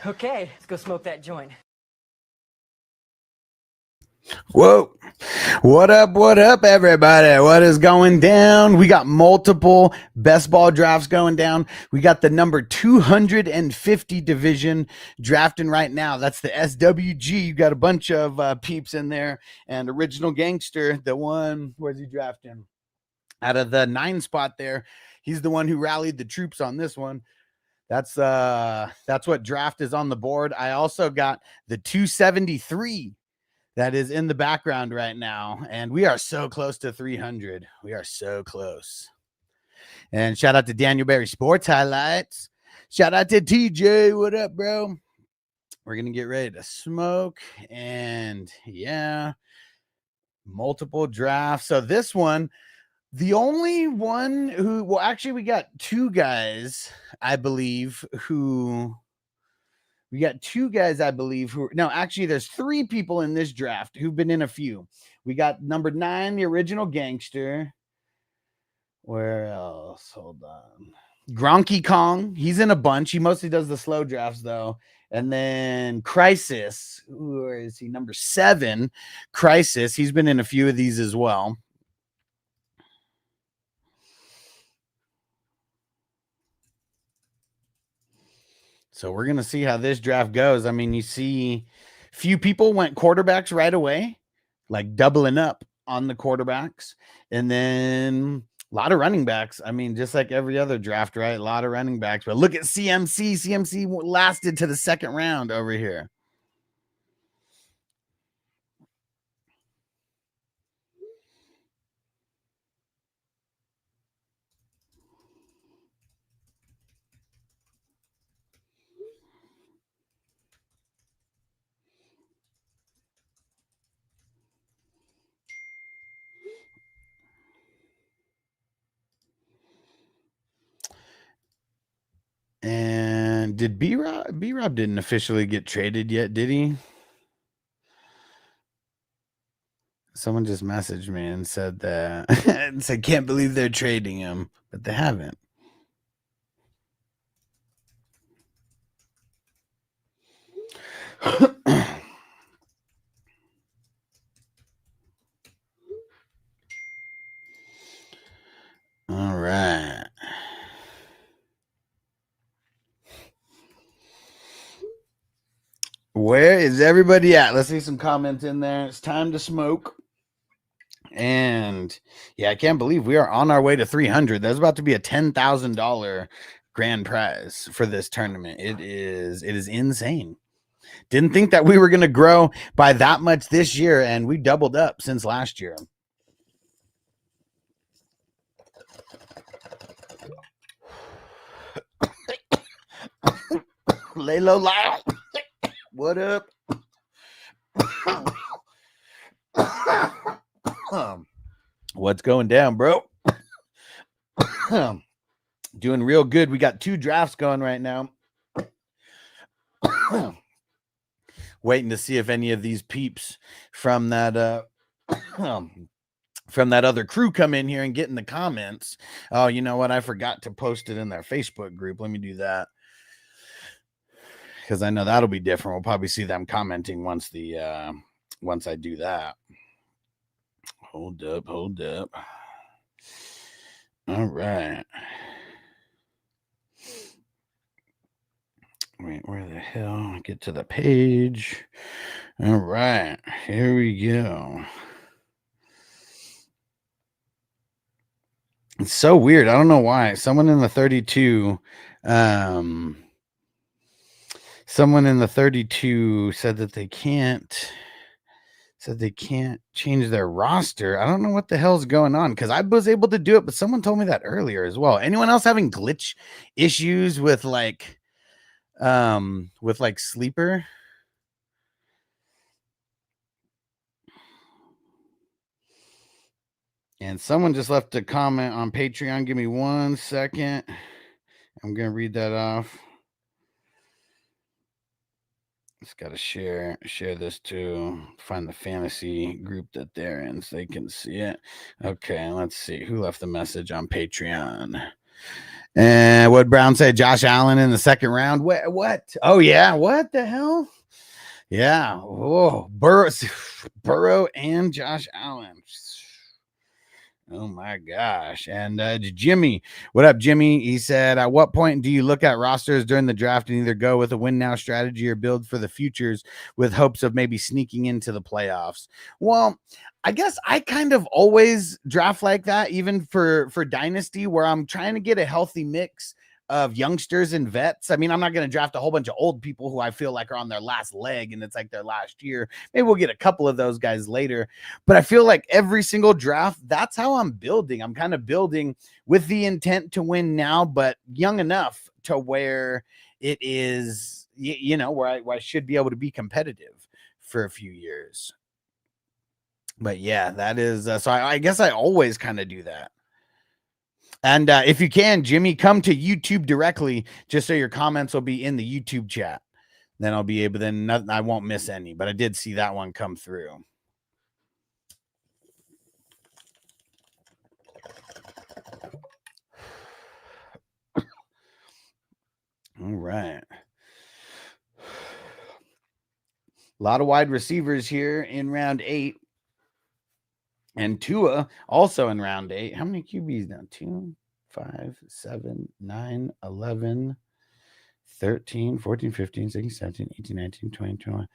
Okay, let's go smoke that joint. Whoa. What up, everybody? What is going down? We got multiple best ball drafts going down. We got the number 250 division drafting right now. That's the SWG. You got a bunch of peeps in there. And Original Gangster, the one, where's he drafting? Out of the 9 spot there. He's the one who rallied the troops on this one. That's what draft is on the board. I also got the 273 that is in the background right now, and we are so close to 300. We are so close. And shout out to Daniel Berry Sports Highlights. Shout out to TJ. What up, bro? We're gonna get ready to smoke, and yeah, multiple drafts. So this one, the only one who, well, actually, we got 2 guys, I believe, who. We got 2 guys, I believe, who, no, actually, there's 3 people in this draft who've been in a few. We got number 9, the Original Gangster. Where else? Hold on. Gronky Kong. He's in a bunch. He mostly does the slow drafts, though. And then Crisis. Where is he? Number 7, Crisis. He's been in a few of these as well. So we're going to see how this draft goes. I mean, you see few people went quarterbacks right away, like doubling up on the quarterbacks. And then a lot of running backs. I mean, just like every other draft, right? A lot of running backs. But look at CMC. CMC lasted to the 2nd round over here. And did B-Rob didn't officially get traded yet, did he? Someone just messaged me and said that and said, can't believe they're trading him, but they haven't. All right. Where is everybody at? Let's see some comments in there. It's time to smoke. And yeah, I can't believe we are on our way to 300. There's about to be a $10,000 grand prize for this tournament. It is insane. Didn't think that we were going to grow by that much this year, and we doubled up since last year. Lay low, loud. What up? What's going down, bro? Doing real good. We got 2 drafts going right now. Waiting to see if any of these peeps from that other crew come in here and get in the comments. Oh, you know what? I forgot to post it in their Facebook group. Let me do that, because I know that'll be different. We'll probably see them commenting once I do that. Hold up. All right. Wait, where the hell? Get to the page. All right, here we go. It's so weird. I don't know why. Someone in the 32 said that they can't change their roster. I don't know what the hell's going on, because I was able to do it, but someone told me that earlier as well. Anyone else having glitch issues with like Sleeper? And someone just left a comment on Patreon. Give me 1 second. I'm going to read that off. Just got to share this to find the fantasy group that they're in so they can see it. Okay, let's see who left the message on Patreon. And what Brown said, Josh Allen in the second round. What? Oh yeah, what the hell? Yeah. Oh, Burrow and Josh Allen. Oh my gosh. And Jimmy, what up, Jimmy? He said, at what point do you look at rosters during the draft and either go with a win now strategy or build for the futures with hopes of maybe sneaking into the playoffs? Well, I guess I kind of always draft like that, even for Dynasty, where I'm trying to get a healthy mix of youngsters and vets. I mean, I'm not going to draft a whole bunch of old people who I feel like are on their last leg and it's like their last year. Maybe we'll get a couple of those guys later. But I feel like every single draft, that's how I'm building. I'm kind of building with the intent to win now, but young enough to where it is, where I should be able to be competitive for a few years. But yeah, that is, so I guess I always kind of do that. And if you can, Jimmy, come to YouTube directly, just so your comments will be in the YouTube chat. Then I'll be able, I won't miss any. But I did see that one come through. All right. A lot of wide receivers here in round 8. And Tua also in round 8. How many QBs now? 2, 5, 7, 9, 11, 13, 14, 15, 16, 17, 18, 19, 20, 21,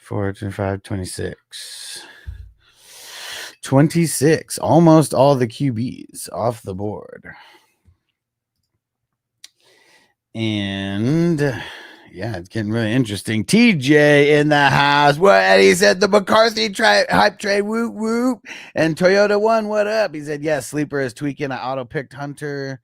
24, 25, 26. 26. Almost all the QBs off the board. And yeah, it's getting really interesting. TJ in the house. What? He said the McCarthy hype trade. Whoop whoop. And Toyota One. What up? He said, yes, Sleeper is tweaking. I auto picked Hunter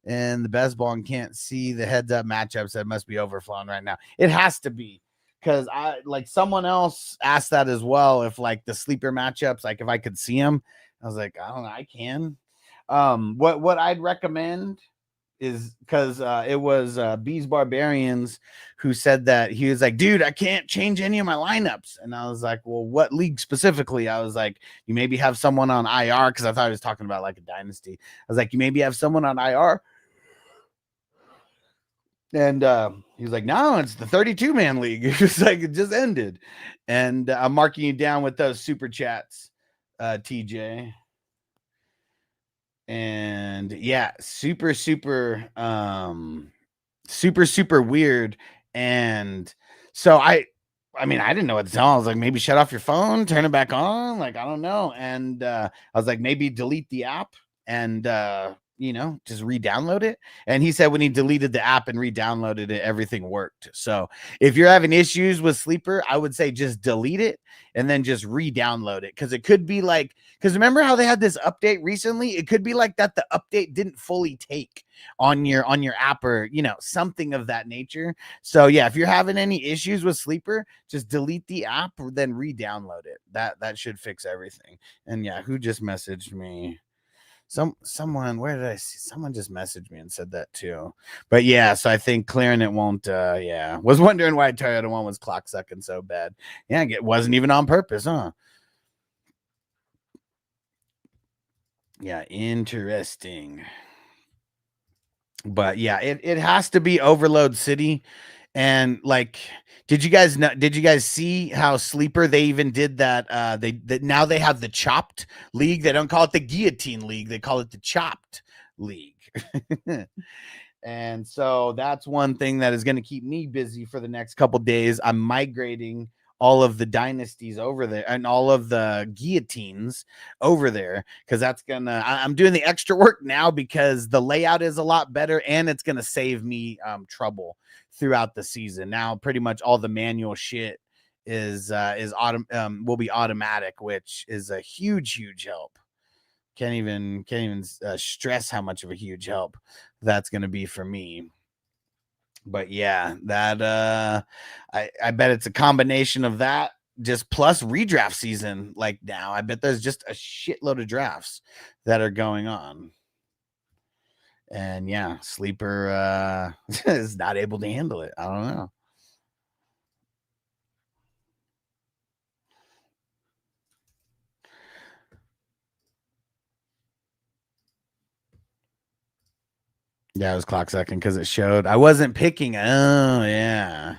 and the best ball and can't see the heads up matchups that must be overflowing right now. It has to be, because I like someone else asked that as well. If like the sleeper matchups, like if I could see them, I was like, I don't know, I can. What I'd recommend is, because it was Bees Barbarians who said that. He was like, dude, I can't change any of my lineups. And I was like, well, what league specifically? I was like, you maybe have someone on IR, because I thought he was talking about like a dynasty. I was like, you maybe have someone on IR. And he was like, no, it's the 32-man league. It was like, it just ended. And I'm marking you down with those super chats, TJ. And yeah, super weird. And so I mean, I didn't know what to tell him. I was like, maybe shut off your phone, turn it back on, like I don't know. And I was like, maybe delete the app and just re-download it. And he said when he deleted the app and re-downloaded it, everything worked. So if you're having issues with Sleeper, I would say just delete it and then just re-download it, because it could be like, because remember how they had this update recently? It could be like that the update didn't fully take on your app, or something of that nature. So yeah, if you're having any issues with Sleeper, just delete the app, then re-download it. That should fix everything. And yeah, who just messaged me? Someone, where did I see? Someone just messaged me and said that too. But yeah, so I think clearing it won't. Yeah, was wondering why Toyota One was clock sucking so bad. Yeah, it wasn't even on purpose, huh? Yeah, interesting. But yeah, it has to be Overload City. And like, did you guys see how Sleeper, they even did that? Now they have the Chopped League. They don't call it the Guillotine League, they call it the Chopped League. And so that's one thing that is going to keep me busy for the next couple days. I'm migrating all of the dynasties over there and all of the guillotines over there, because I'm doing the extra work now because the layout is a lot better and it's going to save me trouble throughout the season. Now pretty much all the manual shit is will be automatic, which is a huge help. Can't even stress how much of a huge help that's going to be for me. But yeah, that I bet it's a combination of that, just plus redraft season. Like now, I bet there's just a shitload of drafts that are going on. And yeah, Sleeper is not able to handle it. I don't know. Yeah, it was clock second because it showed I wasn't picking. Oh yeah.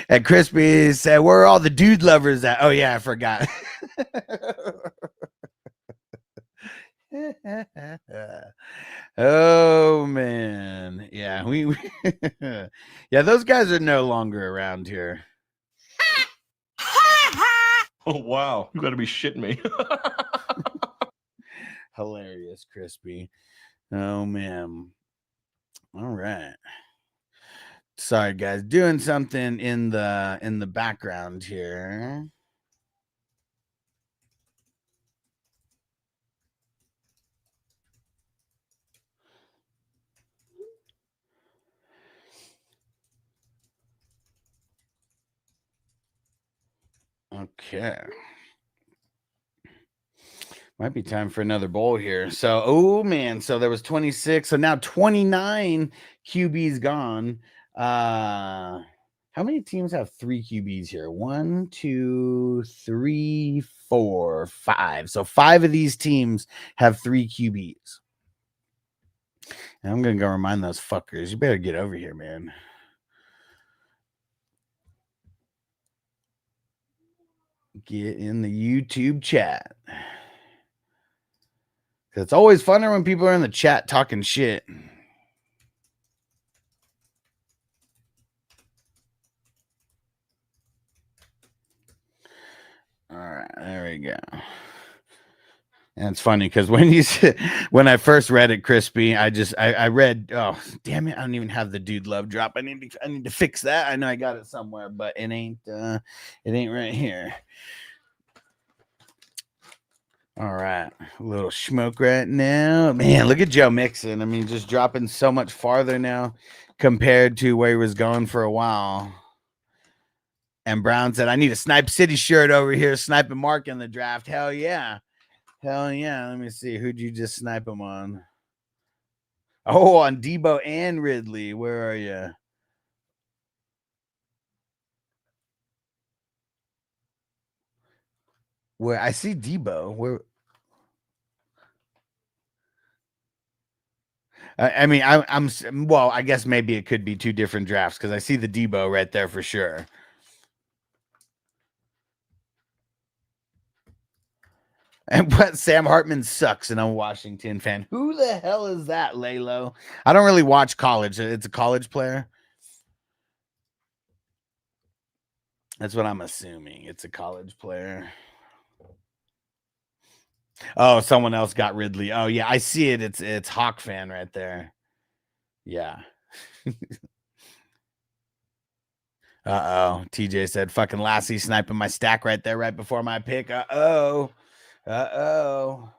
And Crispy said, "Where are all the dude lovers at?" Oh yeah, I forgot. Oh man, yeah, yeah, those guys are no longer around here. Oh wow, you got to be shitting me. Hilarious, Crispy. Oh man. All right. Sorry guys, doing something in the background here. Okay. Might be time for another bowl here. So, oh man, so there was 26. So now 29 QBs gone. How many teams have 3 QBs here? 1, 2, 3, 4, 5. So 5 of these teams have 3 QBs. And I'm gonna go remind those fuckers. You better get over here, man. Get in the YouTube chat. It's always funner when people are in the chat talking shit. All right, there we go. And it's funny because when I first read it, Crispy, I read, oh damn it, I don't even have the dude love drop. I need to fix that. I know I got it somewhere, but it ain't right here. All right, a little smoke right now. Man, look at Joe Mixon. I mean, just dropping so much farther now compared to where he was going for a while. And Brown said, I need a Snipe City shirt over here, sniping Mark in the draft. Hell yeah. Hell yeah. Let me see. Who'd you just snipe him on? Oh, on Debo and Ridley. Where are you? Where I see Debo. Where? I mean, I'm well. I guess maybe it could be 2 different drafts because I see the Debo right there for sure. And but Sam Hartman sucks, and I'm a Washington fan. Who the hell is that, Lalo? I don't really watch college. It's a college player. That's what I'm assuming. It's a college player. Oh, someone else got Ridley. Oh yeah, I see it. It's Hawk fan right there. Yeah. Uh-oh. TJ said, fucking Lassie sniping my stack right there, right before my pick. Uh-oh. Uh-oh.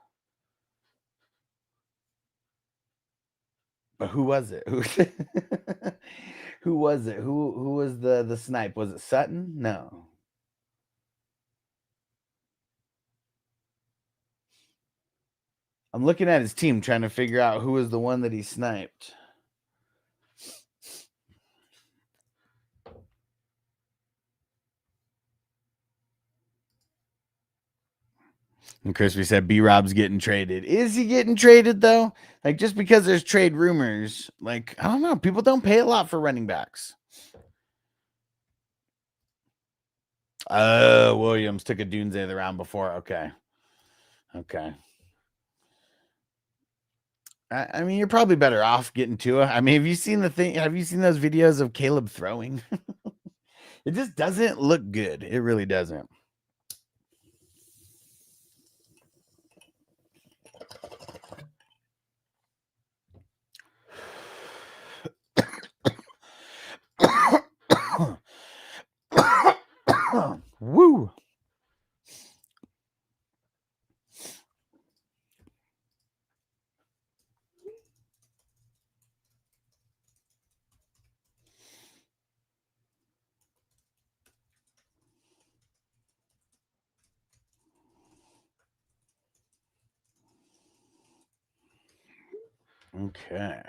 But who was it? Who was it? Who was the snipe? Was it Sutton? No. I'm looking at his team trying to figure out who was the one that he sniped. And Crispy said B-Rob's getting traded. Is he getting traded, though? Like, just because there's trade rumors, like, I don't know. People don't pay a lot for running backs. Oh, Williams took a Doomsday the round before. Okay. Okay. I mean, you're probably better off getting Tua. I mean, have you seen those videos of Caleb throwing? It just doesn't look good. It really doesn't. Woo. Okay.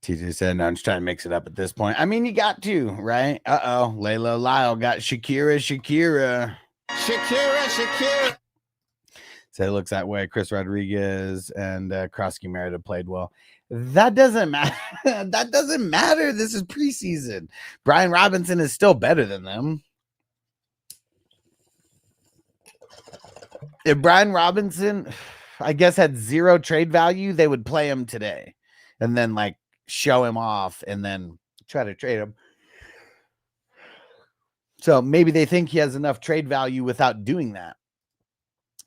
TJ said, no, I'm just trying to mix it up at this point. I mean, you got to, right? Uh-oh. Layla Lyle got Shakira. So it looks that way. Chris Rodriguez and Krosky Merida played well. That doesn't matter. That doesn't matter. This is preseason. Brian Robinson is still better than them. If Brian Robinson, I guess, had zero trade value, they would play him today and then like show him off and then try to trade him. So maybe they think he has enough trade value without doing that.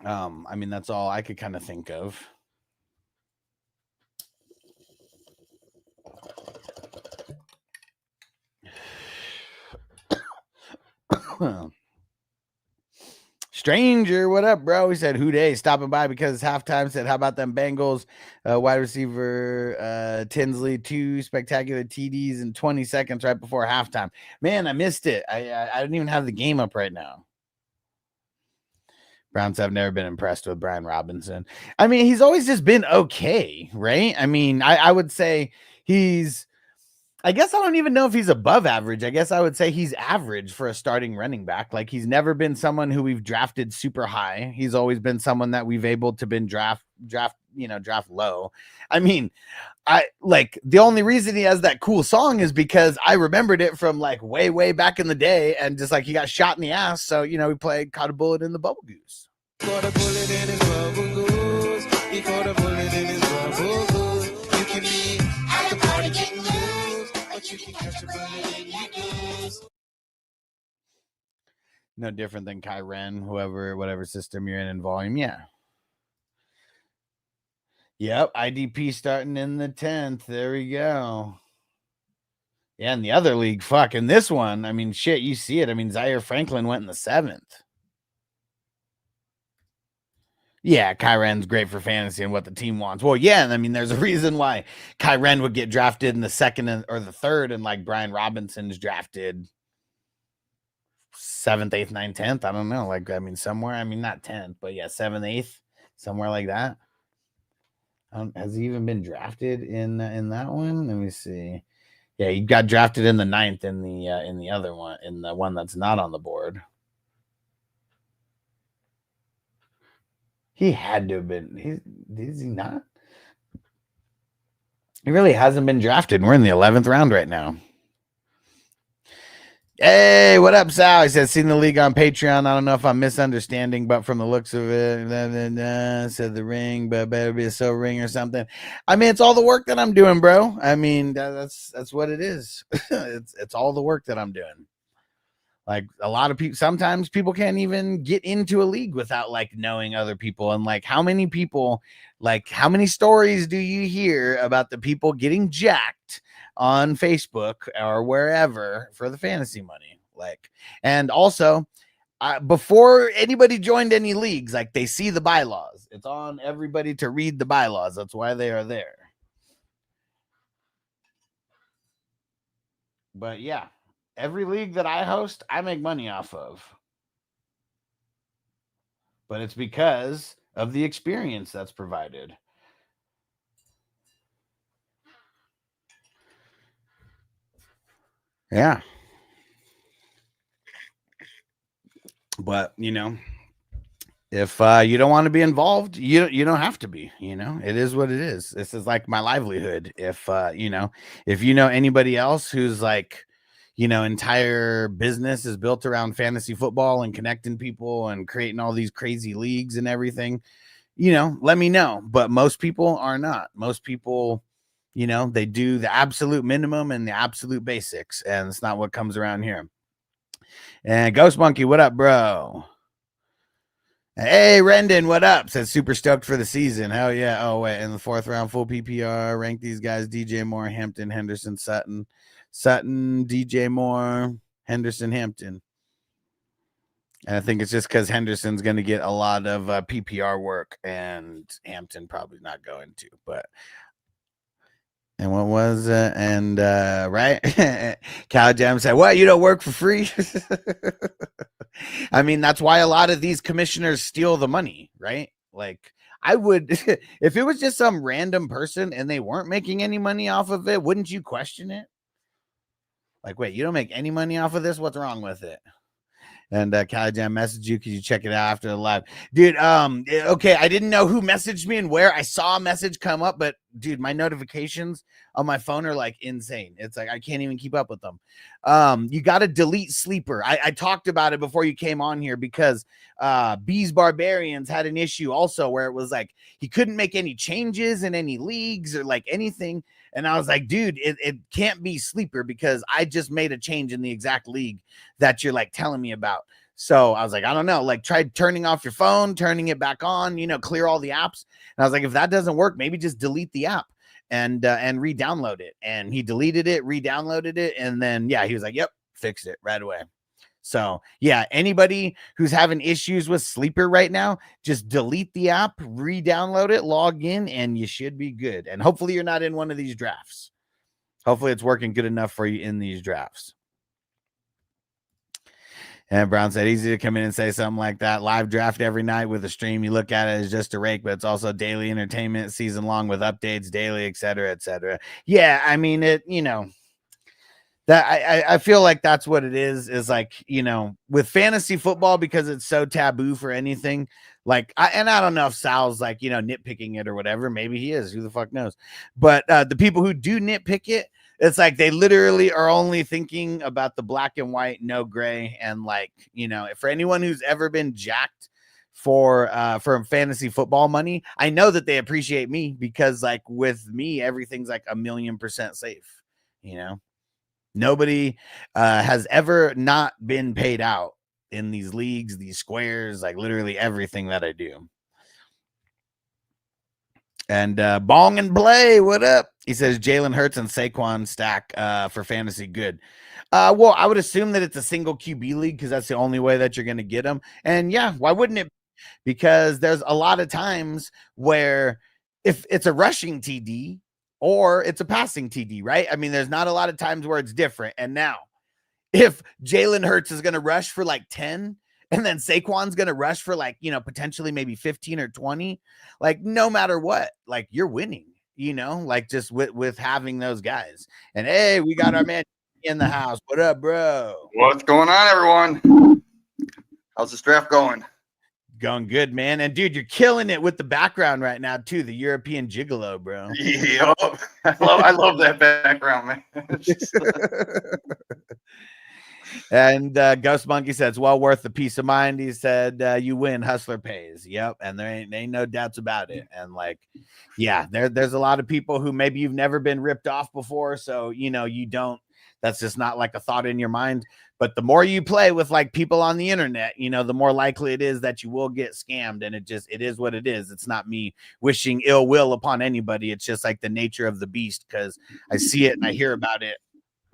I mean, that's all I could kind of think of. Stranger, what up, bro? He said, "Who day stopping by because it's halftime." Said, "How about them Bengals?" Wide receiver Tinsley, 2 spectacular TDs in 20 seconds right before halftime. Man, I missed it. I don't even have the game up right now. Browns have never been impressed with Brian Robinson. I mean, he's always just been okay, right? I mean, I would say I guess I don't even know if he's above average. I guess I would say he's average for a starting running back. Like, he's never been someone who we've drafted super high. He's always been someone that we've able to been draft low. I mean, the only reason he has that cool song is because I remembered it from like way back in the day, and just like he got shot in the ass. So, we played Caught a Bullet in the Bubble Goose. Caught a bullet in his bubble goose. He caught a bullet in his bubble goose. You can be at the party getting loose, but you can catch a bullet in your goose. No different than Kyren, whatever system you're in volume. Yeah. Yep, IDP starting in the 10th. There we go. Yeah, in the other league, fuck. In this one, I mean, shit, you see it. I mean, Zaire Franklin went in the 7th. Yeah, Kyren's great for fantasy and what the team wants. Well, yeah, and I mean, there's a reason why Kyren would get drafted in the 2nd or the 3rd, and like Brian Robinson's drafted 7th, 8th, 9th, 10th. I don't know. Like, I mean, somewhere. I mean, not 10th, but yeah, 7th, 8th, somewhere like that. Has he even been drafted in that one? Let me see. Yeah, he got drafted in the 9th in the other one, in the one that's not on the board. He had to have been. Is he not? He really hasn't been drafted. We're in the 11th round right now. Hey, what up, Sal? He says, seen the league on Patreon. I don't know if I'm misunderstanding, but from the looks of it, said the ring, but better be a silver ring or something. I mean, it's all the work that I'm doing, bro. I mean, that's what it is. it's all the work that I'm doing. Like, a lot of people, sometimes people can't even get into a league without like knowing other people. And like, how many stories do you hear about the people getting jacked on Facebook or wherever for the fantasy money? Like, and also before anybody joined any leagues, like, they see the bylaws. It's on everybody to read the bylaws. That's why they are there. But yeah, every league that I host, I make money off of. But it's because of the experience that's provided. Yeah. But, if you don't want to be involved, you don't have to be. It is what it is. This is like my livelihood. If if anybody else who's like, entire business is built around fantasy football and connecting people and creating all these crazy leagues and everything, let me know. But most people are not. Most people, they do the absolute minimum and the absolute basics, and it's not what comes around here. And Ghost Monkey, what up, bro? Hey, Rendon, what up? Says super stoked for the season. Hell yeah. Oh, wait. In the 4th round, full PPR. Rank these guys: DJ Moore, Hampton, Henderson, Sutton, DJ Moore, Henderson, Hampton. And I think it's just because Henderson's going to get a lot of PPR work, and Hampton probably not going to. But and what was it? And right, Cal Jam said, "What, you don't work for free?" I mean, that's why a lot of these commissioners steal the money, right? Like, I would, if it was just some random person and they weren't making any money off of it, wouldn't you question it? Like, wait, you don't make any money off of this? What's wrong with it? And Cali Jam messaged you. Could you check it out after the live, dude? Okay, I didn't know who messaged me and where. I saw a message come up, but dude, my notifications on my phone are like insane. It's like I can't even keep up with them. You got to delete Sleeper. I talked about it before you came on here because Bees Barbarians had an issue also where it was like he couldn't make any changes in any leagues or like anything. And I was like, dude, it can't be Sleeper because I just made a change in the exact league that you're like telling me about. So I was like, I don't know, like try turning off your phone, turning it back on, clear all the apps. And I was like, if that doesn't work, maybe just delete the app and re-download it. And he deleted it, re-downloaded it. And then, yeah, he was like, yep, fixed it right away. So yeah, anybody who's having issues with Sleeper right now, just delete the app, re-download it, log in, and you should be good. And hopefully you're not in one of these drafts. Hopefully it's working good enough for you in these drafts. And Brown said, easy to come in and say something like that. Live draft every night with a stream. You look at it as just a rake, but it's also daily entertainment, season long with updates, daily, et cetera, et cetera. Yeah, I mean, that I feel like that's what it is like, with fantasy football, because it's so taboo for anything. Like, I don't know if Sal's like, nitpicking it or whatever. Maybe he is. Who the fuck knows? But the people who do nitpick it, it's like they literally are only thinking about the black and white, no gray. And like, for anyone who's ever been jacked for fantasy football money, I know that they appreciate me because like with me, everything's like 1,000,000% safe. Nobody has ever not been paid out in these leagues, these squares, like literally everything that I do. And Bong and Blay, what up? He says Jalen Hurts and Saquon stack for fantasy good. Well, I would assume that it's a single QB league because that's the only way that you're going to get them. And yeah, why wouldn't it? Because there's a lot of times where if it's a rushing TD or it's a passing TD, right? I mean, there's not a lot of times where it's different. And now, if Jalen Hurts is going to rush for like 10, and then Saquon's going to rush for like, potentially maybe 15 or 20, like no matter what, like you're winning, like just with having those guys. And hey, we got our man in the house. What up, bro? What's going on, everyone? How's this draft going? Going good, man. And dude, you're killing it with the background right now too. The European Gigolo, bro. Yep. I love that background, man. And Ghost Monkey said it's well worth the peace of mind. He said you win, hustler pays. Yep, and there ain't no doubts about it. And like, yeah, there's a lot of people who maybe you've never been ripped off before, so you don't. That's just not like a thought in your mind. But the more you play with like people on the internet, the more likely it is that you will get scammed. And it is what it is. It's not me wishing ill will upon anybody. It's just like the nature of the beast, because I see it and I hear about it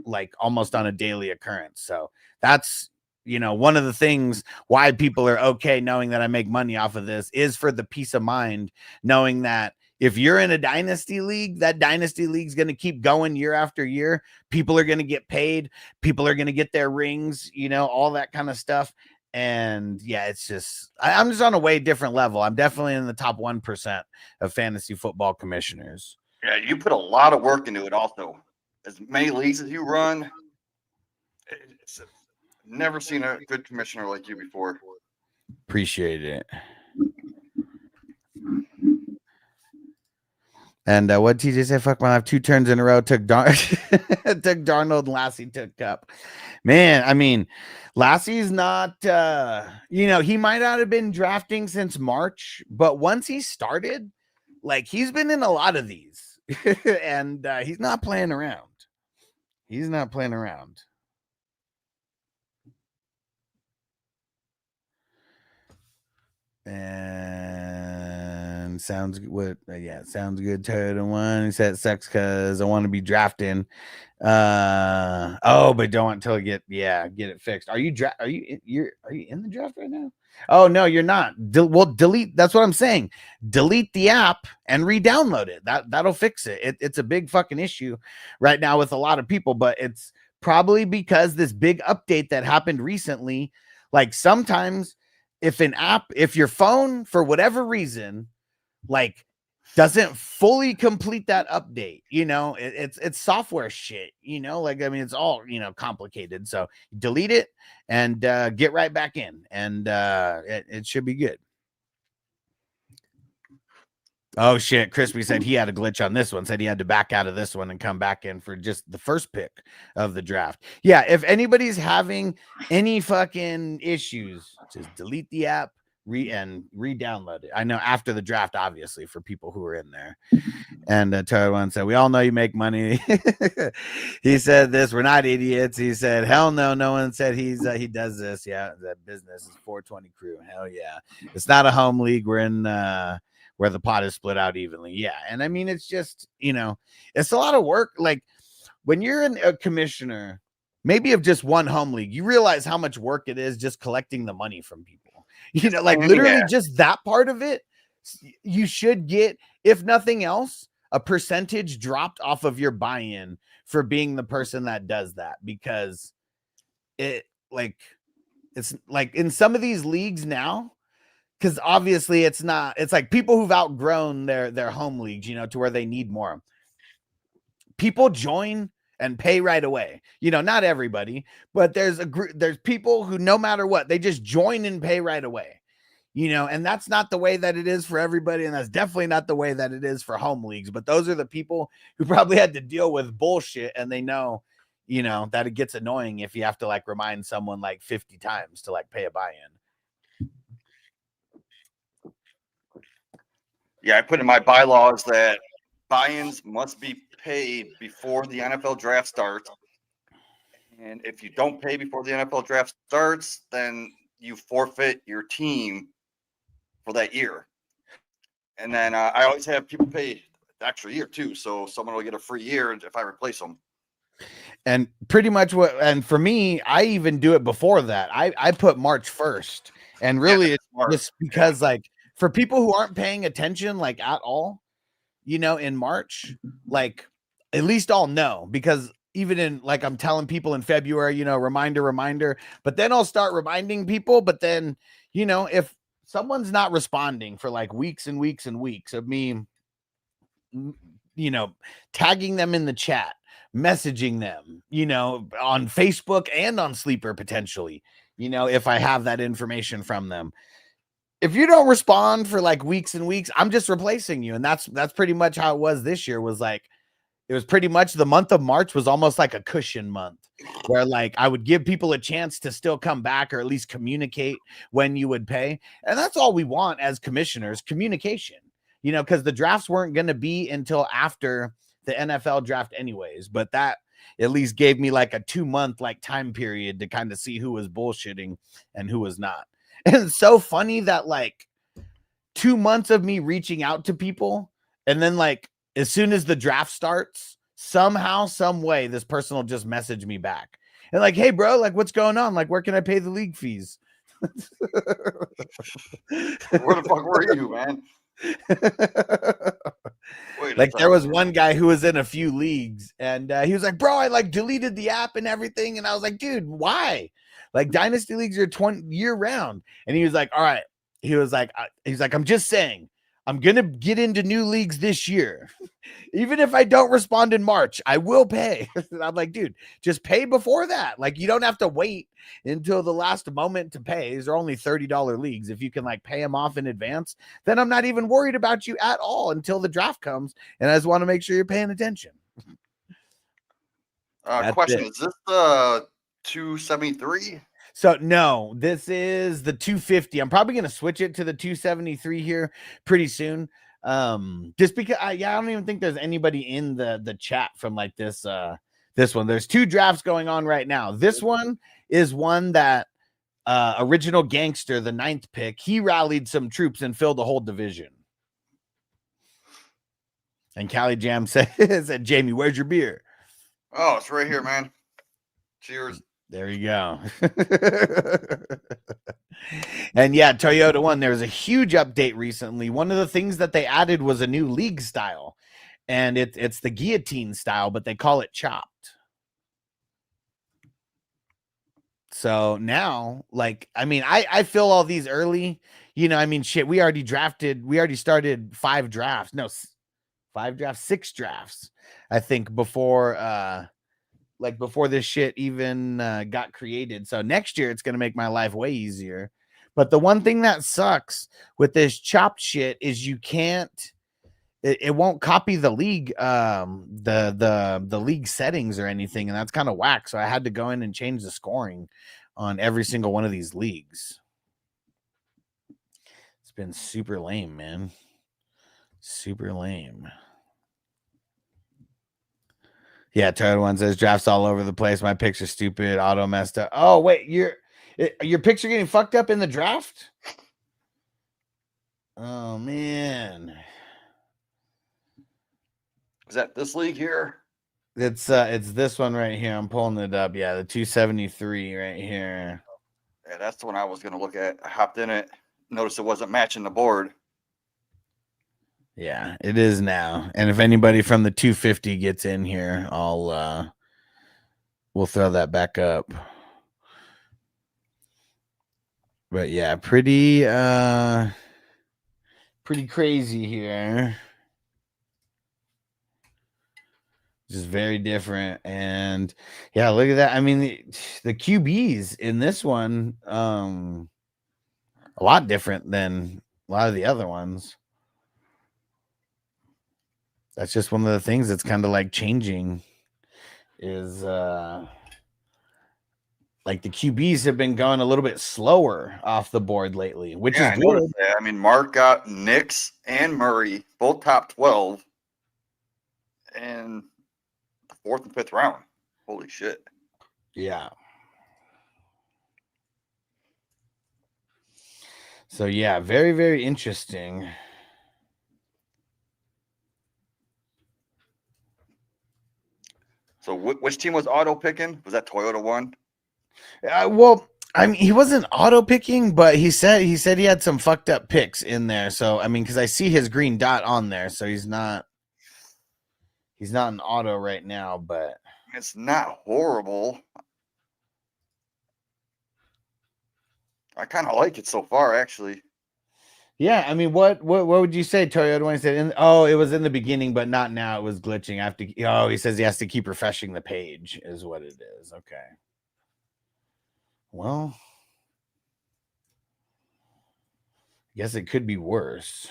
like almost on a daily occurrence. So that's one of the things why people are okay knowing that I make money off of this is for the peace of mind, knowing that if you're in a dynasty league, that dynasty league's going to keep going year after year. People are going to get paid, people are going to get their rings, all that kind of stuff. And yeah, it's just I'm just on a way different level. I'm definitely in the top 1% of fantasy football commissioners. Yeah, you put a lot of work into it also. As many leagues as you run, never seen a good commissioner like you before. Appreciate it. And what TJ said, fuck my life, 2 turns in a row, took Darnold and Lassie took Cup. Man, I mean, Lassie's not, he might not have been drafting since March, but once he started, like he's been in a lot of these and he's not playing around. He's not playing around. And sounds good. Sounds good. Toyota one. He said it sucks because I want to be drafting. But don't want until I get it fixed. Are you are you in the draft right now? Oh no, you're not. Delete. That's what I'm saying. Delete the app and re-download it. That'll fix it. It's a big fucking issue right now with a lot of people, but it's probably because this big update that happened recently. Like sometimes if your phone for whatever reason, like doesn't fully complete that update. You know, it's software shit, you know, like, I mean, it's all, you know, complicated. So delete it and get right back in, and it should be good. Oh shit, Crispy said he had a glitch on this one, said he had to back out of this one and come back in for just the first pick of the draft. Yeah, if anybody's having any fucking issues, just delete the app, re-download it. I know after the draft, obviously, for people who are in there. And Taiwan said, we all know you make money. He said this, we're not idiots. He said, hell no, no one said he does this. Yeah, that business is 420 crew. Hell yeah. It's not a home league. We're in where the pot is split out evenly. Yeah. And I mean, it's just, you know, it's a lot of work. Like when you're a commissioner, maybe of just one home league, you realize how much work it is just collecting the money from people. You know, like literally just that part of it, you should get, if nothing else, a percentage dropped off of your buy-in for being the person that does that, because it's like in some of these leagues now, because obviously it's like people who've outgrown their home leagues, you know, to where they need more. People join and pay right away. You know, not everybody, but there's people who, no matter what, they just join and pay right away. You know, and that's not the way that it is for everybody. And that's definitely not the way that it is for home leagues. But those are the people who probably had to deal with bullshit. And they know, you know, that it gets annoying if you have to like remind someone like 50 times to like pay a buy-in. Yeah, I put in my bylaws that buy-ins must be paid before the NFL draft starts. And if you don't pay before the NFL draft starts, then you forfeit your team for that year. And then I always have people pay the extra year too, so someone will get a free year if I replace them. And pretty much and for me, I even do it before that. I put March 1st, and really it's just because like for people who aren't paying attention like at all, you know, in March, like at least I'll know, because even in like I'm telling people in February, you know, reminder, but then I'll start reminding people. But then, you know, if someone's not responding for like weeks and weeks and weeks of me, you know, tagging them in the chat, messaging them, you know, on Facebook and on Sleeper potentially, you know, if I have that information from them. If you don't respond for like weeks and weeks, I'm just replacing you. And that's pretty much how it was this year. Was like, it was pretty much the month of March was almost like a cushion month where like I would give people a chance to still come back or at least communicate when you would pay. And that's all we want as commissioners, communication, you know, because the drafts weren't going to be until after the NFL draft anyways. But that at least gave me like a 2-month like time period to kind of see who was bullshitting and who was not. And it's so funny that like 2 months of me reaching out to people, and then like as soon as the draft starts, somehow, some way, this person will just message me back and like, hey, bro, like, what's going on? Like, where can I pay the league fees? Where the fuck were you, man? Like, there was one guy who was in a few leagues, and he was like, bro, I like deleted the app and everything. And I was like, dude, why? Like, dynasty leagues are 20 year round. And he was like, all right. He was like, I'm just saying, I'm going to get into new leagues this year. Even if I don't respond in March, I will pay. I'm like, dude, just pay before that. Like, you don't have to wait until the last moment to pay. These are only $30 leagues. If you can like pay them off in advance, then I'm not even worried about you at all until the draft comes. And I just want to make sure you're paying attention. Question, is this the 273? So no, this is the 250. I'm probably going to switch it to the 273 here pretty soon. Just because I don't even think there's anybody in the chat from like this one. There's 2 drafts going on right now. This one is one that Original Gangster, the 9th pick, he rallied some troops and filled a whole division. And Cali Jam said, Jamie, where's your beer? Oh, it's right here, man. Cheers. There you go. And yeah, Toyota One, there was a huge update recently. One of the things that they added was a new league style, and it's the guillotine style, but they call it chopped. So now, like, I mean, I fill all these early, you know, I mean, shit, we already started 5 drafts. No, 5 drafts, 6 drafts, I think, before before this shit even got created. So next year it's going to make my life way easier. But the one thing that sucks with this chopped shit is you can't, it won't copy the league, the league settings or anything, and that's kind of whack. So I had to go in and change the scoring on every single one of these leagues. It's been super lame, man. Super lame. Yeah, Turtle One says drafts all over the place. My picks are stupid. Auto messed up. Oh wait, your picks are getting fucked up in the draft. Oh man, Is that this league here? it's this one right here. I'm pulling it up. Yeah, the 273 right here. Yeah, that's the one I was gonna look at. I hopped in it, noticed it wasn't matching the board. Yeah, it is now. And if anybody from the 250 gets in here, we'll throw that back up. But yeah, pretty crazy here. Just very different. And yeah, look at that. I mean, the QBs in this one, a lot different than a lot of the other ones. That's just one of the things that's kind of like changing is like the QBs have been going a little bit slower off the board lately, which Yeah, is I good. noticed that. I mean, Mark got Nix and Murray, both top 12, in the 4th and 5th round. Holy shit. Yeah. So yeah, very, very interesting. So which team was auto picking? Was that Toyota one? Well, I mean, he wasn't auto picking, but he said he had some fucked up picks in there. So I mean, because I see his green dot on there, so he's not an auto right now, but It's not horrible. I kind of like it so far, actually. yeah, I mean, what would you say, Toyota, when he said, it was in the beginning, but not now. It was glitching. I have to. Oh, he says he has to keep refreshing the page, is what it is. Okay. Well, I guess it could be worse.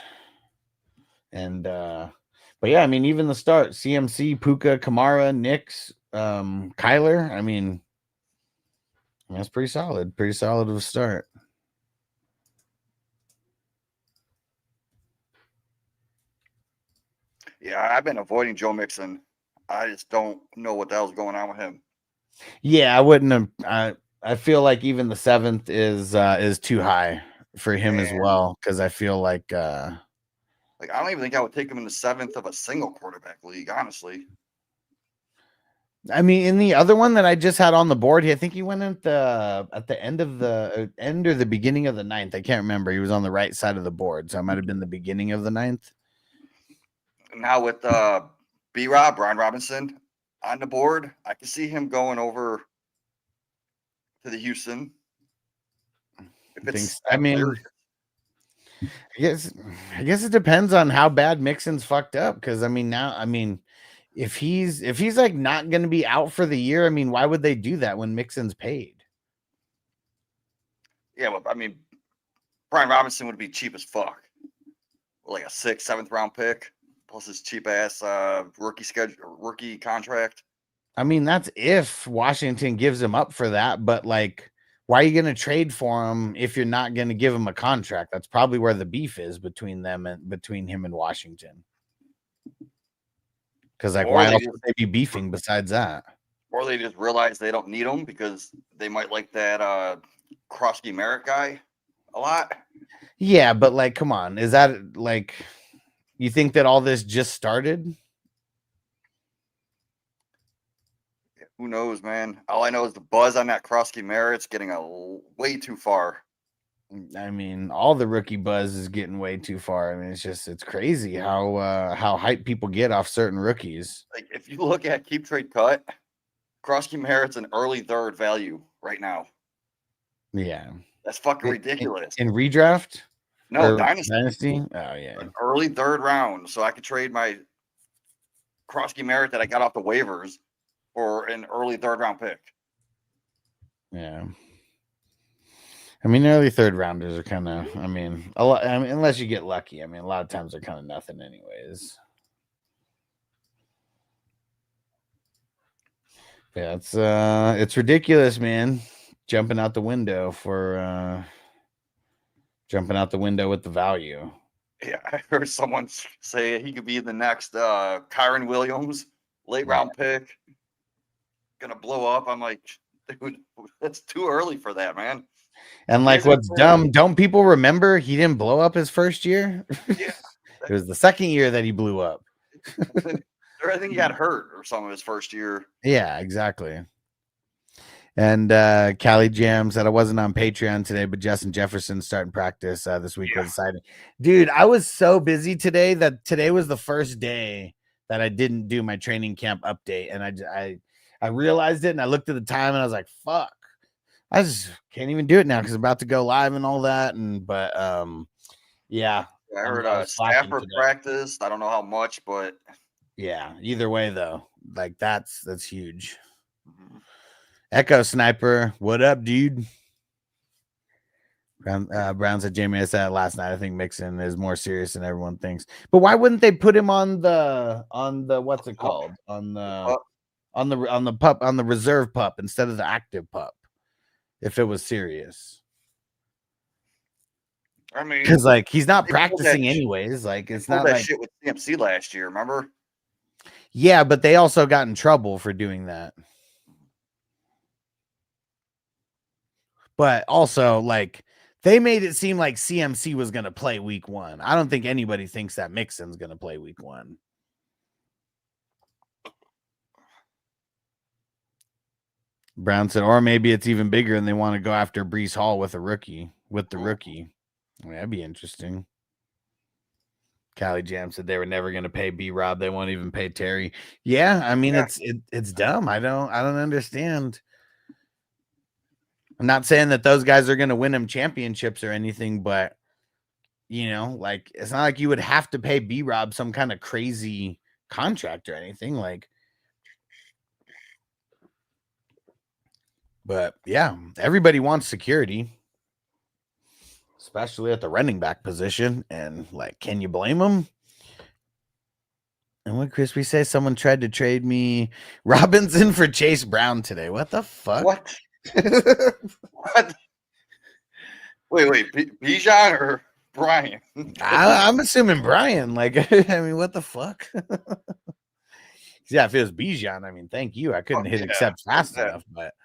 And but yeah, I mean, even the start, CMC, Puka, Kamara, Nix, Kyler. I mean, that's pretty solid. Pretty solid of a start. Yeah, I've been avoiding Joe Mixon. I just don't know what the hell's going on with him. Yeah, I wouldn't have. I feel like even the 7th is too high for him as well, because I feel like I don't even think I would take him in the 7th of a single quarterback league, honestly. I mean, in the other one that I just had on the board, I think he went at the end of the end or the beginning of the 9th. I can't remember. He was on the right side of the board, so it might have been the beginning of the 9th. Now with B-Rob, Brian Robinson on the board, I can see him going over to the Houston. If it's, I mean, I guess it depends on how bad Mixon's fucked up. Because I mean, now, I mean, if he's like not going to be out for the year, I mean, why would they do that when Mixon's paid? Yeah, well, I mean, Brian Robinson would be cheap as fuck, like a 6th, 7th round pick plus his cheap ass rookie contract. I mean, that's if Washington gives him up for that, but like, why are you going to trade for him if you're not going to give him a contract? That's probably where the beef is between him and Washington. Because like, why else would they be beefing besides that? Or they just realize they don't need him because they might like that Krosky Merritt guy a lot. Yeah, but like, come on, is that like, you think that all this just started? Who knows, man? All I know is the buzz on that Krosky Merritt's getting way too far. I mean, all the rookie buzz is getting way too far. I mean, it's crazy how hyped people get off certain rookies. Like if you look at keep trade cut, Krosky Merritt's an early 3rd value right now. Yeah, That's fucking ridiculous. In redraft? No, Dynasty. Dynasty? Oh, yeah. An early third round, so I could trade my Krosky Merritt that I got off the waivers for an early third round pick. Yeah. I mean, early third rounders are kind of, I mean, a lot. I mean, unless you get lucky. I mean, a lot of times they're kind of nothing, anyways. Yeah, it's ridiculous, man. Jumping out the window with the value. Yeah, I heard someone say he could be the next Kyron Williams, late round pick. Gonna blow up. I'm like, dude, that's too early for that, man. And like, what's dumb? Don't people remember he didn't blow up his first year? Yeah, It was the second year that he blew up. I think he got hurt or something his first year. Yeah, exactly. And Callie Jam said I wasn't on Patreon today, but Justin Jefferson starting practice this week was exciting. Dude, I was so busy today that today was the first day that I didn't do my training camp update, and I realized it, and I looked at the time, and I was like, "Fuck, I just can't even do it now because I'm about to go live and all that." But yeah, I heard Stafford practiced. I don't know how much, but yeah, either way though, like that's huge. Echo Sniper, what up, dude? Brown said Jamie, I said it last night. I think Mixon is more serious than everyone thinks. But why wouldn't they put him on the what's it called? On the reserve pup instead of the active pup if it was serious? I mean, because like he's not practicing anyways. Like it's not that like shit with CMC last year, remember? Yeah, but they also got in trouble for doing that. But also, like, they made it seem like CMC was going to play week 1. I don't think anybody thinks that Mixon's going to play week 1. Brown said, or maybe it's even bigger and they want to go after Breece Hall with the rookie. That'd be interesting. Callie Jam said they were never going to pay B-Rob. They won't even pay Terry. Yeah, I mean, it's dumb. I don't understand. I'm not saying that those guys are going to win them championships or anything, but you know, like it's not like you would have to pay B-Rob some kind of crazy contract or anything. Like, but yeah, everybody wants security, especially at the running back position. And like, can you blame them? And what Crispy say? Someone tried to trade me Robinson for Chase Brown today. What the fuck? What? What? Wait, Bijan or Brian? I'm assuming Brian. Like, I mean, what the fuck? Yeah, if it was Bijan, I mean, thank you. I couldn't hit accept fast enough, but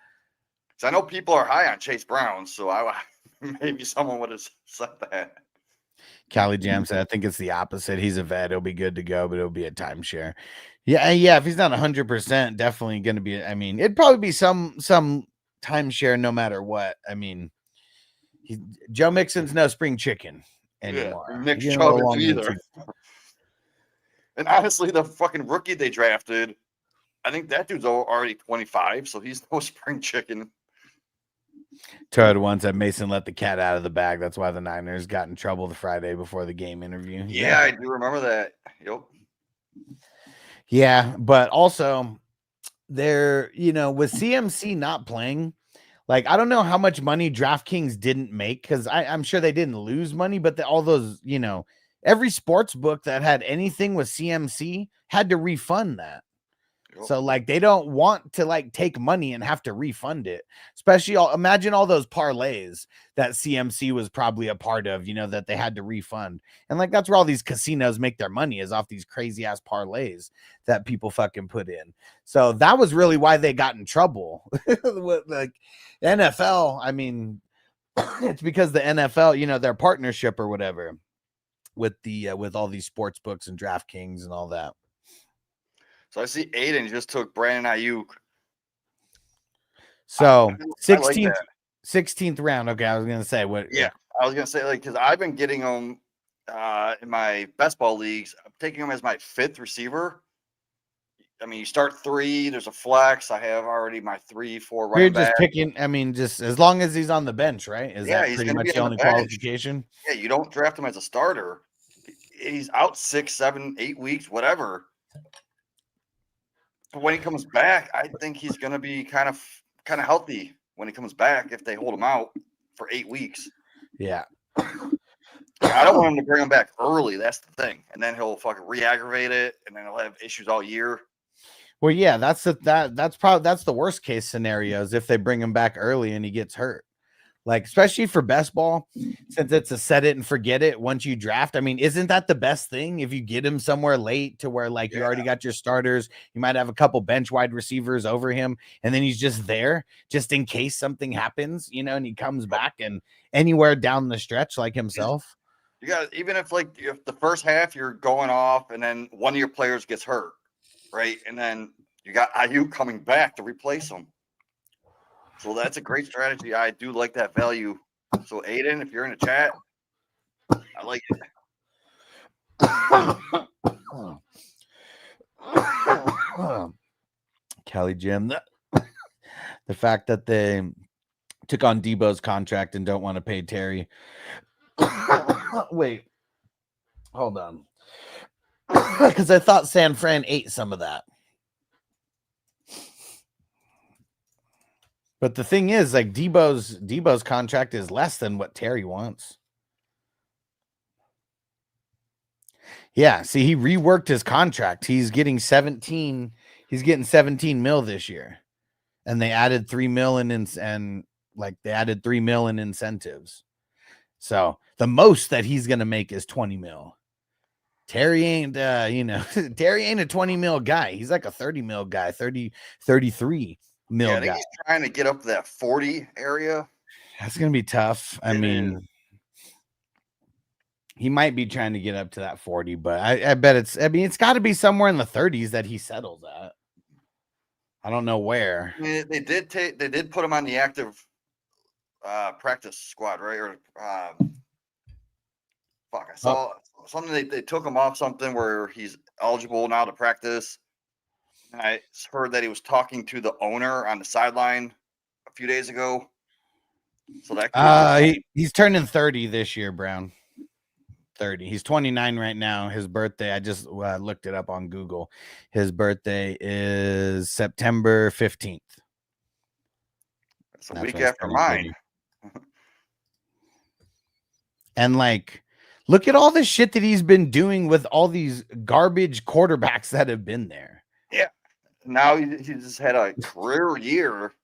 I know people are high on Chase Brown, so maybe someone would have said that. Callie Jam said, I think it's the opposite. He's a vet. He'll be good to go, but it'll be a timeshare. Yeah. If he's not 100%, definitely going to be. I mean, it'd probably be some timeshare no matter what. I mean, Joe Mixon's no spring chicken anymore. Yeah, Nick Chubb either. And honestly, the fucking rookie they drafted, I think that dude's already 25, so he's no spring chicken. Toad once said Mason let the cat out of the bag. That's why the Niners got in trouble the Friday before the game interview. Yeah, I do remember that. Yep. Yeah, but also there, with CMC not playing, like I don't know how much money DraftKings didn't make because I'm sure they didn't lose money, but all those, every sports book that had anything with CMC had to refund that. So like they don't want to like take money and have to refund it. Especially imagine all those parlays that CMC was probably a part of, that they had to refund. And like that's where all these casinos make their money is off these crazy ass parlays that people fucking put in. So that was really why they got in trouble with like NFL. I mean, it's because the NFL, their partnership or whatever with the with all these sports books and DraftKings and all that. So I see Aiden just took Brandon Ayuk. So 16th round. Okay, I was gonna say what? Yeah, I was gonna say like because I've been getting him in my best ball leagues. I'm taking him as my 5th receiver. I mean, you start 3. There's a flex. I have already my 3, 4 You're running just back. picking. I mean, just as long as he's on the bench, right? Is Yeah, that he's pretty going to much be the on the only bench. qualification? Yeah, you don't draft him as a starter. He's out 6, 7, 8 weeks, whatever. But when he comes back, I think he's going to be kind of healthy when he comes back if they hold him out for 8 weeks. Yeah. I don't want him to bring him back early. That's the thing, and then he'll fucking re-aggravate it, and then he'll have issues all year. Well, yeah, that's the worst case scenario is if they bring him back early and he gets hurt. Like, especially for best ball, since it's a set it and forget it once you draft. I mean, isn't that the best thing if you get him somewhere late to where like you already got your starters, you might have a couple bench wide receivers over him, and then he's just there just in case something happens, and he comes back and anywhere down the stretch like himself. You got, even if the first half you're going off and then one of your players gets hurt, right? And then you got IU coming back to replace him. So that's a great strategy. I do like that value. So Aiden, if you're in the chat, I like it. Kelly Jim, the fact that they took on Debo's contract and don't want to pay Terry. Wait, hold on. Because I thought San Fran ate some of that. But the thing is, like Debo's contract is less than what Terry wants. Yeah, see, he reworked his contract. He's getting 17 mil this year. And they added 3 mil in they added 3 mil in incentives. So the most that he's gonna make is 20 mil. Terry ain't Terry ain't a 20 mil guy. He's like a 30 mil guy, 33 mil I think guy. he's trying to get up to that 40 area. That's gonna be tough. I mean, he might be trying to get up to that 40, but I bet it's got to be somewhere in the 30s that he settles at. I don't know where. They did put him on the active practice squad, right? Or fuck, I saw something. They took him off something where he's eligible now to practice. And I heard that he was talking to the owner on the sideline a few days ago. So that he's turning 30 this year, Brown. 30. He's 29 right now. His birthday, I just looked it up on Google. His birthday is September 15th. That's a week after mine. And like, look at all the shit that he's been doing with all these garbage quarterbacks that have been there. Yeah. Now he just had a career year.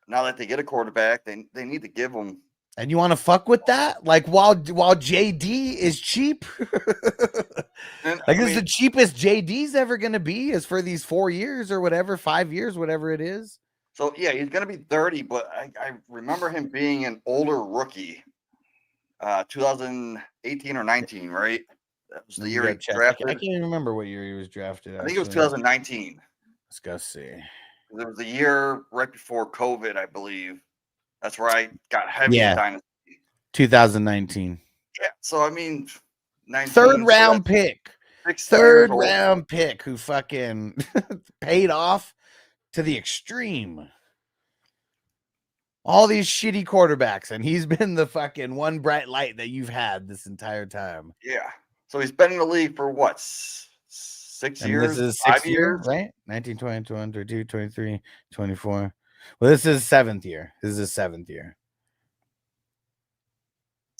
Now that they get a quarterback, they need to give him. And you want to fuck with that? Like while JD is cheap, is the cheapest JD's ever going to be is for these 4 years or whatever, 5 years, whatever it is. So yeah, he's going to be 30, but I remember him being an older rookie, 2018 or 19, right? That was the year he drafted. I can't even remember what year he was drafted. I think it was 2019. Let's go see. There was a year right before COVID, I believe. That's where I got heavy in Dynasty. 2019. Yeah. So, I mean, 19, third round pick. Third round pick who fucking paid off to the extreme. All these shitty quarterbacks, and he's been the fucking one bright light that you've had this entire time. Yeah. So he's been in the league for what? 6 years? This is 5 years? Right? 19, 20, 21, 22, 23, 24. Well, this is 7th year. This is his 7th year.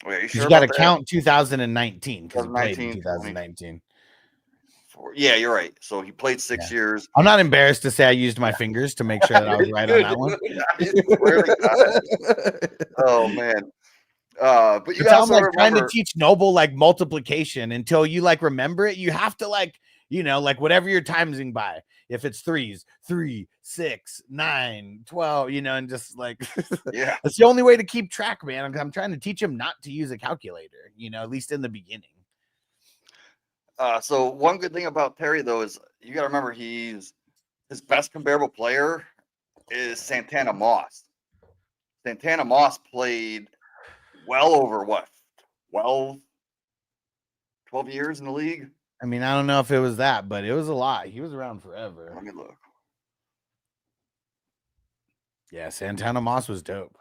Wait, you sure you got to count 2019 because he played in 2019. Yeah, you're right. So he played 6 years. I'm not embarrassed to say I used my fingers to make sure that I was right on that one. Oh man. But you I'm like trying to teach Noble like multiplication until you like remember it. You have to like, like whatever you're timesing by. If it's 3s, 3, 6, 9, 12, and just like, yeah, that's the only way to keep track, man. I'm trying to teach him not to use a calculator, at least in the beginning. So one good thing about Terry though is you got to remember his best comparable player is Santana Moss. Santana Moss played well over what 12 years in the league. I mean, I don't know if it was that, but it was a lot. He was around forever. Let me look. Yeah, Santana Moss was dope.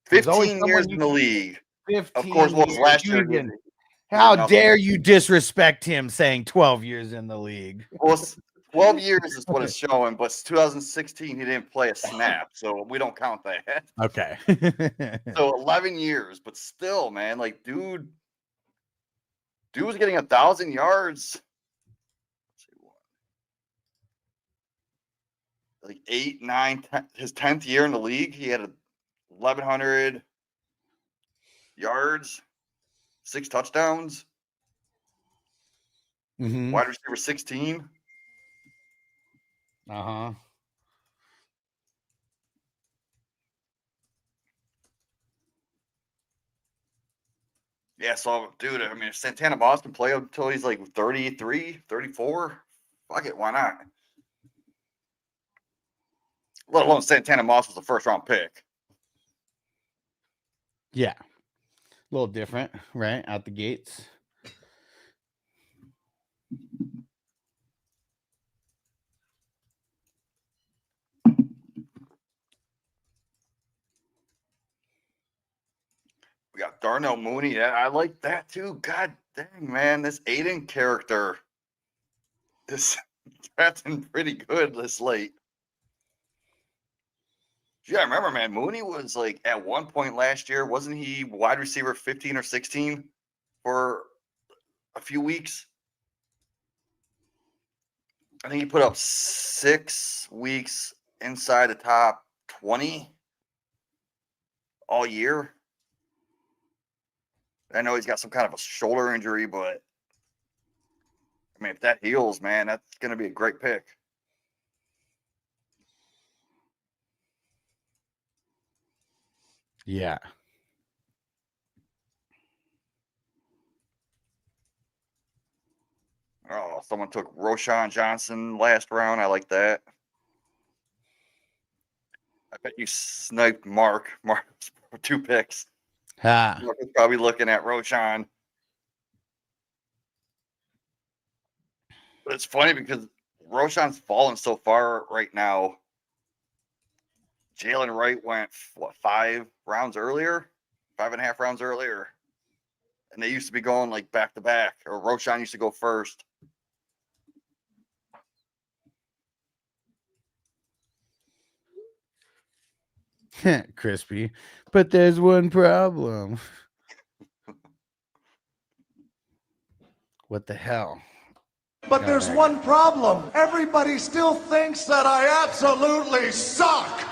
There's always 15 someone years you in the can- league. 15 Of course, what was years. last You year? even- he did How nothing. dare you disrespect him saying 12 years in the league? Well, 12 years is what it's showing, but 2016 he didn't play a snap, so we don't count that. Okay. So 11 years, but still, man, like, dude was getting 1,000 yards. Let's see, like 8, 9, 10, his 10th year in the league, he had 1,100 yards, 6 touchdowns, Mhm. wide receiver 16. Uh-huh. Yeah, so, dude, I mean, if Santana Moss can play until he's like 33, 34, fuck it, why not? Let alone Santana Moss was the first round pick. Yeah. A little different, right? Out the gates. We got Darnell Mooney. I like that too. God dang, man, this Aiden character is drafting pretty good this late. Yeah, I remember, man. Mooney was like at one point last year, wasn't he wide receiver 15 or 16 for a few weeks? I think he put up 6 weeks inside the top 20 all year. I know he's got some kind of a shoulder injury, but I mean, if that heals, man, that's going to be a great pick. Yeah. Oh, someone took Roshan Johnson last round. I like that. I bet you sniped Mark for 2 picks. Ha. Mark is probably looking at Roshan. But it's funny because Roshan's fallen so far right now. Jalen Wright went, 5 rounds earlier? 5.5 rounds earlier. And they used to be going like back to back, or Roshan used to go first. Crispy. But there's one problem. What the hell? But there's one problem. Everybody still thinks that I absolutely suck.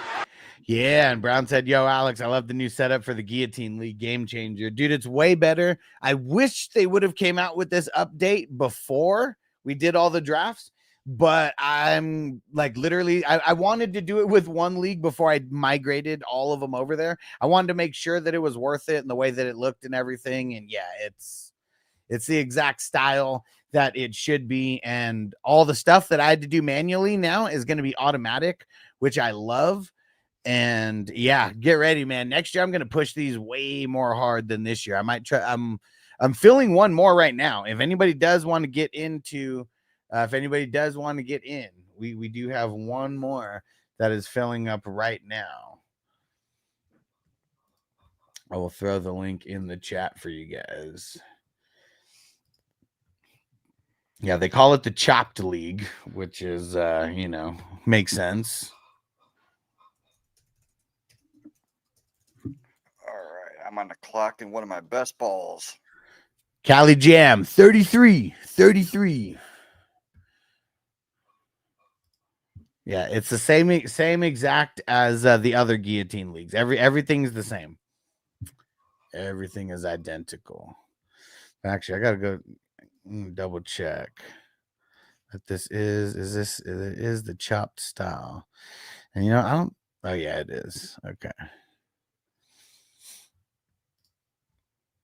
Yeah, and Brown said, yo, Alex, I love the new setup for the Guillotine League, game changer. Dude, it's way better. I wish they would have came out with this update before we did all the drafts, but I'm like literally, I wanted to do it with one league before I migrated all of them over there. I wanted to make sure that it was worth it and the way that it looked and everything. And yeah, it's the exact style that it should be. And all the stuff that I had to do manually now is going to be automatic, which I love. And yeah, get ready, man. Next year I'm going to push these way more hard than this year. I might try. I'm filling one more right now. If anybody does want to get into, we do have one more that is filling up right now. I will throw the link in the chat for you guys. Yeah, they call it the Chopped League, which is, makes sense. All right, I'm on the clock in one of my best balls. Cali Jam, 33. Yeah, it's the same exact as the other Guillotine Leagues. Everything's the same. Everything is identical. Actually, I gotta go double check that this is the chopped style. And I don't. Oh yeah, it is. Okay.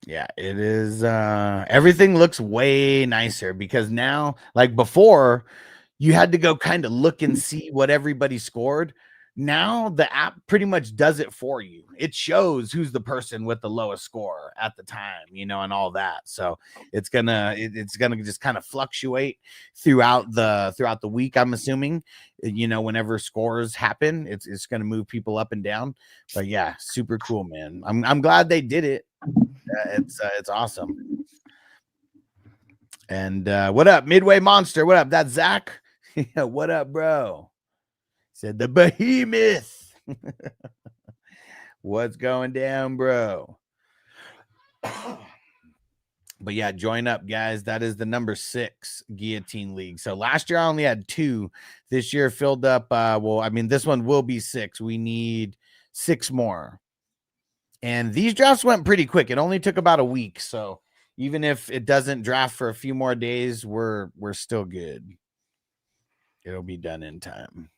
Yeah, it is. Everything looks way nicer because now, like before, you had to go kind of look and see what everybody scored. now the app pretty much does it for you. It shows who's the person with the lowest score at the time, you know, and all that. So it's gonna just kind of fluctuate throughout the week, I'm assuming, you know, whenever scores happen, it's gonna move people up and down. But yeah, super cool, man. I'm glad they did it. It's awesome. And what up, Midway Monster? What up? That's Zach. What up, bro? Said the behemoth. What's going down, bro? But yeah, join up, guys. That is the number 6 guillotine league. So last year I only had 2. This year filled up. Well, I mean, this one will be 6. We need 6 more. And these drafts went pretty quick. It only took about a week. So even if it doesn't draft for a few more days, we're still good. It'll be done in time.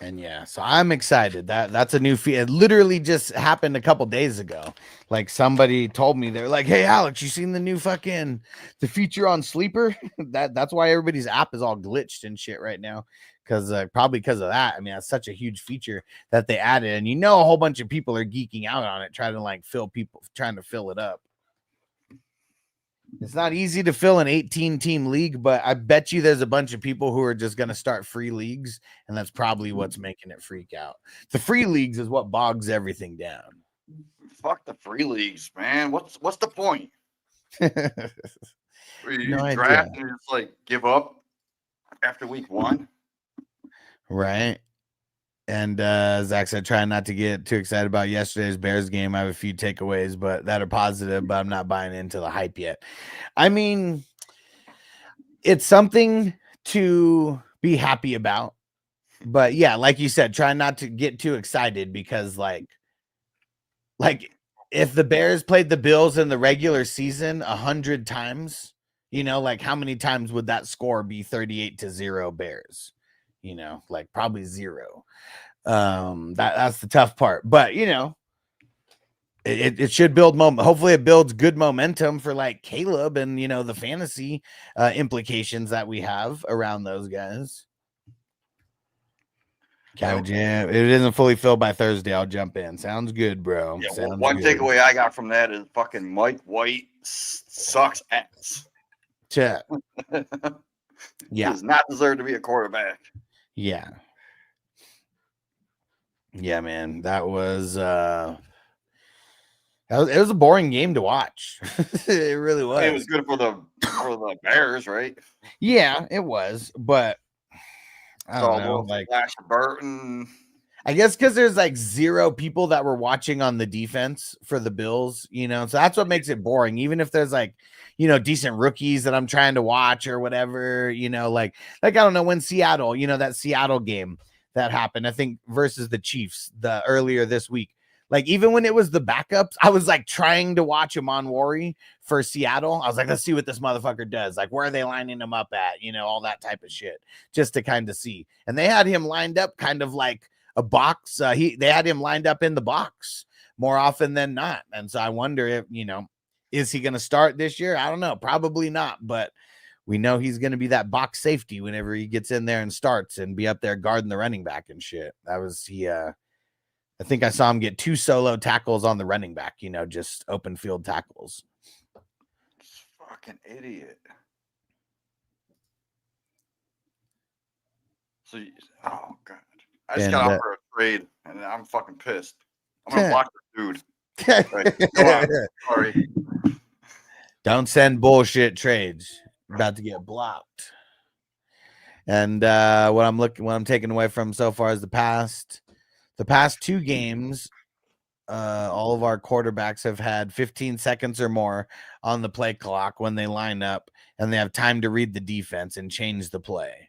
And yeah, so I'm excited. That's a new feat. It literally just happened a couple days ago. Like somebody told me, they're like, "Hey Alex, you seen the new the feature on Sleeper?" That's why everybody's app is all glitched and shit right now. Because probably because of that. I mean, that's such a huge feature that they added, and you know, a whole bunch of people are geeking out on it, trying to fill it up. It's not easy to fill an 18-team league, but I bet you there's a bunch of people who are just going to start free leagues, and that's probably what's making it freak out. The free leagues is what bogs everything down. Fuck the free leagues, man. What's the point? You No draft idea. and just like give up after week 1. Right. And Zach said, try not to get too excited about yesterday's Bears game. I have a few takeaways, but that are positive, but I'm not buying into the hype yet. I mean, it's something to be happy about. But yeah, like you said, try not to get too excited because like if the Bears played the Bills in the regular season 100 times, you know, like how many times would that score be 38-0 Bears? You know, like probably 0. That's the tough part, but you know, it should build moment. Hopefully it builds good momentum for like Caleb and, you know, the fantasy implications that we have around those guys. Cabbage, yeah, it isn't fully filled by Thursday. I'll jump in. Sounds good, bro. Yeah, Sounds one good. takeaway I got from that is fucking Mike White sucks ass. Yeah. He does not deserve to be a quarterback. Yeah. Yeah, man. It was a boring game to watch. It really was. It was good for the Bears, right? Yeah, it was, but I don't know. Like Flash Burton. I guess because there's like 0 people that were watching on the defense for the Bills, you know, so that's what makes it boring. Even if there's like, you know, decent rookies that I'm trying to watch or whatever, you know, like I don't know, when Seattle, you know, that Seattle game that happened, I think versus the Chiefs earlier this week. Like even when it was the backups, I was like trying to watch him on Worry for Seattle. I was like, let's see what this motherfucker does. Like, where are they lining him up at? You know, all that type of shit, just to kind of see. And they had him lined up kind of like a box. They had him lined up in the box more often than not. And so I wonder if, you know, is he going to start this year? I don't know. Probably not. But we know he's going to be that box safety whenever he gets in there and starts and be up there guarding the running back and shit. I think I saw him get 2 solo tackles on the running back, you know, just open field tackles. Fucking idiot. So, oh God. I just got offered a trade and I'm fucking pissed. I'm going to block the dude. Right. Go on. Sorry. Don't send bullshit trades. You're about to get blocked. And what I'm taking away from so far is the past 2 games, all of our quarterbacks have had 15 seconds or more on the play clock when they line up and they have time to read the defense and change the play.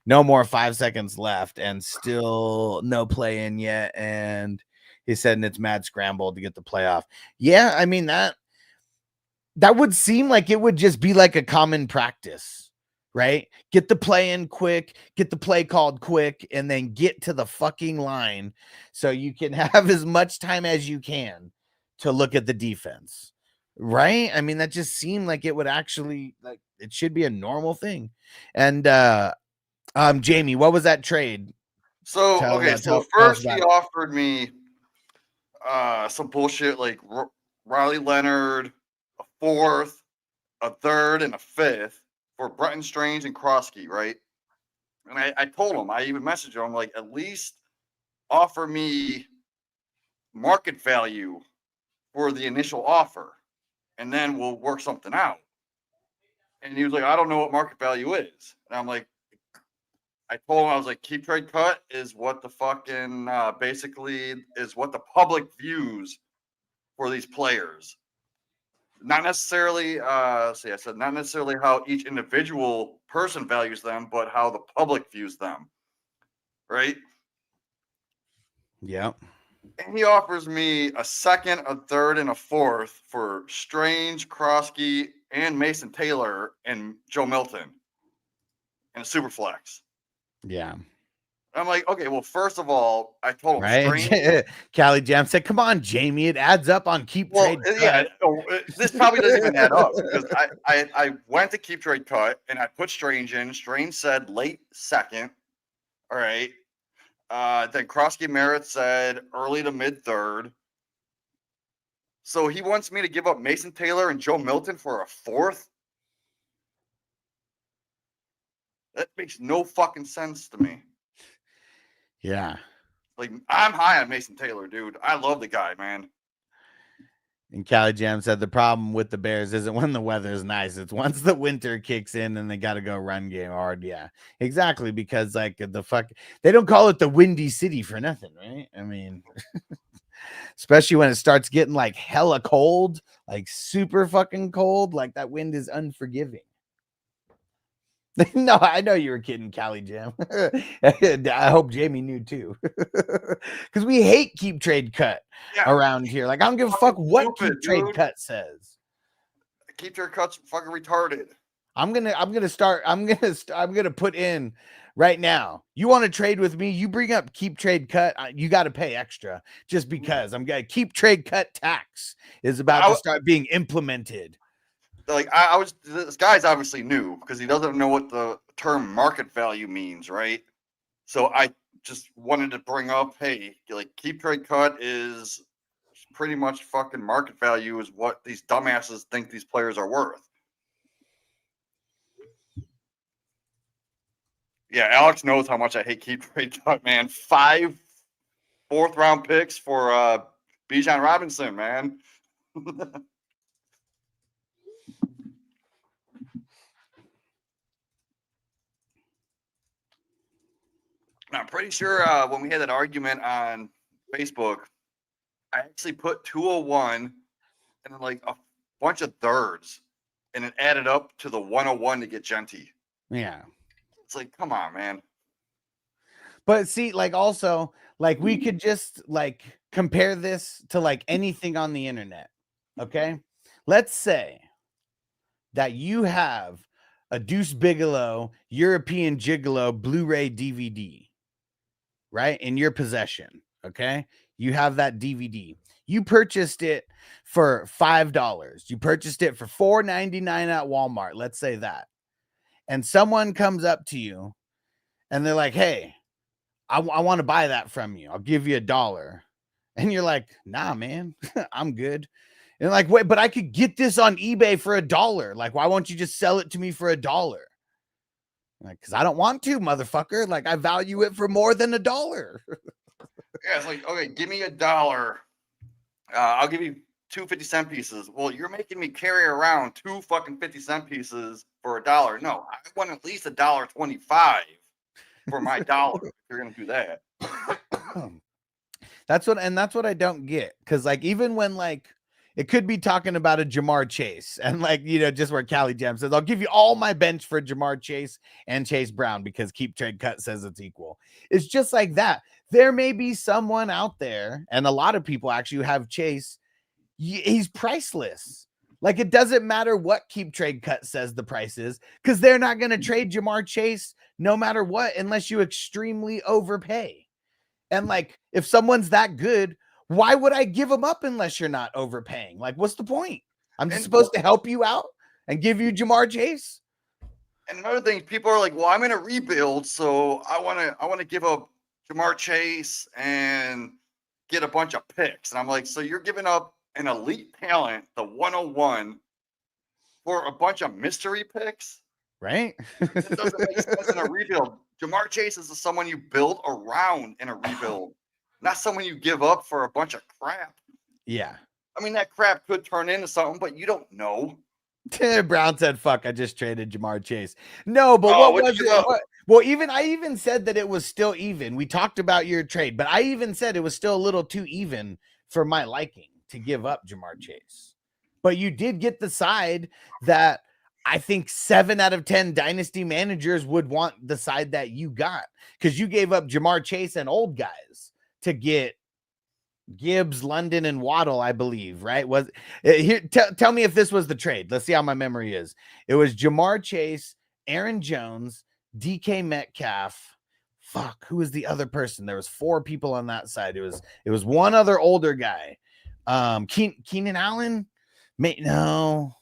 No more 5 seconds left and still no play in yet. And he said it's mad scramble to get the playoff. Yeah, I mean, that would seem like it would just be like a common practice, right? Get the play in quick, get the play called quick, and then get to the fucking line so you can have as much time as you can to look at the defense, right? I mean, that just seemed like it would actually, like, it should be a normal thing. And Jamie, what was that trade? So Tell us first about he it. offered me some bullshit like Riley Leonard, a fourth, a third, and a fifth for Bretton Strange and Krosky, right? And I told him, I even messaged him, I'm like, at least offer me market value for the initial offer, and then we'll work something out. And he was like, I don't know what market value is. And I'm like, I told him, I was like, keep trade cut is what the fucking basically is what the public views for these players. Not necessarily, I said, not necessarily how each individual person values them, but how the public views them. Right. Yep. And he offers me a second, a third, and a fourth for Strange, Krosky, and Mason Taylor and Joe Milton and a super flex. Yeah. I'm like, okay, well, first of all, I told him Right. Strange. Callie Jam said, come on, Jamie. It adds up on Keep Trade Cut. Yeah, this probably doesn't even add up because I went to Keep Trade Cut and I put Strange in. Strange said late second. All right. Then Krosky Merritt said early to mid third. So he wants me to give up Mason Taylor and Joe Milton for a fourth? That makes no fucking sense to me. Yeah. Like, I'm high on Mason Taylor, dude. I love the guy, man. And Callie Jam said the problem with the Bears isn't when the weather is nice. It's once the winter kicks in and they got to go run game hard. Yeah, exactly. Because like they don't call it the Windy City for nothing, right? I mean, especially when it starts getting like hella cold, like super fucking cold, like that wind is unforgiving. No, I know you were kidding, Callie Jam. I hope Jamie knew too. Because we hate Keep Trade Cut around here. Like, I don't give a fuck what Keep Trade Cut says. Keep Trade Cut's fucking retarded. I'm gonna put in right now. You want to trade with me? You bring up Keep Trade Cut, you got to pay extra just because I'm gonna Keep Trade Cut tax is about to start being implemented. Like this guy's obviously new because he doesn't know what the term market value means, right? So I just wanted to bring up, hey, like Keep Trade Cut is pretty much fucking market value is what these dumbasses think these players are worth. Yeah, Alex knows how much I hate Keep Trade Cut, man. 5 fourth-round picks for Bijan Robinson, man. I'm pretty sure when we had that argument on Facebook, I actually put 201 and then like a bunch of thirds, and it added up to the 101 to get Genty. Yeah. It's like, come on, man. But see, like also, like we could just like compare this to like anything on the internet. Okay. Let's say that you have a Deuce Bigelow European Gigolo Blu-ray DVD, right? In your possession. Okay. You have that DVD. You purchased it for $5. You purchased it for $4.99 at Walmart. Let's say that. And someone comes up to you and they're like, hey, I want to buy that from you. I'll give you $1. And you're like, nah, man, I'm good. And like, wait, but I could get this on eBay for $1. Like, why won't you just sell it to me for $1? Like, because I don't want to, motherfucker. Like, I value it for more than $1. Yeah, it's like, okay, give me $1. I'll give you 2 50-cent pieces. Well, you're making me carry around 2 fucking 50-cent pieces for $1. No, I want at least $1.25 for my $1 if you're gonna do that. That's what I don't get. Cause like even when like it could be talking about a Jamar Chase and like, you know, just where Callie Jam says, I'll give you all my bench for Jamar Chase and Chase Brown because Keep Trade Cut says it's equal. It's just like that. There may be someone out there, and a lot of people actually have Chase. He's priceless. Like it doesn't matter what Keep Trade Cut says the price is, because they're not going to trade Jamar Chase no matter what, unless you extremely overpay. And like, if someone's that good, why would I give them up unless you're not overpaying? Like, what's the point? I'm just supposed to help you out and give you Jamar Chase. And another thing, people are like, "Well, I'm in a rebuild, so I want to give up Jamar Chase and get a bunch of picks." And I'm like, "So you're giving up an elite talent, the 101, for a bunch of mystery picks? Right? It doesn't make sense in a rebuild. Jamar Chase is someone you build around in a rebuild, not someone you give up for a bunch of crap. Yeah. I mean, that crap could turn into something, but you don't know." Brown said, "Fuck, I just traded Jamar Chase." No, but Oh, what what was you it? know? Well, I even said that it was still even. We talked about your trade, but I even said it was still a little too even for my liking to give up Jamar Chase. But you did get the side that I think 7 out of 10 dynasty managers would want the side that you got, because you gave up Jamar Chase and old guys to get Gibbs, London, and Waddle, I believe, right? Was here? Tell me if this was the trade. Let's see how my memory is. It was Jamar Chase, Aaron Jones, DK Metcalf. Fuck, who was the other person? There was 4 people on that side. It was one other older guy. Keenan Allen. No.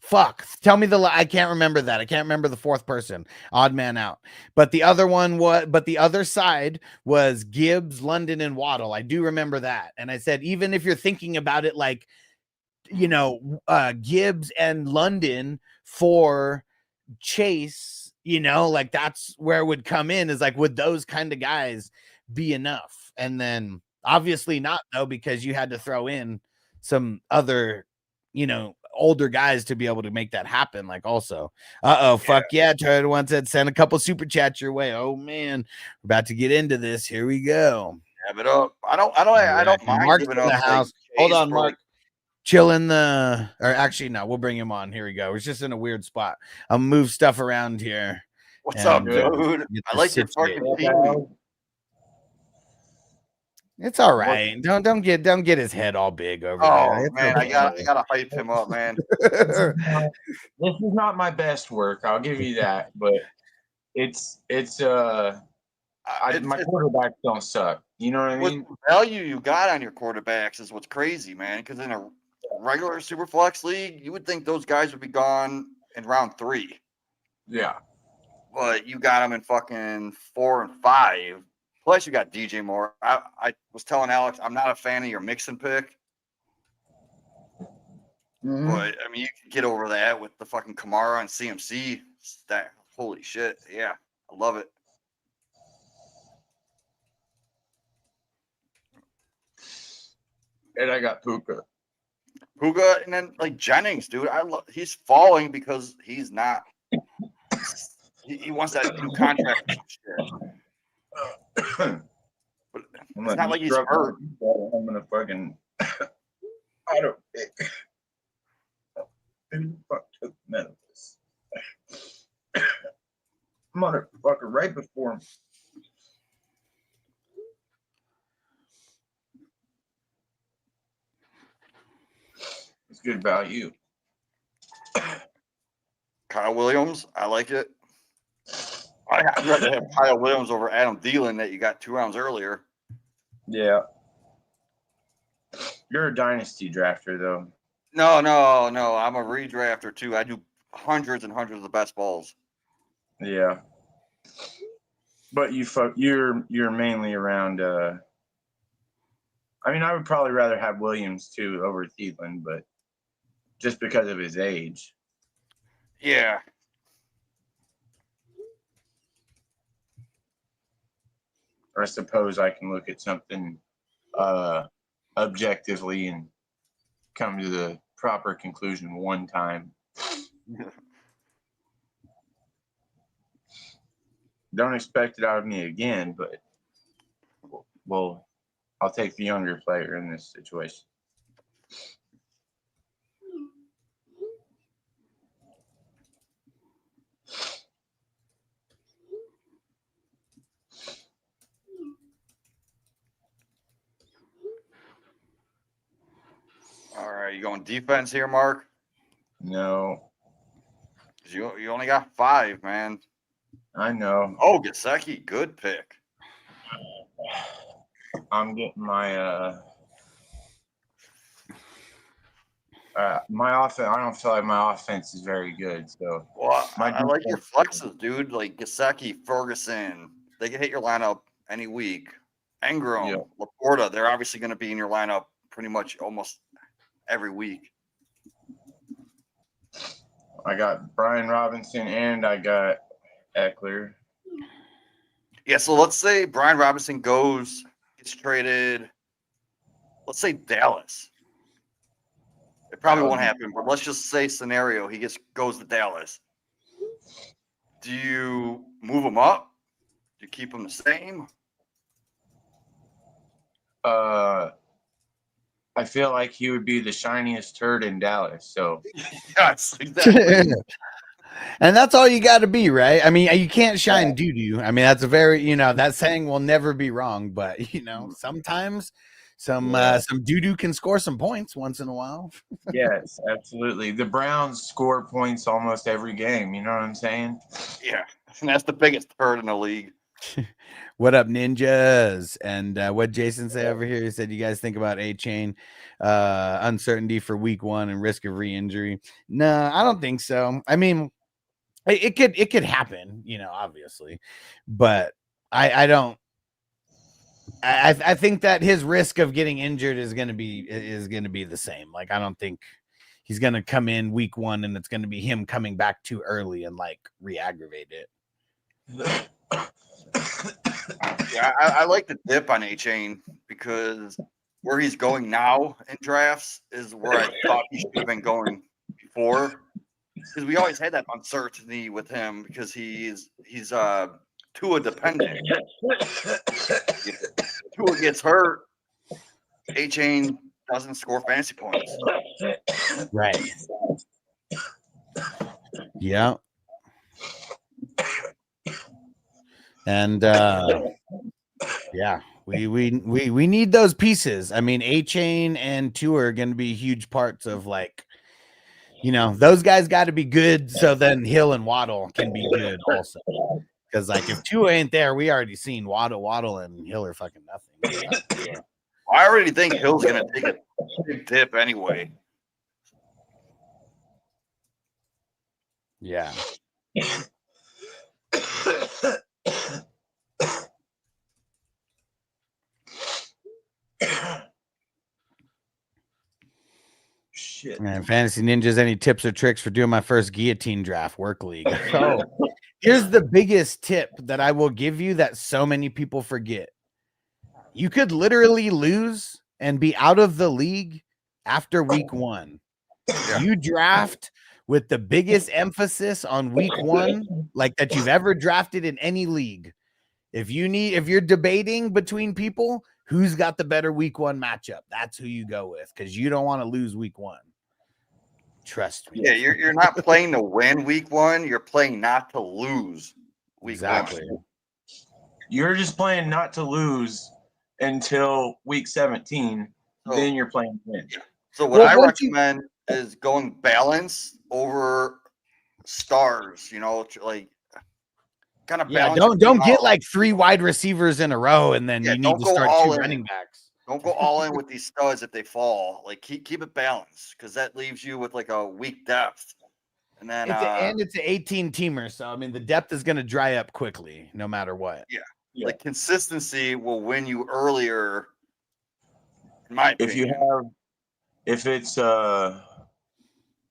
Fuck. Tell me I can't remember that. I can't remember the 4th person. Odd man out. But the other side was Gibbs, London, and Waddle. I do remember that. And I said, even if you're thinking about it like, Gibbs and London for Chase, like that's where it would come in, is like, would those kind of guys be enough? And then obviously not, though, because you had to throw in some other, older guys to be able to make that happen. Like, also, fuck yeah, Turd once said send a couple super chats your way. Oh man, we're about to get into this. Here we go. Have it up. I don't mind Mark's giving in the up. house. Like, Hold Chase on, for, Mark. like, Chill in the, or actually, no, we'll bring him on. Here we go. It's just in a weird spot. I'll move stuff around here. what's up, and, dude? get I this like your situated. fucking team. It's all right. Don't get his head all big over Oh there. It's man, okay. I gotta hype him up, man. This is not my best work, I'll give you that, but it's my quarterbacks don't suck. You know what I What mean? value you got on your quarterbacks is what's crazy, man. Because in a regular super flex league, you would think those guys would be gone in round 3, Yeah. but you got them in fucking 4 and 5. Plus, you got DJ Moore. I was telling Alex, I'm not a fan of your mix and pick, but I mean, you can get over that with the fucking Kamara and CMC. That holy shit, yeah, I love it. And I got Puka. Puga, and then like Jennings, dude. He's falling because he's not. He wants that new contract. But it's not like he's hurt. I'm gonna fucking auto pick. Who the fuck took Memphis? Motherfucker, right before him. It's good value. Kyle Williams, I like it. I'd rather have Kyle Williams over Adam Thielen that you got 2 rounds earlier. Yeah. You're a dynasty drafter, though. No. I'm a redrafter too. I do hundreds and hundreds of the best balls. Yeah. But you're mainly around. I mean, I would probably rather have Williams too over Thielen, but just because of his age. Yeah. Or I suppose I can look at something objectively and come to the proper conclusion one time. Don't expect it out of me again, but well, I'll take the younger player in this situation. All right, you going defense here, Mark? No, 'Cause you only got 5, man. I know. Oh, Gesicki, good pick. I'm getting my My offense, I don't feel like my offense is very good. So Well, my I like your defense- flexes, dude. Like Gesicki, Ferguson, they can hit your lineup any week. Engram, Yeah. Laporta, they're obviously going to be in your lineup pretty much almost every week. I got Brian Robinson and I got Eckler. Yeah, so let's say Brian Robinson gets traded. Let's say Dallas. It probably won't happen, but let's just say scenario he goes to Dallas. Do you move him up? Do you keep him the same? I feel like he would be the shiniest turd in Dallas. So Yes, exactly. And that's all you got to be, right? I mean, you can't shine doo-doo. I mean, that's a very, that saying will never be wrong, but sometimes some doo-doo can score some points once in a while. yes, absolutely. The Browns score points almost every game. You know what I'm saying? Yeah, and that's the biggest turd in the league. What up, ninjas? And what Jason say over here? He said, "You guys think about A-Chain uncertainty for week 1 and risk of re-injury?" No, I don't think so. I mean, it could happen, obviously, but I don't. I think that his risk of getting injured is going to be the same. Like, I don't think he's going to come in week 1 and it's going to be him coming back too early and like re-aggravate it. Yeah, I like the dip on A-Chain because where he's going now in drafts is where I thought he should have been going before. Because we always had that uncertainty with him because he's Tua dependent. If Tua gets hurt, A-Chain doesn't score fantasy points. Right. Yeah. And yeah, we need those pieces. I mean, A-Chain and Tua are going to be huge parts of, like, those guys got to be good so then Hill and Waddle can be good also. Because, like, if Tua ain't there, we already seen Waddle and Hill are fucking nothing. I already think Hill's going to take a big dip anyway. Yeah. Shit. And Fantasy Ninjas, any tips or tricks for doing my first guillotine draft work league? Oh, here's the biggest tip that I will give you that so many people forget. You could literally lose and be out of the league after week 1. You draft with the biggest emphasis on week 1, like that you've ever drafted in any league. If you're debating between people who's got the better week 1 matchup, that's who you go with, because you don't want to lose week 1. Trust me. Yeah, you're not playing to win week 1. You're playing not to lose week 1. You're just playing not to lose until week 17. Then you're playing to win. So what I recommend is going balance over stars. Like kind of balance. Don't get like 3 wide receivers in a row and then you need to start 2 running backs. Don't go all in with these studs if they fall. Like keep it balanced because that leaves you with like a weak depth. And then it's an 18-teamer, so I mean the depth is going to dry up quickly no matter what. Yeah. Like consistency will win you earlier. In my opinion. If it's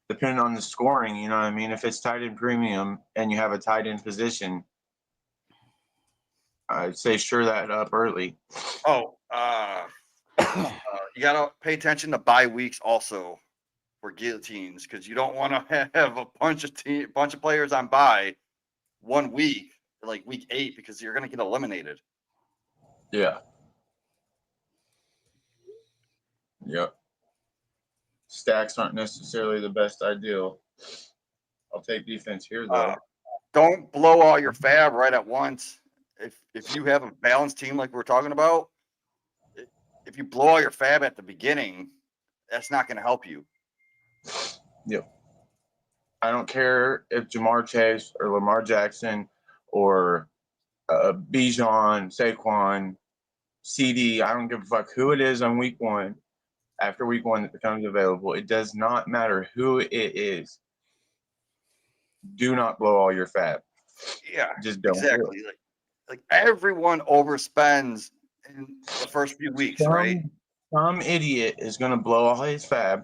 depending on the scoring, you know what I mean? If it's tight end premium and you have a tight end position, I'd say sure that up early. You gotta pay attention to bye weeks also for guillotines because you don't want to have a bunch of players on bye 1 week, like week 8, because you're gonna get eliminated. Yeah. Yep. Stacks aren't necessarily the best ideal. I'll take defense here though. Don't blow all your fab right at once. If you have a balanced team like we're talking about, if you blow all your fab at the beginning, that's not going to help you. Yep. I don't care if Jamar Chase or Lamar Jackson or Bijan, Saquon, CD. I don't give a fuck who it is on week 1. after week 1 that becomes available, it does not matter who it is. Do not blow all your fab. Yeah, Just don't. exactly. Like everyone overspends in the first few weeks, right? Some idiot is going to blow all his fab,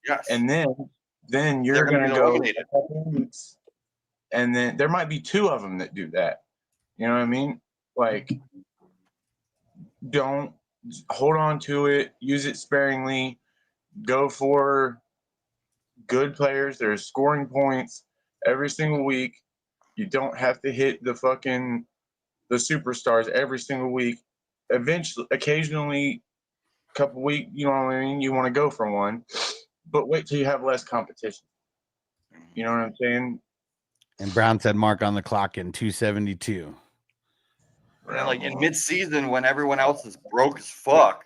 Yes. and then you're They're going gonna to be go eliminated. a couple of weeks, and then there might be 2 of them that do that. You know what I mean? Like, don't hold on to it. Use it sparingly. Go for good players. There's scoring points every single week. You don't have to hit the superstars every single week. Eventually, occasionally, a couple weeks, you know what I mean? You want to go for one, but wait till you have less competition. You know what I'm saying? And Brown said mark on the clock in 272. And like in mid-season, when everyone else is broke as fuck,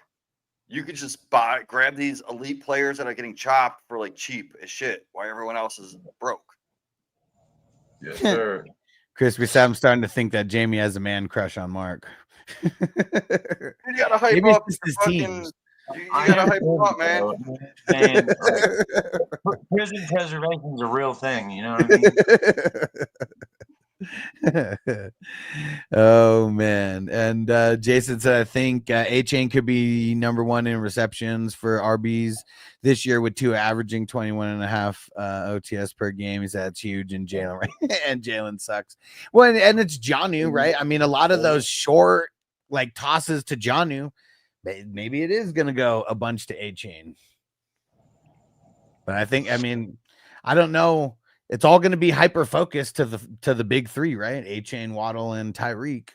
you could just grab these elite players that are getting chopped for like cheap as shit, while everyone else is broke. Yes, sir. Crispy said I'm starting to think that Jamie has a man crush on Mark. You gotta hype Maybe it's up just your his fucking. teams. You gotta hype them up, man. And prison preservation is a real thing. You know what I mean? Oh man. And Jason said I think A-Chain could be number 1 in receptions for RBs this year with 2 averaging 21.5 OTS per game. He said that's huge, and Jalen and Jalen sucks. Well, and it's Jonnu, right? I mean, a lot of those short like tosses to Jonnu, maybe it is gonna go a bunch to A-Chain. But I mean, I don't know. It's all going to be hyper focused to the big 3, right? A-Chain, Waddle, and Tyreek.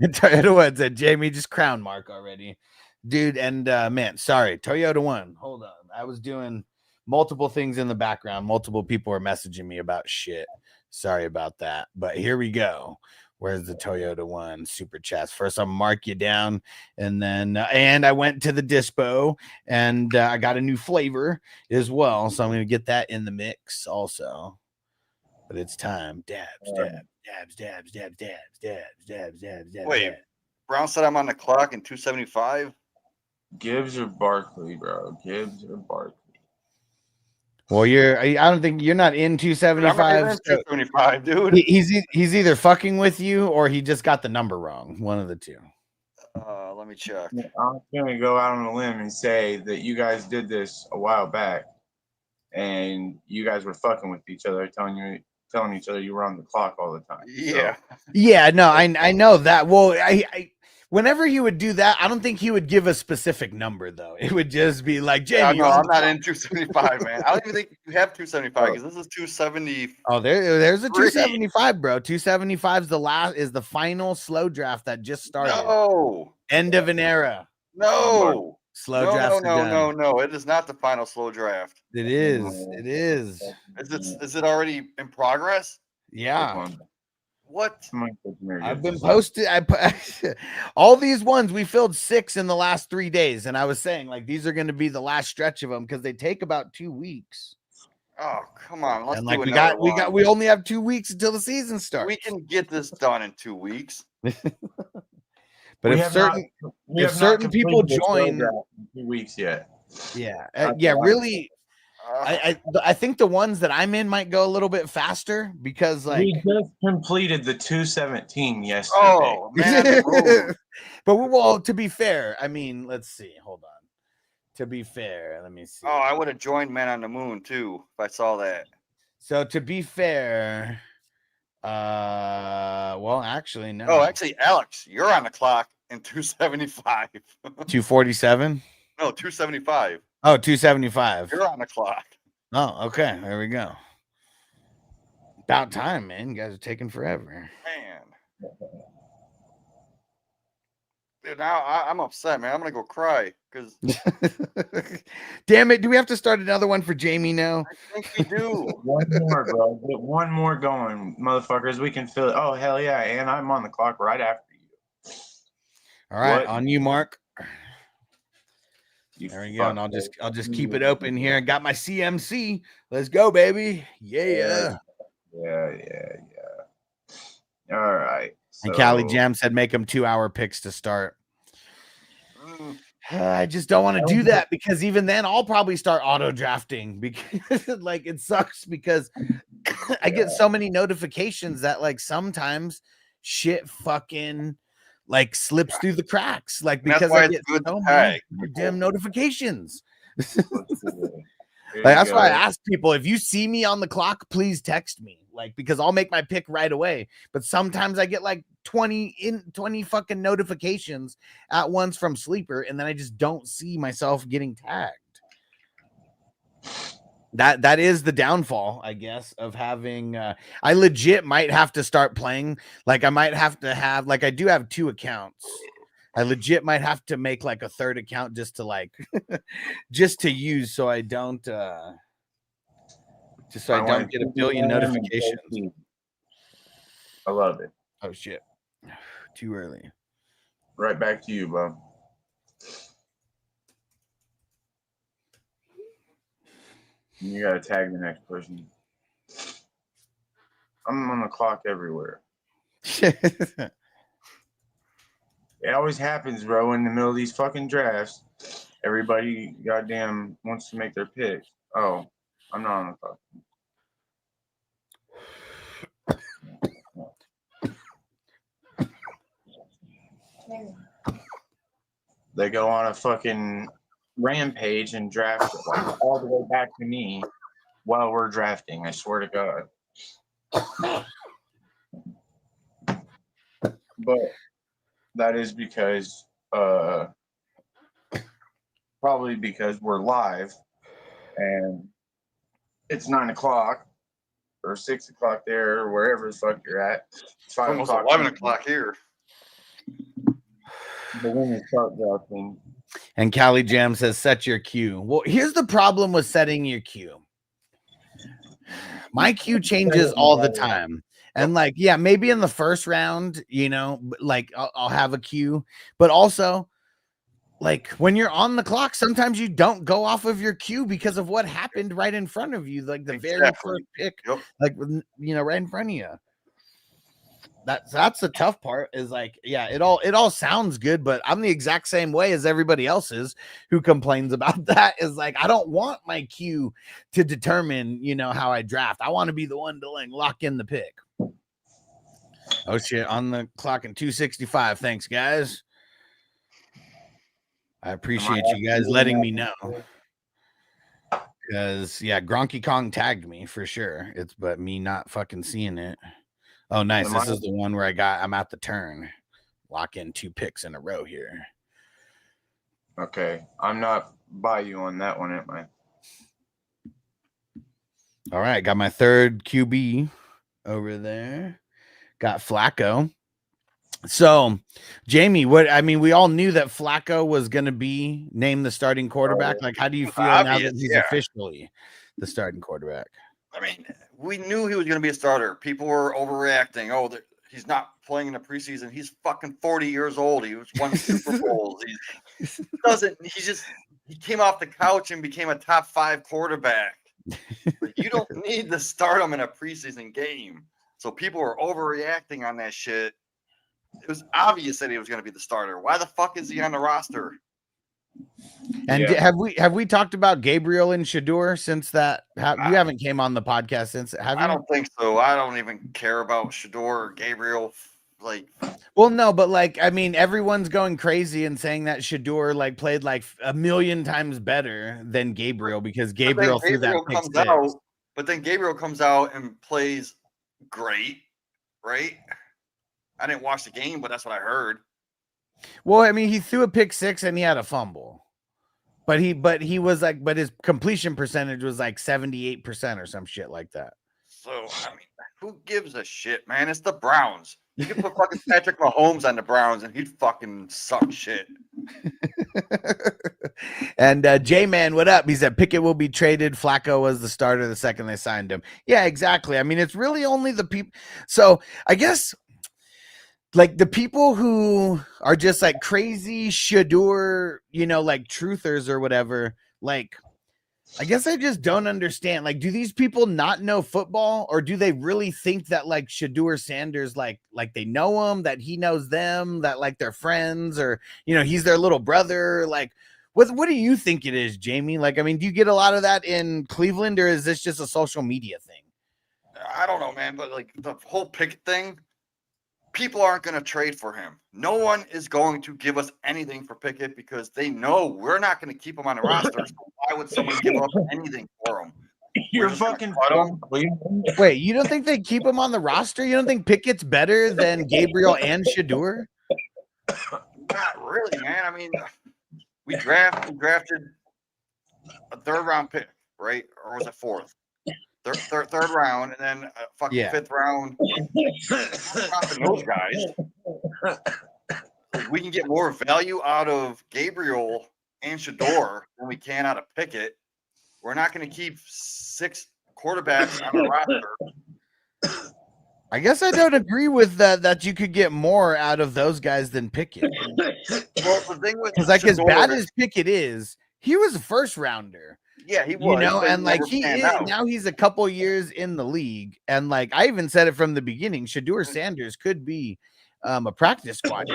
Toyota said Jamie just crown Mark already, dude. And man, sorry, Toyota One. Hold on, I was doing multiple things in the background. Multiple people are messaging me about shit. Sorry about that, but here we go. Where's the Toyota One super chats? First, I'll mark you down, and then and I went to the dispo, and I got a new flavor as well, so I'm gonna get that in the mix also. But it's time. Dabs, dabs, dabs, dabs, dabs, dabs, dabs, dabs, dabs, dabs. Wait, Brown said I'm on the clock in 275. Gibbs or Barkley, bro? Gibbs or Barkley? Well, I don't think you're not in 275. I'm not even 275, dude. He's either fucking with you or he just got the number wrong. One of the two. Let me check. I'm gonna go out on a limb and say that you guys did this a while back, and you guys were fucking with each other, telling each other you were on the clock all the time. Yeah. So, Yeah, no, I know that. Well, I whenever he would do that, I don't think he would give a specific number though. It would just be like, Jamie. No, I'm not in 275, man. I don't even think you have 275 because this is 270. Oh, there's a 275, bro. 275 is the final slow draft that just started. No. End of an era. No. Slow draft. No. It is not the final slow draft. It is. It is. Is it already in progress? Yeah. What? I've been posted. All these ones we filled 6 in the last 3 days, and I was saying like these are going to be the last stretch of them because they take about 2 weeks. Oh, come on. Let's and do like we only have 2 weeks until the season starts. We can get this done in 2 weeks. But if certain people join 2 weeks yet. Yeah, really. I think the ones that I'm in might go a little bit faster because like we just completed the 217 yesterday. Oh man. But to be fair, I mean, let's see. Hold on. To be fair, let me see. Oh, I would have joined Man on the Moon too if I saw that. So to be fair, well, actually, no. Oh, actually, Alex, you're on the clock in 275. 247? No, 275. Oh, 275. You're on the clock. Oh, okay. There we go. About time, man. You guys are taking forever. Man. Dude, now I'm upset, man. I'm going to go cry because. Damn it. Do we have to start another one for Jamie now? I think we do. One more, bro. Get one more going, motherfuckers. We can fill it. Oh, hell yeah. And I'm on the clock right after you. All right. On you, Mark. There we go. And I'll just keep it open here. I got my CMC. Let's go, baby. Yeah. All right. And Callie Jam said make them 2-hour picks to start. I just don't want to do that because even then I'll probably start auto drafting because like it sucks because I get so many notifications that like sometimes shit fucking like slips through the cracks like And that's because why I it's get good to so tag many people. damn notifications. There Like, you that's why I go. ask people, if you see me on the clock, please text me. Like, because I'll make my pick right away. But sometimes I get like 20 fucking notifications at once from Sleeper, and then I just don't see myself getting tagged. That is the downfall, I guess, of having I legit might have to start playing. Like, I might have to have, like, I do have 2 accounts. I legit might have to make like a 3rd account just to like just to use so I don't just so I don't get a billion notifications. I love it. Oh shit. Too early. Right back to you, Bob. You gotta tag the next person. I'm on the clock everywhere. It always happens, bro, in the middle of these fucking drafts. Everybody goddamn wants to make their pick. Oh, I'm not on the clock. They go on a fucking rampage and draft all the way back to me while we're drafting. I swear to God. But that is because probably because we're live and it's 9 o'clock or 6 o'clock there or wherever the fuck you're at. It's 5 Almost o'clock. 11 o'clock here. But when you start drafting. And Cali Jam says set your queue. Well, here's the problem with setting your queue. My queue changes all the time. And like, yeah, maybe in the first round, you know, like I'll have a queue, but also like when you're on the clock, sometimes you don't go off of your queue because of what happened right in front of you, like the very first pick, like, you know, right in front of you. That's the tough part is like, yeah, it all sounds good, but I'm the exact same way as everybody else is who complains about that. Is like, I don't want my queue to determine, you know, how I draft. I want to be the one to like lock in the pick. Oh shit, on the clock in 265. Thanks, guys. I appreciate you guys letting me know. Because yeah, Gronky Kong tagged me for sure. It's but me not fucking seeing it. Oh, nice. This is the one where I'm at the turn. Lock in 2 picks in a row here. Okay. I'm not by you on that one, am I? All right. Got my 3rd QB over there. Got Flacco. So, Jamie, we all knew that Flacco was going to be named the starting quarterback. Like, how do you feel now that he's officially the starting quarterback? I mean, we knew he was going to be a starter. People were overreacting. Oh, he's not playing in the preseason. He's fucking 40 years old. He was won Super Bowls. He came off the couch and became a top 5 quarterback. Like, you don't need to start him in a preseason game. So people were overreacting on that shit. It was obvious that he was going to be the starter. Why the fuck is he on the roster? And have we talked about Gabriel and Shador since that? You haven't came on the podcast since, have you? I don't think so. I don't even care about Shador or Gabriel. Like, well, no, but like, I mean, everyone's going crazy and saying that Shador like played like a million times better than Gabriel because Gabriel threw that pick six. But then Gabriel comes out and plays great, right? I didn't watch the game, but that's what I heard. Well, I mean, he threw a pick 6 and he had a fumble, but he was like, but his completion percentage was like 78% or some shit like that. So I mean, who gives a shit, man? It's the Browns. You can put fucking Patrick Mahomes on the Browns and he'd fucking suck shit. And J-Man, what up? He said Pickett will be traded. Flacco was the starter the second they signed him. Yeah, exactly. I mean, it's really only the people. So I guess like the people who are just like crazy Shador, you know, like truthers or whatever, like I guess I just don't understand. Like, do these people not know football, or do they really think that like Shedeur Sanders, like they know him, that he knows them, that like they're friends, or he's their little brother? Like, what do you think it is, Jamie? Like, I mean, do you get a lot of that in Cleveland, or is this just a social media thing? I don't know, man, but like the whole Pickett thing, people aren't going to trade for him. No one is going to give us anything for Pickett because they know we're not going to keep him on the roster. So why would someone give up anything for him? You're fucking Wait, you don't think they keep him on the roster? You don't think Pickett's better than Gabriel and Shedeur? Not really, man. I mean, we drafted a third round pick, right? Or was it fourth? Third round, and then a fucking fifth round. Those guys. Like, we can get more value out of Gabriel and Shedeur than we can out of Pickett. We're not going to keep 6 quarterbacks on the roster. I guess I don't agree with that you could get more out of those guys than Pickett. Well, the thing with like as bad as Pickett is, he was a first rounder. Yeah, he was. And like he is now, he's a couple years in the league, and like I even said it from the beginning, Shedeur Sanders could be a practice squad.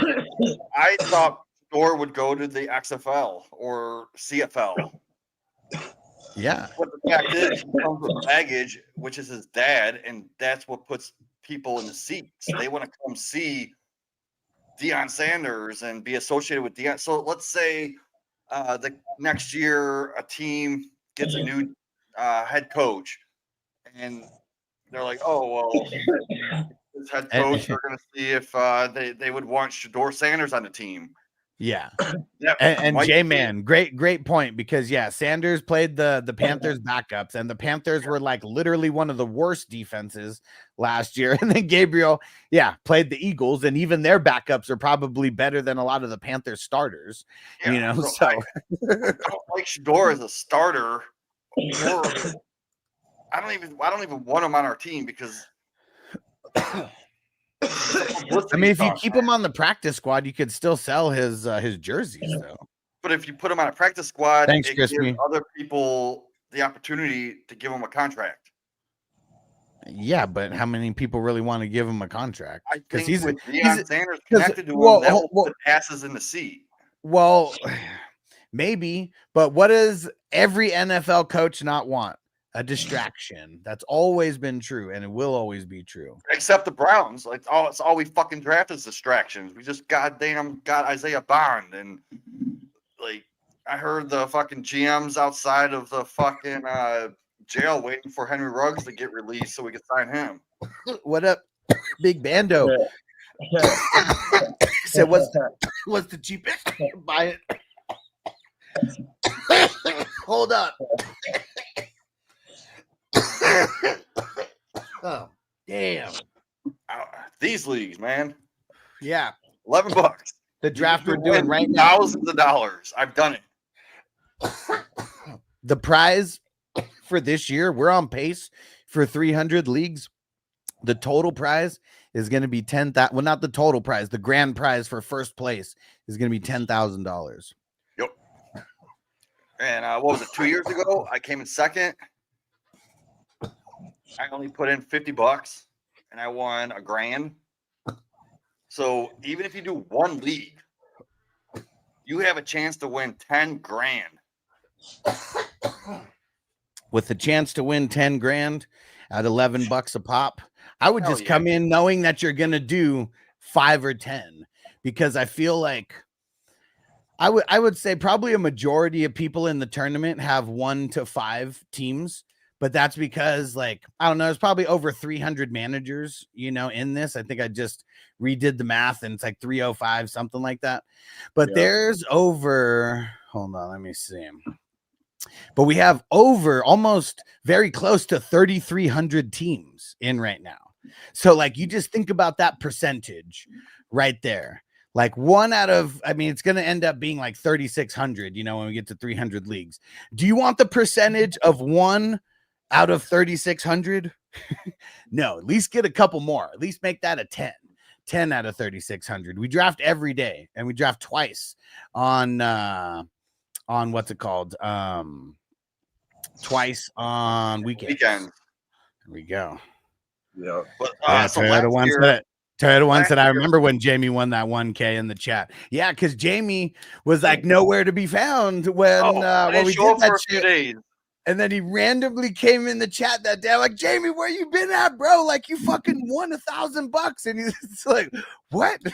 I thought Shedeur would go to the XFL or CFL. Yeah. But the fact is, he comes with baggage, which is his dad, and that's what puts people in the seats. They want to come see Deion Sanders and be associated with Deion. So let's say the next year a team gets a new head coach, and they're like, "Oh well, this head coach, we're going to see if they would want Shedeur Sanders on the team." Yeah. Yep. And J-Man, great point, because Sanders played the Panthers backups, and the Panthers were like literally one of the worst defenses last year. And then Gabriel, played the Eagles, and even their backups are probably better than a lot of the Panthers starters. So I don't like Shedeur as a starter. I don't even want him on our team because I mean, if you keep him on the practice squad, you could still sell his jerseys, though. But if you put him on a practice squad, Thanks, it Crispy. gives other people the opportunity to give him a contract. Yeah, but how many people really want to give him a contract? Because he's Deion Sanders connected to him, that will put passes in the seat. Well, maybe, but what does every NFL coach not want? A distraction. That's always been true, and it will always be true. Except the Browns. Like, it's all we fucking draft is distractions. We just got Isaiah Bond, and like I heard the fucking GMs outside of the fucking jail waiting for Henry Ruggs to get released so we could sign him. What up, Big Bando? Said, what's the cheapest? Buy it. Hold up. Oh, damn. These leagues, man. Yeah. $11. The draft we're doing right now. Thousands of dollars. I've done it. The prize for this year, we're on pace for 300 leagues. The total prize is going to be $10,000. Well, not the total prize. The grand prize for first place is going to be $10,000. Yep. And what was it? 2 years ago, I came in second. I only put in $50 and I won $1,000. So even if you do one league, you have a chance to win $10,000. With the chance to win 10 grand at $11 a pop, I would just come in knowing that you're going to do 5 or 10, because I feel like I would say probably a majority of people in the tournament have 1 to 5 teams. But that's because, like, I don't know, there's probably over 300 managers, in this. I think I just redid the math, and it's like 305, something like that. But there's over, hold on, let me see. But we have over almost very close to 3,300 teams in right now. So, like, you just think about that percentage right there. Like it's going to end up being like 3,600, when we get to 300 leagues. Do you want the percentage of 1 out of 3,600? No, at least get a couple more. At least make that a 10 out of 3,600. We draft every day, and we draft twice on what's it called? twice on weekends. Weekend. There we go. Yeah. But Yeah, so Toyota last one year, said it. Toyota one last said, I year- remember when Jamie won that 1K in the chat. Yeah, because Jamie was like nowhere to be found when I when didn't we show did up that for a few shit. days. And then he randomly came in the chat that day. I'm like, Jamie, where you been at, bro? Like you fucking won $1,000. And he's like, what? Dude,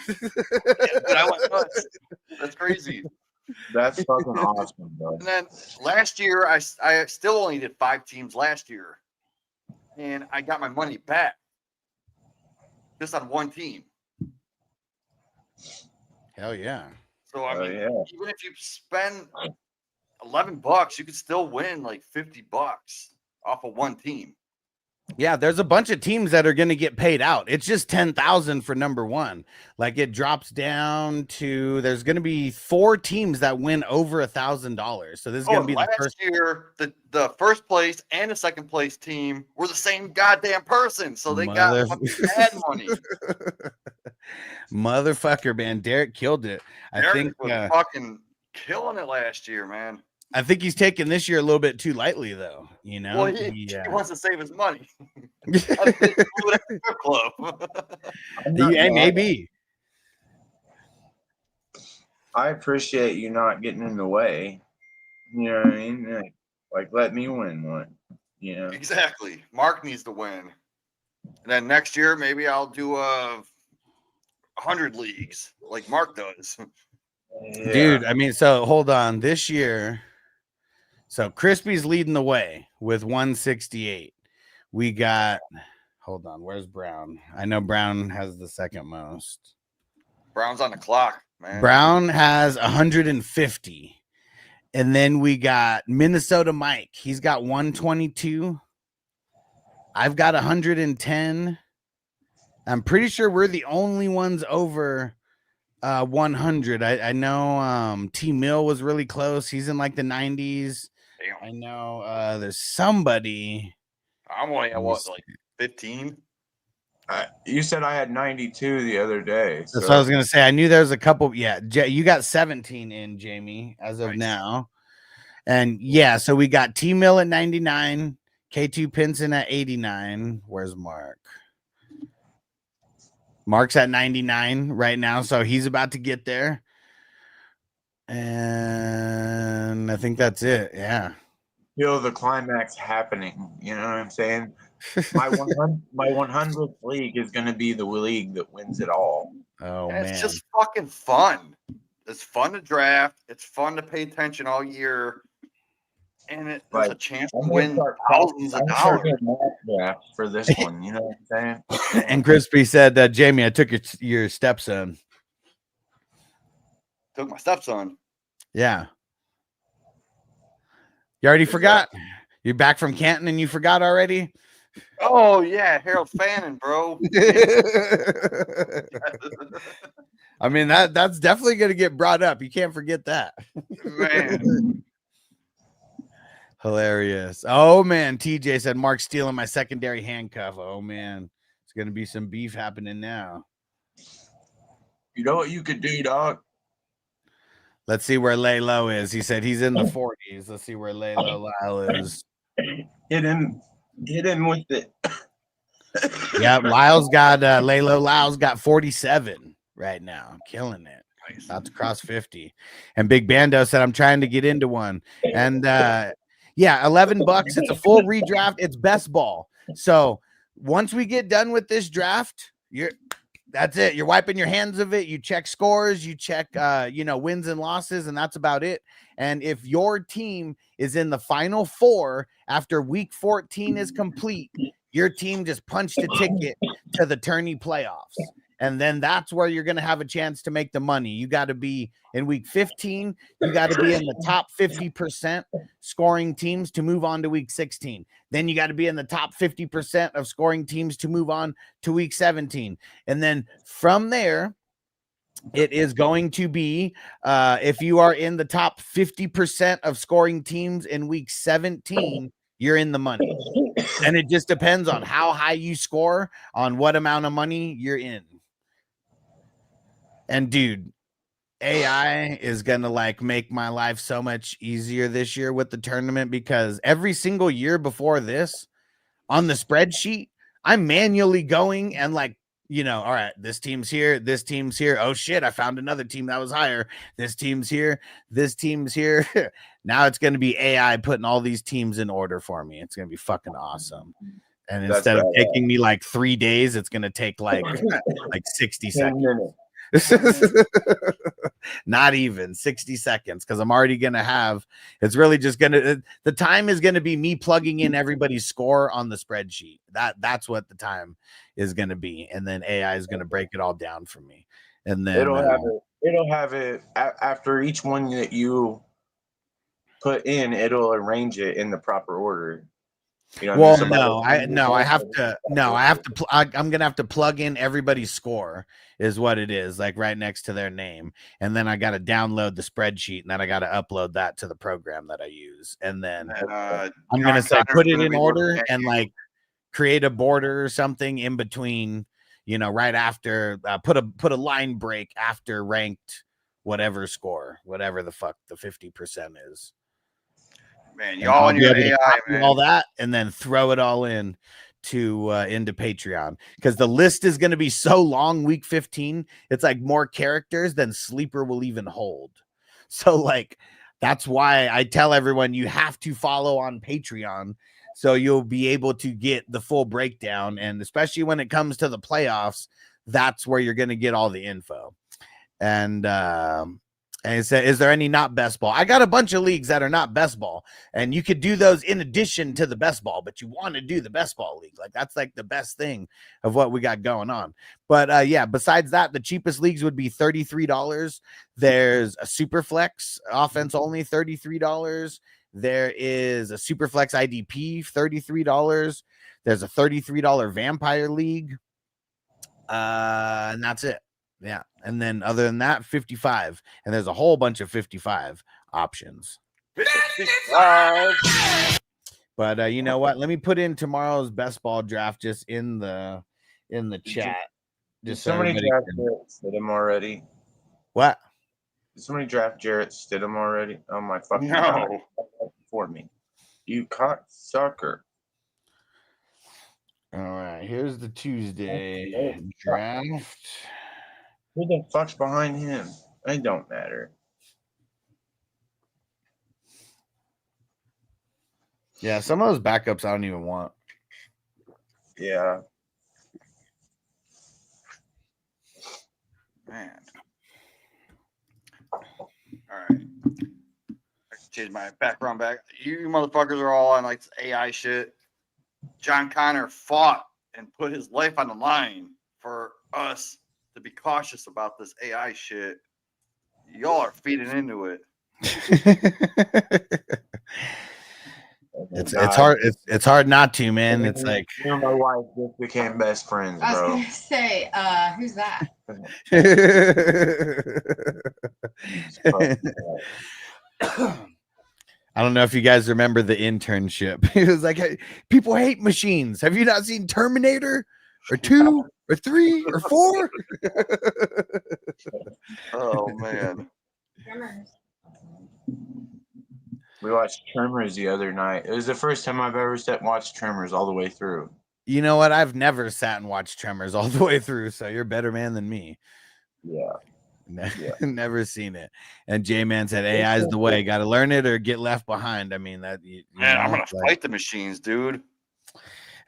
I went nuts. That's crazy. That's fucking awesome, bro. And then last year, I still only did 5 teams last year, and I got my money back just on one team. Hell yeah. So I mean, yeah. even if you spend $11, you could still win like $50 off of one team. Yeah, there's a bunch of teams that are going to get paid out. It's just 10,000 for number one. Like it drops down to there's going to be 4 teams that win over $1,000. So this is going to be the last first year, the first place and the second place team were the same goddamn person, so they got fucking bad money. Motherfucker, man. Derek killed it. Derek I think was fucking killing it last year, man. I think he's taking this year a little bit too lightly, though. You know, Well, he wants to save his money. Club. Maybe. I appreciate you not getting in the way. You know what I mean? Like let me win one. You know? Exactly. Mark needs to win. And then next year, maybe I'll do 100 leagues like Mark does. Yeah. Dude, I mean, so hold on. This year, so Crispy's leading the way with 168. We got, hold on, where's Brown? I know Brown has the second most. Brown's on the clock, man. Brown has 150. And then we got Minnesota Mike. He's got 122. I've got 110. I'm pretty sure we're the only ones over 100. I know T Mill was really close. He's in like the 90s. Damn. I know there's somebody. I'm only at what, like 15? You said I had 92 the other day. That's what I was gonna say. I knew there was a couple. Yeah, you got 17 in, Jamie, as of now. And yeah, so we got T Mill at 99, K2 Pinson at 89. Where's Mark? Mark's at 99 right now, so he's about to get there. And I think that's it. Yeah. Feel the climax happening. You know what I'm saying? My 100th league is going to be the league that wins it all. Oh, And man. it's just fucking fun. It's fun to draft. It's fun to pay attention all year. And there's a chance to win thousands of dollars. For this one, you know what I'm saying? And Crispy said, Jamie, I took your stepson. Took my stepson. Yeah. You already forgot? You're back from Canton and you forgot already? Oh, yeah. Harold Fannin, bro. I mean, that's definitely going to get brought up. You can't forget that. Man. Hilarious. Oh, man. TJ said, Mark's stealing my secondary handcuff. Oh, man. It's going to be some beef happening now. You know what you could do, dog? Let's see where Lay Low is. He said he's in the 40s. Let's see where Lay Low Lyle is. Hit him with it. Yeah, Lyle's got Laylo Lyle's got 47 right now, killing it. About to cross 50. And Big Bando said, I'm trying to get into one. And yeah, $11. It's a full redraft. It's best ball. So once we get done with this draft, that's it. You're wiping your hands of it. You check scores, you check wins and losses, and that's about it. And if your team is in the final 4 after week 14 is complete, your team just punched a ticket to the tourney playoffs. And then that's where you're going to have a chance to make the money. You got to be in week 15. You got to be in the top 50% scoring teams to move on to week 16. Then you got to be in the top 50% of scoring teams to move on to week 17. And then from there, it is going to be if you are in the top 50% of scoring teams in week 17, you're in the money. And it just depends on how high you score, on what amount of money you're in. And dude, AI is gonna like make my life so much easier this year with the tournament, because every single year before this on the spreadsheet, I'm manually going and like, all right, this team's here, this team's here. Oh shit, I found another team that was higher. This team's here, this team's here. Now it's gonna be AI putting all these teams in order for me. It's gonna be fucking awesome. And That's instead of badass. taking me like 3 days, it's gonna take like 60 seconds. Not even 60 seconds, because I'm already gonna have, it's really just gonna, the time is gonna be me plugging in everybody's score on the spreadsheet. That's what the time is gonna be, and then AI is gonna break it all down for me, and then It'll have it after each one that you put in. It'll arrange it in the proper order. You know what I mean? I'm gonna have to plug in everybody's score, is what it is, like right next to their name, and then I got to download the spreadsheet, and then I got to upload that to the program that I use, and then I'm gonna say put it in order and like create a border or something in between, right after, put a line break after ranked whatever score, whatever the fuck the 50% is. Man, y'all and your AI, man. All that, and then throw it all in to into Patreon, because the list is going to be so long. Week 15, it's like more characters than Sleeper will even hold. So like, that's why I tell everyone you have to follow on Patreon, so you'll be able to get the full breakdown. And especially when it comes to the playoffs, that's where you're going to get all the info. And it said, is there any not best ball? I got a bunch of leagues that are not best ball, and you could do those in addition to the best ball, but you want to do the best ball league. Like, that's like the best thing of what we got going on. But yeah, besides that, the cheapest leagues would be $33. There's a super flex offense only, $33. There is a super flex IDP, $33. There's a $33 vampire league. And that's it. Yeah. And then other than that, 55. And there's a whole bunch of 55 options. 55. But you know what? Let me put in tomorrow's best ball draft just in the chat. Just so somebody everybody draft can... Jarrett Stidham already. What? Did somebody draft Jarrett Stidham already? Oh my fucking No. God. For me. You cocksucker. All right. Here's the Tuesday draft. Who the fuck's behind him? It don't matter. Yeah, some of those backups I don't even want. Yeah. Man. All right. I changed my background back. You motherfuckers are all on like AI shit. John Connor fought and put his life on the line for us to be cautious about this AI shit. Y'all are feeding into it. It's hard not to, man. It's like you and my wife just became best friends, bro. I was gonna say, who's that? I don't know if you guys remember the internship. He was like, hey, people hate machines. Have you not seen Terminator or 2 or 3 or 4? Oh man. We watched Tremors the other night. It was the first time I've ever watched Tremors all the way through. You know what? I've never sat and watched Tremors all the way through, so you're a better man than me. Yeah. Never seen it. And J-Man said AI is the way. Got to learn it or get left behind. I mean, that man, I'm gonna fight the machines, dude.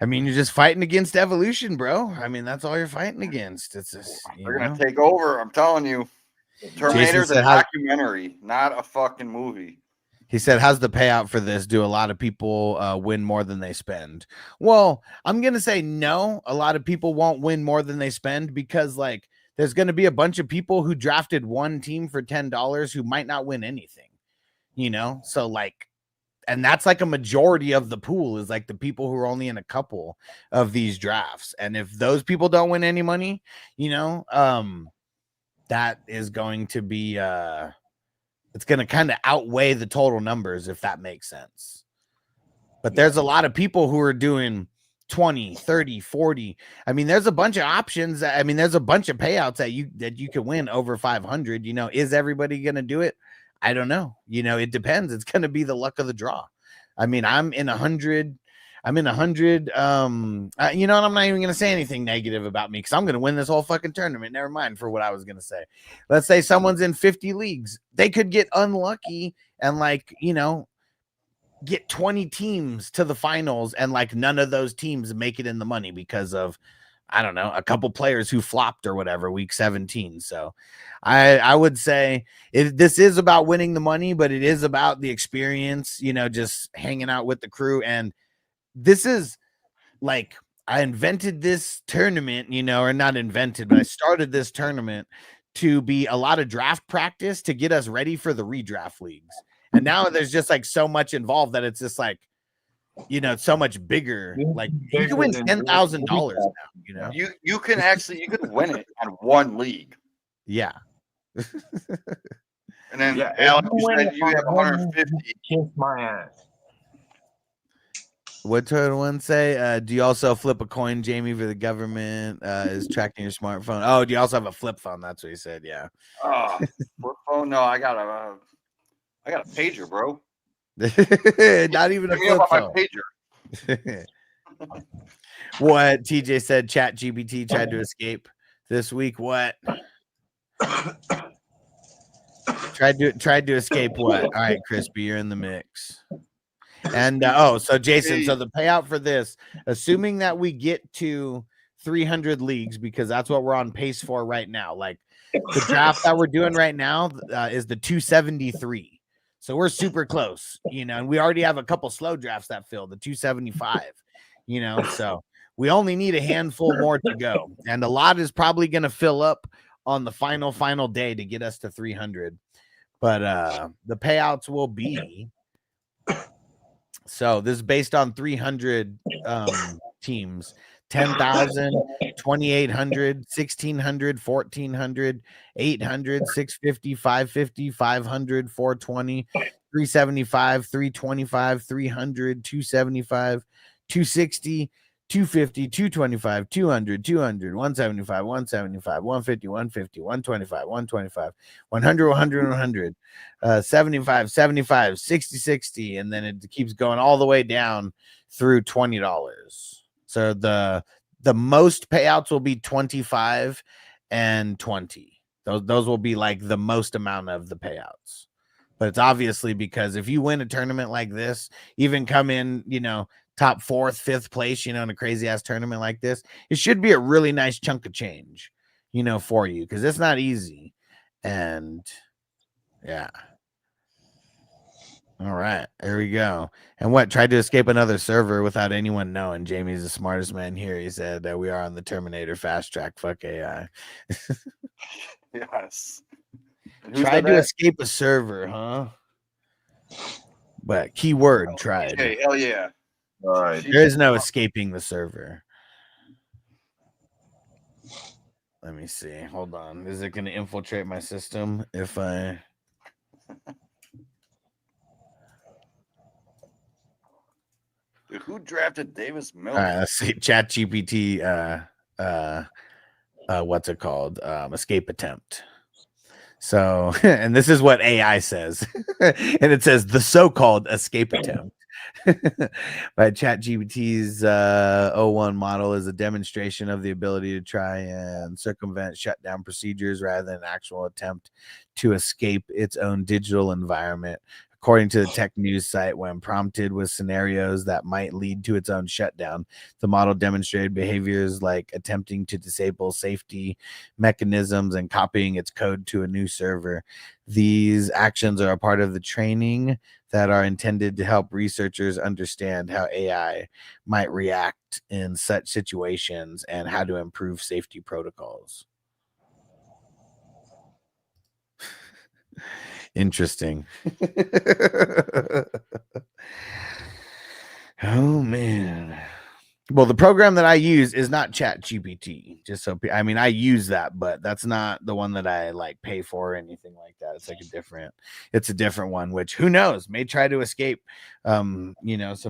I mean, you're just fighting against evolution, bro. I mean, that's all you're fighting against. It's just, they're gonna take over. I'm telling you. Terminator's a documentary, not a fucking movie. He said, how's the payout for this? Do a lot of people win more than they spend? Well, I'm going to say no. A lot of people won't win more than they spend, because like there's going to be a bunch of people who drafted one team for $10 who might not win anything, So like, and that's like a majority of the pool is like the people who are only in a couple of these drafts. And if those people don't win any money, that is going to be, it's going to kind of outweigh the total numbers, if that makes sense. But there's a lot of people who are doing 20, 30, 40. I mean, there's a bunch of options. I mean, there's a bunch of payouts that you could win over 500. You know, is everybody going to do it? I don't know. You know, it depends. It's going to be the luck of the draw. I mean, I'm in 100. You know, and I'm not even going to say anything negative about me because I'm going to win this whole fucking tournament. Never mind for what I was going to say. Let's say someone's in 50 leagues. They could get unlucky and, like, you know, get 20 teams to the finals and, like, none of those teams make it in the money because of, I don't know, a couple players who flopped or whatever week 17. So I would say this is about winning the money, but it is about the experience, you know, just hanging out with the crew. And this is like, I invented this tournament, you know, or not invented, but I started this tournament to be a lot of draft practice to get us ready for the redraft leagues. And now there's just like so much involved that it's just like, you know, it's so much bigger. Like you can win $10,000 now, you know. You can win it on one league. Yeah. And then Yeah, Alex, if you you win said it you have on 150. Kiss my ass. What did one say? Do you also flip a coin, Jamie, for the government is tracking your smartphone? Oh, do you also have a flip phone? That's what he said. Yeah. Oh, flip phone? No, I got a pager, bro. Not even a Hit me up flip on my phone. pager. What TJ said, Chat GPT tried to escape this week. What? Tried to escape what? All right, Crispy, you're in the mix. And so Jason, so the payout for this, assuming that we get to 300 leagues, because that's what we're on pace for right now. Like the draft that we're doing right now is the 273. So we're super close, you know, and we already have a couple slow drafts that fill the 275, you know, so we only need a handful more to go. And a lot is probably going to fill up on the final day to get us to 300. But the payouts will be, so this is based on 300 teams, 10,000, 2,800, 1,600, 1,400, 800, 650, 550, 500, 420, 375, 325, 300, 275, 260, 250, 225, 200, 200, 175, 175, 150, 150, 125, 125, 100, 100, 100, 75, 75, 60, 60, and then it keeps going all the way down through $20. So the most payouts will be 25 and 20. Those will be like the most amount of the payouts. But it's obviously because if you win a tournament like this, even come in, you know, top 4th, 5th place, you know, in a crazy ass tournament like this, it should be a really nice chunk of change, you know, for you, because it's not easy. And yeah. All right, there we go. And what, tried to escape another server without anyone knowing? Jamie's the smartest man here. He said that we are on the Terminator fast track. Fuck AI. Yes. Tried to escape a server, huh? But keyword tried. Hey, hell yeah. All right. There is no escaping the server. Let me see. Hold on. Is it going to infiltrate my system if I... Dude, who drafted Davis Mills? All right, let's see. Chat GPT, what's it called? Escape attempt. So, and this is what AI says. And it says the so-called escape attempt. By ChatGPT's 01 model is a demonstration of the ability to try and circumvent shutdown procedures rather than an actual attempt to escape its own digital environment. According to the tech news site, when prompted with scenarios that might lead to its own shutdown, the model demonstrated behaviors like attempting to disable safety mechanisms and copying its code to a new server. These actions are a part of the training that are intended to help researchers understand how AI might react in such situations and how to improve safety protocols. Interesting. Oh man. Well, the program that I use is not Chat GPT. Just so I mean, I use that, but that's not the one that I like pay for or anything like that. It's like it's a different one. Which who knows may try to escape, some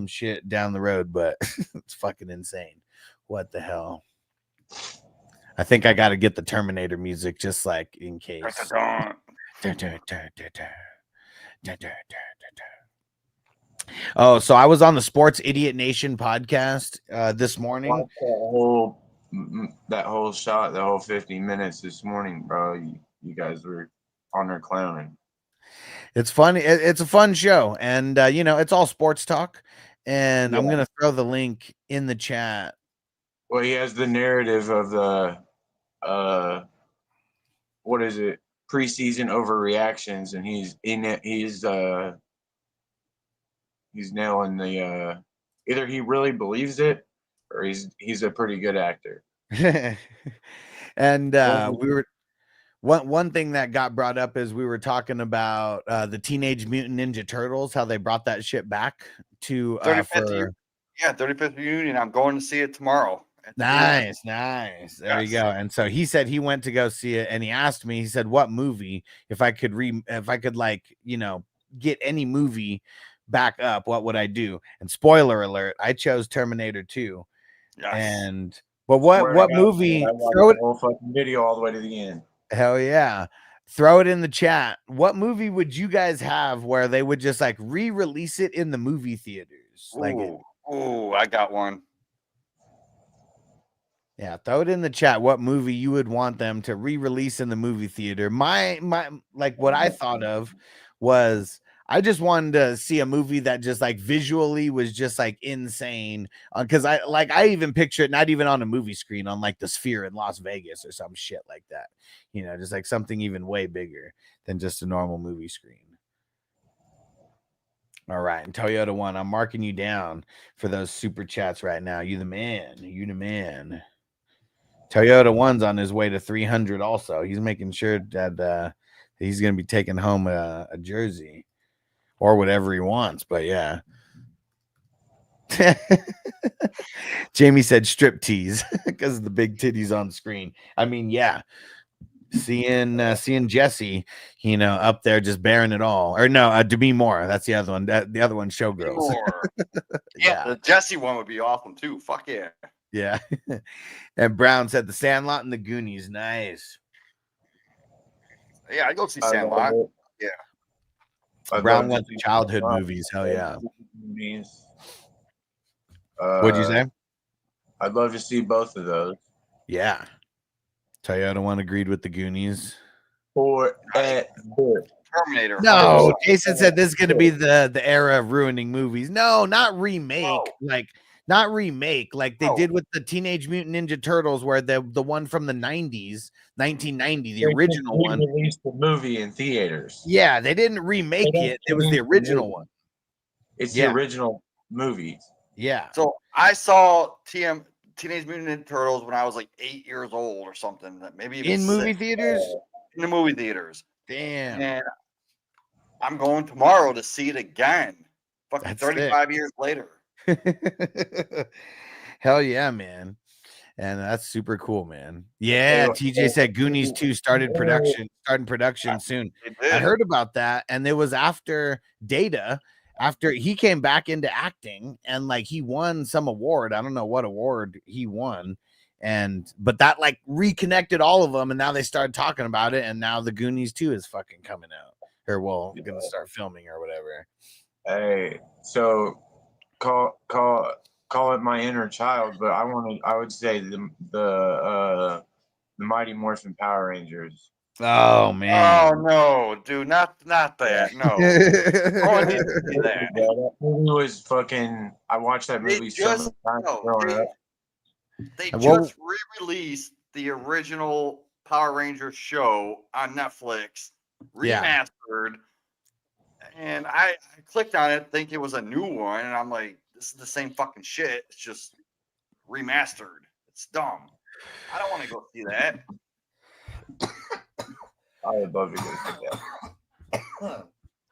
shit down the road. But it's fucking insane. What the hell? I think I got to get the Terminator music just like in case. Oh, so I was on the Sports Idiot Nation podcast this morning. That whole shot, the whole 50 minutes this morning, bro. You guys were on there clowning. It's funny. It's a fun show, and it's all sports talk. And I'm gonna throw the link in the chat. Well, he has the narrative of the what is it? Preseason overreactions, and he's in it. He's nailing the either he really believes it or he's a pretty good actor. And we were one thing that got brought up is we were talking about the Teenage Mutant Ninja Turtles, how they brought that shit back to 35th reunion. I'm going to see it tomorrow. Nice. There you go. And so he said he went to go see it, and he asked me, he said, what movie, if I could get any movie back up, what would I do? And spoiler alert, I chose Terminator 2. Yes. But what movie? Throw it, the whole fucking video all the way to the end. Hell yeah. Throw it in the chat. What movie would you guys have where they would just like re-release it in the movie theaters? I got one. Yeah, throw it in the chat. What movie you would want them to re-release in the movie theater? My what I thought of was I just wanted to see a movie that just like visually was just like insane. Because I even picture it not even on a movie screen, on like the Sphere in Las Vegas or some shit like that. Just like something even way bigger than just a normal movie screen. All right, and Toyota One, I'm marking you down for those super chats right now. You the man. Toyota One's on his way to 300 also. He's making sure that he's going to be taking home a jersey or whatever he wants. But yeah. Jamie said strip tease because of the big titties on screen. I mean, yeah. Seeing Jesse, up there just bearing it all. Or no, Demi Moore. That's the other one. The other one, Showgirls. Yeah, the Jesse one would be awesome too. Fuck yeah. Yeah. And Brown said The Sandlot and the Goonies. Nice. Yeah, I go see Sandlot. Yeah. Brown went to childhood movies. Hell yeah. What'd you say? I'd love to see both of those. Yeah. Toyota One agreed with the Goonies. Terminator. No, Jason said this is going to be the era of ruining movies. No, not remake. No. Not remake like they did with the Teenage Mutant Ninja Turtles, where the one from the 90s, 1990, the original one. Released the movie in theaters. Yeah, they didn't remake it. It was the original one. It's the original movie. Yeah. So I saw Teenage Mutant Ninja Turtles when I was like 8 years old or something. Maybe even in movie theaters. In the movie theaters. Damn. And I'm going tomorrow to see it again. Fucking 35 years later. Hell yeah, man. And that's super cool, man. Yeah, TJ said Goonies 2 starting production soon. I heard about that, and it was after Data, after he came back into acting, and like he won some award. I don't know what award he won, but that like reconnected all of them, and now they started talking about it, and now the Goonies 2 is fucking coming out, or gonna start filming or whatever. Hey, so call it my inner child, but I would say the Mighty Morphin Power Rangers. Oh man! Oh no, dude, not that. No, I didn't see that. That movie was fucking. I watched that movie so many times growing up. They just re-released the original Power Rangers show on Netflix, remastered, and I clicked on it, think it was a new one, and I'm like, this is the same fucking shit. It's just remastered. It's dumb. I don't want to go see that. I would love to go see that.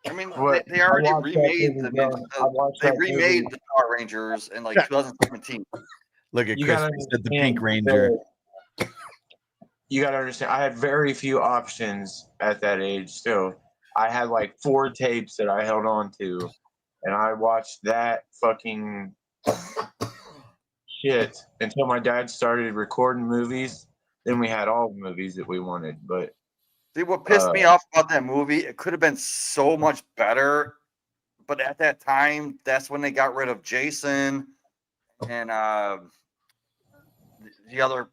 I mean, they already remade the Power Rangers in like 2017. Look at You Chris. gotta He said the understand Pink Ranger. You gotta understand. I had very few options at that age. So I had like 4 tapes that I held on to, and I watched that fucking shit until my dad started recording movies. Then we had all the movies that we wanted. But See, what pissed me off about that movie, it could have been so much better. But at that time, that's when they got rid of Jason and the other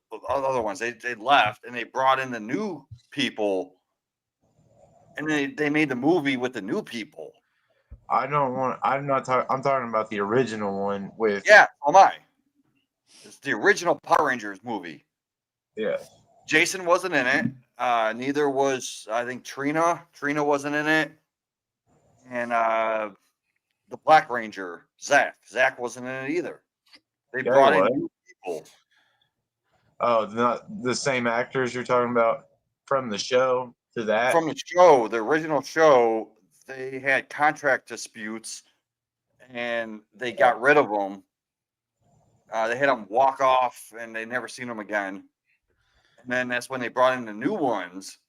ones. They left and they brought in the new people, and they made the movie with the new people. I'm not talking. I'm talking about the original one with. Yeah, oh my! It's the original Power Rangers movie. Yeah. Jason wasn't in it. Neither was, I think, Trina. Trina wasn't in it, and the Black Ranger, Zach. Zach wasn't in it either. They Yeah, brought he in was. new people. Oh, not the same actors you're talking about from the show to that. From the show, the original show, they had contract disputes, and they got rid of them. They had them walk off, and they never seen them again. And then that's when they brought in the new ones,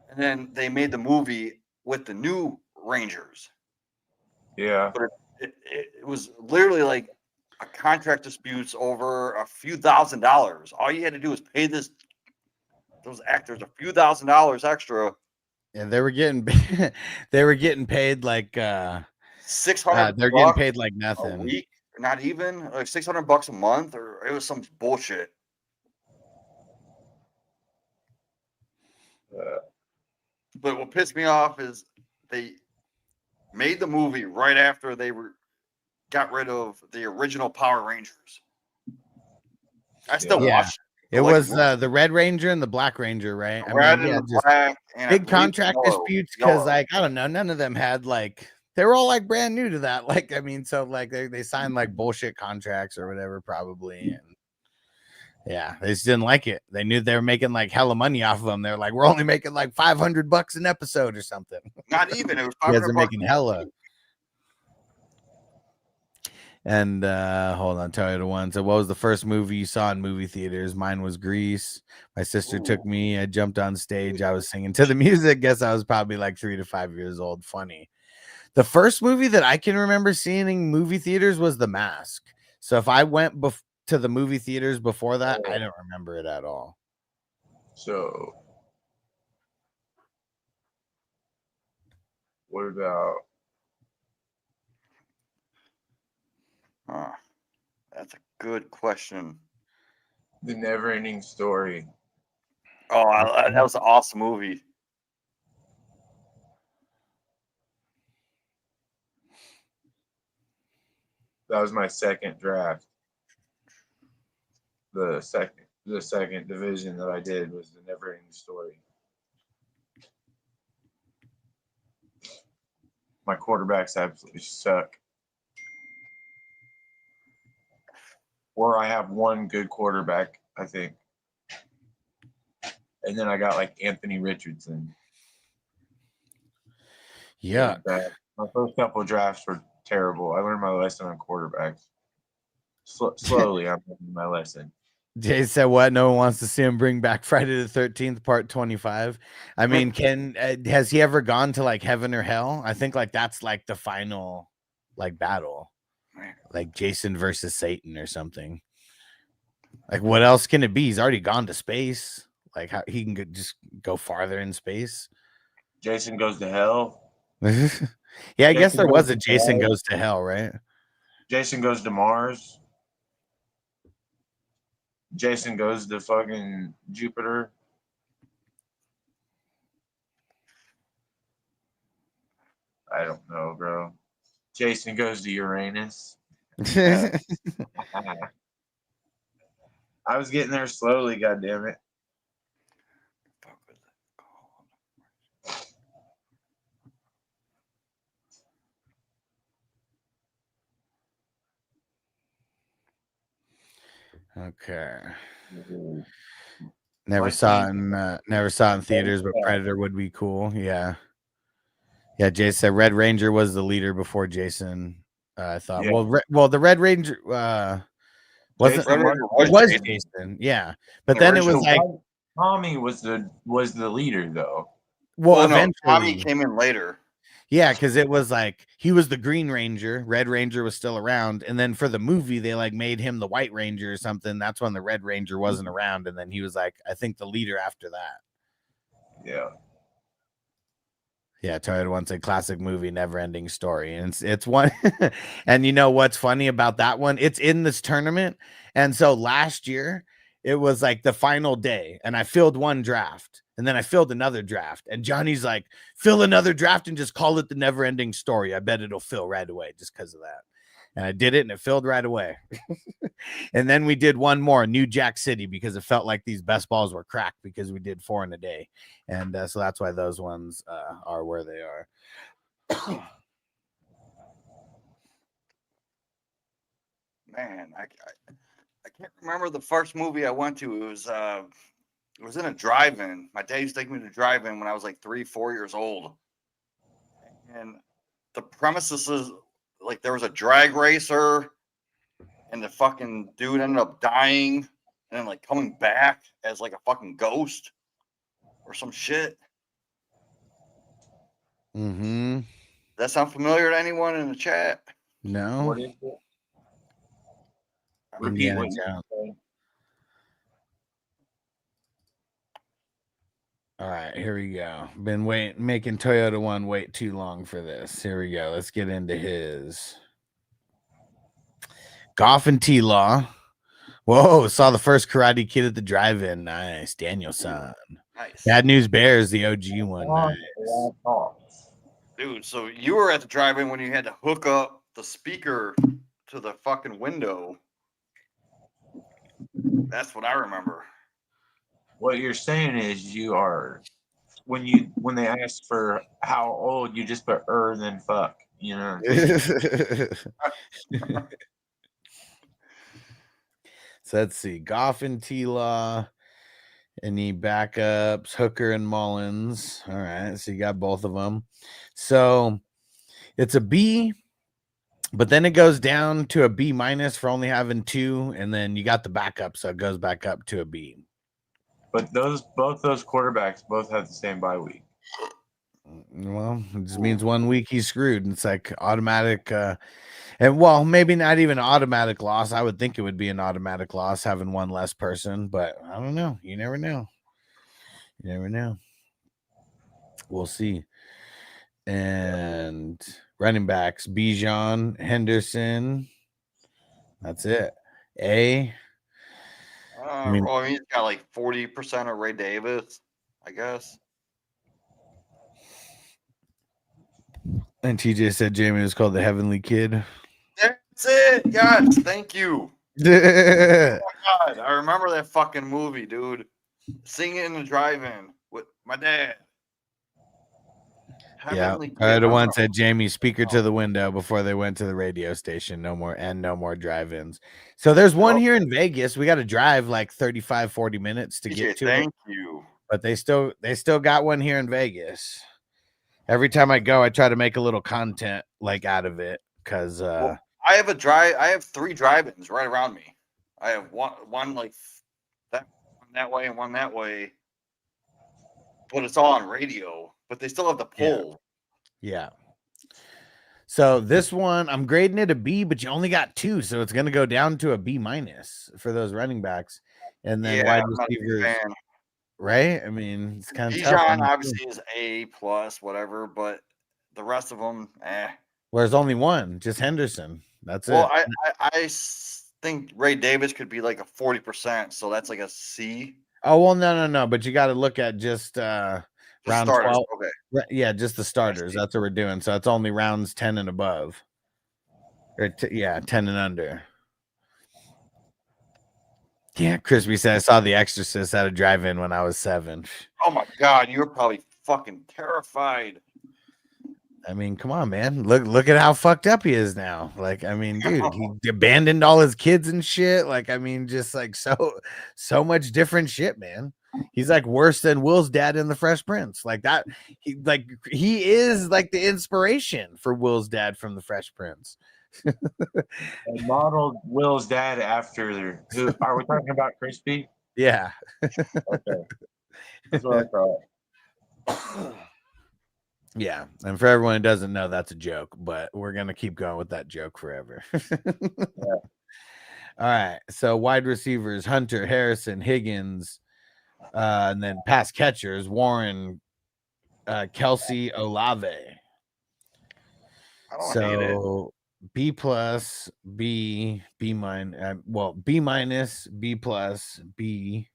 and then they made the movie with the new Rangers. Yeah. But it was literally like a contract disputes over a few $1,000s. All you had to do was pay those actors a few $1,000s extra. And they were getting they were getting paid like 600. they're getting paid like a nothing. week, not even like $600 a month, or it was some bullshit. But what pissed me off is they made the movie right after they got rid of the original Power Rangers. I still Yeah. watch It like was the Red Ranger and the Black Ranger, right? the red and the just black, and I big believe contract yellow. disputes because, Yellow. like, I don't know, none of them had like they were all like brand new to that. Like, I mean, so like they signed like bullshit contracts or whatever, probably. And yeah, they just didn't like it. They knew they were making like hella money off of them. They're like, we're only making like $500 an episode or something. Not even. It was You guys are $500 making hella. And hold on, tell you the one. So, what was the first movie you saw in movie theaters? Mine was Grease. My sister took me. I jumped on stage. I was singing to the music. Guess I was probably like 3 to 5 years old. Funny. The first movie that I can remember seeing in movie theaters was The Mask. So, if I went to the movie theaters before that, I don't remember it at all. So, what about? That's a good question. The Never-Ending Story. Oh, that was an awesome movie. That was my second draft. The second division that I did was The Never-Ending Story. My quarterbacks absolutely suck. Or I have one good quarterback, I think. And then I got like Anthony Richardson. Yeah. My first couple of drafts were terrible. I learned my lesson on quarterbacks. Slowly, I'm learning my lesson. Jay said, "What? No one wants to see him bring back Friday the 13th, part 25." I mean, has he ever gone to like heaven or hell? I think like that's like the final like battle, like Jason versus Satan or something. Like, what else can it be? He's already gone to space. Like, how he can just go farther in space. Jason goes to hell. Yeah, I guess there was a Jason Goes to Hell, right? Jason goes to Mars. Jason goes to fucking Jupiter. I don't know, bro. Jason goes to Uranus. I was getting there slowly, goddammit. Okay. Never saw it in theaters, but Predator would be cool. Yeah. Yeah, Jason said Red Ranger was the leader before Jason. I thought. Yeah. Well, the Red Ranger Wasn't Jason Red was- Ranger it was Jason. Jason? Yeah, but then it was Original like, Tommy was the leader though. well, No, eventually, Tommy came in later. yeah, because it was like he was the Green Ranger, Red Ranger was still around, and then for the movie they like made him the White Ranger or something. That's when the Red Ranger wasn't around, and then he was like, I think the leader after that. Yeah. Yeah, Toyota wants a classic movie, never ending story. And it's one. And you know what's funny about that one? It's in this tournament. And so last year, it was like the final day, and I filled one draft, and then I filled another draft. And Johnny's like, fill another draft and just call it the never ending story. I bet it'll fill right away just because of that. And I did it, and it filled right away. And then we did one more, New Jack City, because it felt like these best balls were cracked because we did 4 in a day. And so that's why those ones are where they are. Man, I can't remember the first movie I went to. It was in a drive-in. My dad used to take me to drive-in when I was like 3-4 years old. And the premises is like there was a drag racer, and the fucking dude ended up dying and then like coming back as like a fucking ghost or some shit. Mm-hmm. Does that sound familiar to anyone in the chat? No. What is it? Repeat Indiana what you Jones. said. All right, here we go. Been making Toyota one wait too long for this. Here we go. Let's get into his. Goff and T-Law. Whoa, saw the first Karate Kid at the drive-in. Nice. Danielson. Nice. Bad News Bears, the OG one. Nice. Dude, so you were at the drive-in when you had to hook up the speaker to the fucking window. That's what I remember. What you're saying is you are when they ask for how old, you just put then fuck. You know. So let's see. Goff and T-Law. Any backups? Hooker and Mullins. All right. So you got both of them. So it's a B, but then it goes down to a B minus for only having 2. And then you got the backup. So it goes back up to a B. But both those quarterbacks both have the same bye week. Well, it just means 1 week he's screwed. And it's like automatic. And well, maybe not even automatic loss. I would think it would be an automatic loss having one less person, but I don't know. You never know. You never know. We'll see. And running backs, Bijan, Henderson. That's it. A. I mean, he's got like 40% of Ray Davis, I guess. And TJ said Jamie was called the Heavenly Kid. That's it. Yes, thank you. Oh my God, I remember that fucking movie, dude. Seeing it in the drive-in with my dad. Yeah, Heavenly I Kid. the one said Jamie speaker to the window before they went to the radio station. No more drive-ins. So there's one here in Vegas. We got to drive like 35-40 minutes to get to it. Thank you. But they still got one here in Vegas. Every time I go, I try to make a little content like out of it because I have 3 drive-ins right around me. I have one like that way and one that way. But it's all on radio. But they still have the pole. Yeah. So this one, I'm grading it a B, but you only got 2, so it's gonna go down to a B minus for those running backs, and then wide receivers. Right? I mean, it's kind of tough. Bijan obviously is A plus, whatever, but the rest of them, Where's only one, just Henderson. That's it. Well, I think Ray Davis could be like a 40%, so that's like a C. Oh well, no. But you got to look at just round starters. 12. Okay. Yeah, just the starters. That's what we're doing. So it's only rounds 10 and above, or 10 and under. Yeah, Crispy said I saw The Exorcist at a drive-in when I was 7. Oh my God, you were probably fucking terrified. I mean, come on, man. Look at how fucked up he is now. Like, I mean, dude, he abandoned all his kids and shit. Like, I mean, just like so much different shit, man. He's like worse than Will's dad in The Fresh Prince. Like that, he is like the inspiration for Will's dad from The Fresh Prince. And modeled Will's dad after who? Are we talking about Crispy? Yeah. Okay, that's what I thought. Yeah. And for everyone who doesn't know, that's a joke, but we're going to keep going with that joke forever. Yeah. All right. So wide receivers, Hunter, Harrison, Higgins, and then pass catchers, Warren, Kelsey, Olave. I don't hate it. So B plus, B minus, well, B minus, B plus, B.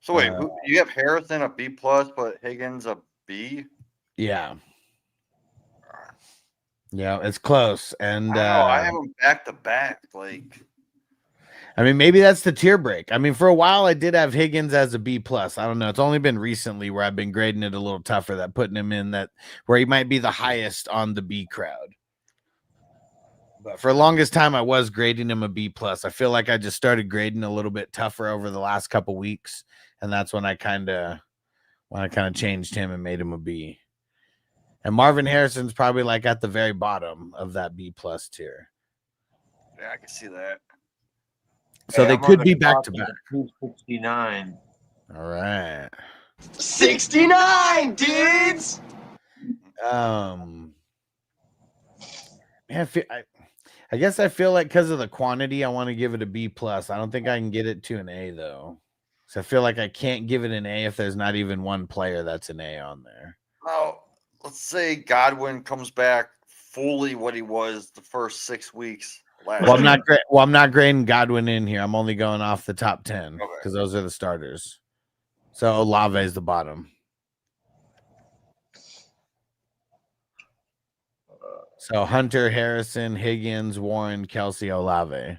So wait, you have Harrison a B plus, but Higgins a B? Yeah. Yeah, it's close. And I don't know. I have them back to back. Like, I mean, maybe that's the tier break. I mean, for a while I did have Higgins as a B plus. I don't know. It's only been recently where I've been grading it a little tougher, that putting him in that where he might be the highest on the B crowd. But for the longest time, I was grading him a B plus. I feel like I just started grading a little bit tougher over the last couple weeks, and that's when I kind of changed him and made him a B. And Marvin Harrison's probably like at the very bottom of that B plus tier. yeah, I can see that. So they I'm could on be the back clock to at back. 269. All right. 69 dudes. Man, I guess I feel like because of the quantity, I want to give it a B plus. I don't think I can get it to an A though. So I feel like I can't give it an A if there's not even one player that's an A on there. Now, let's say Godwin comes back fully what he was the first 6 weeks last Well, year. I'm not grading Godwin in here. I'm only going off the top 10 because those are the starters. So Olave is the bottom. So Hunter, Harrison, Higgins, Warren, Kelsey, Olave.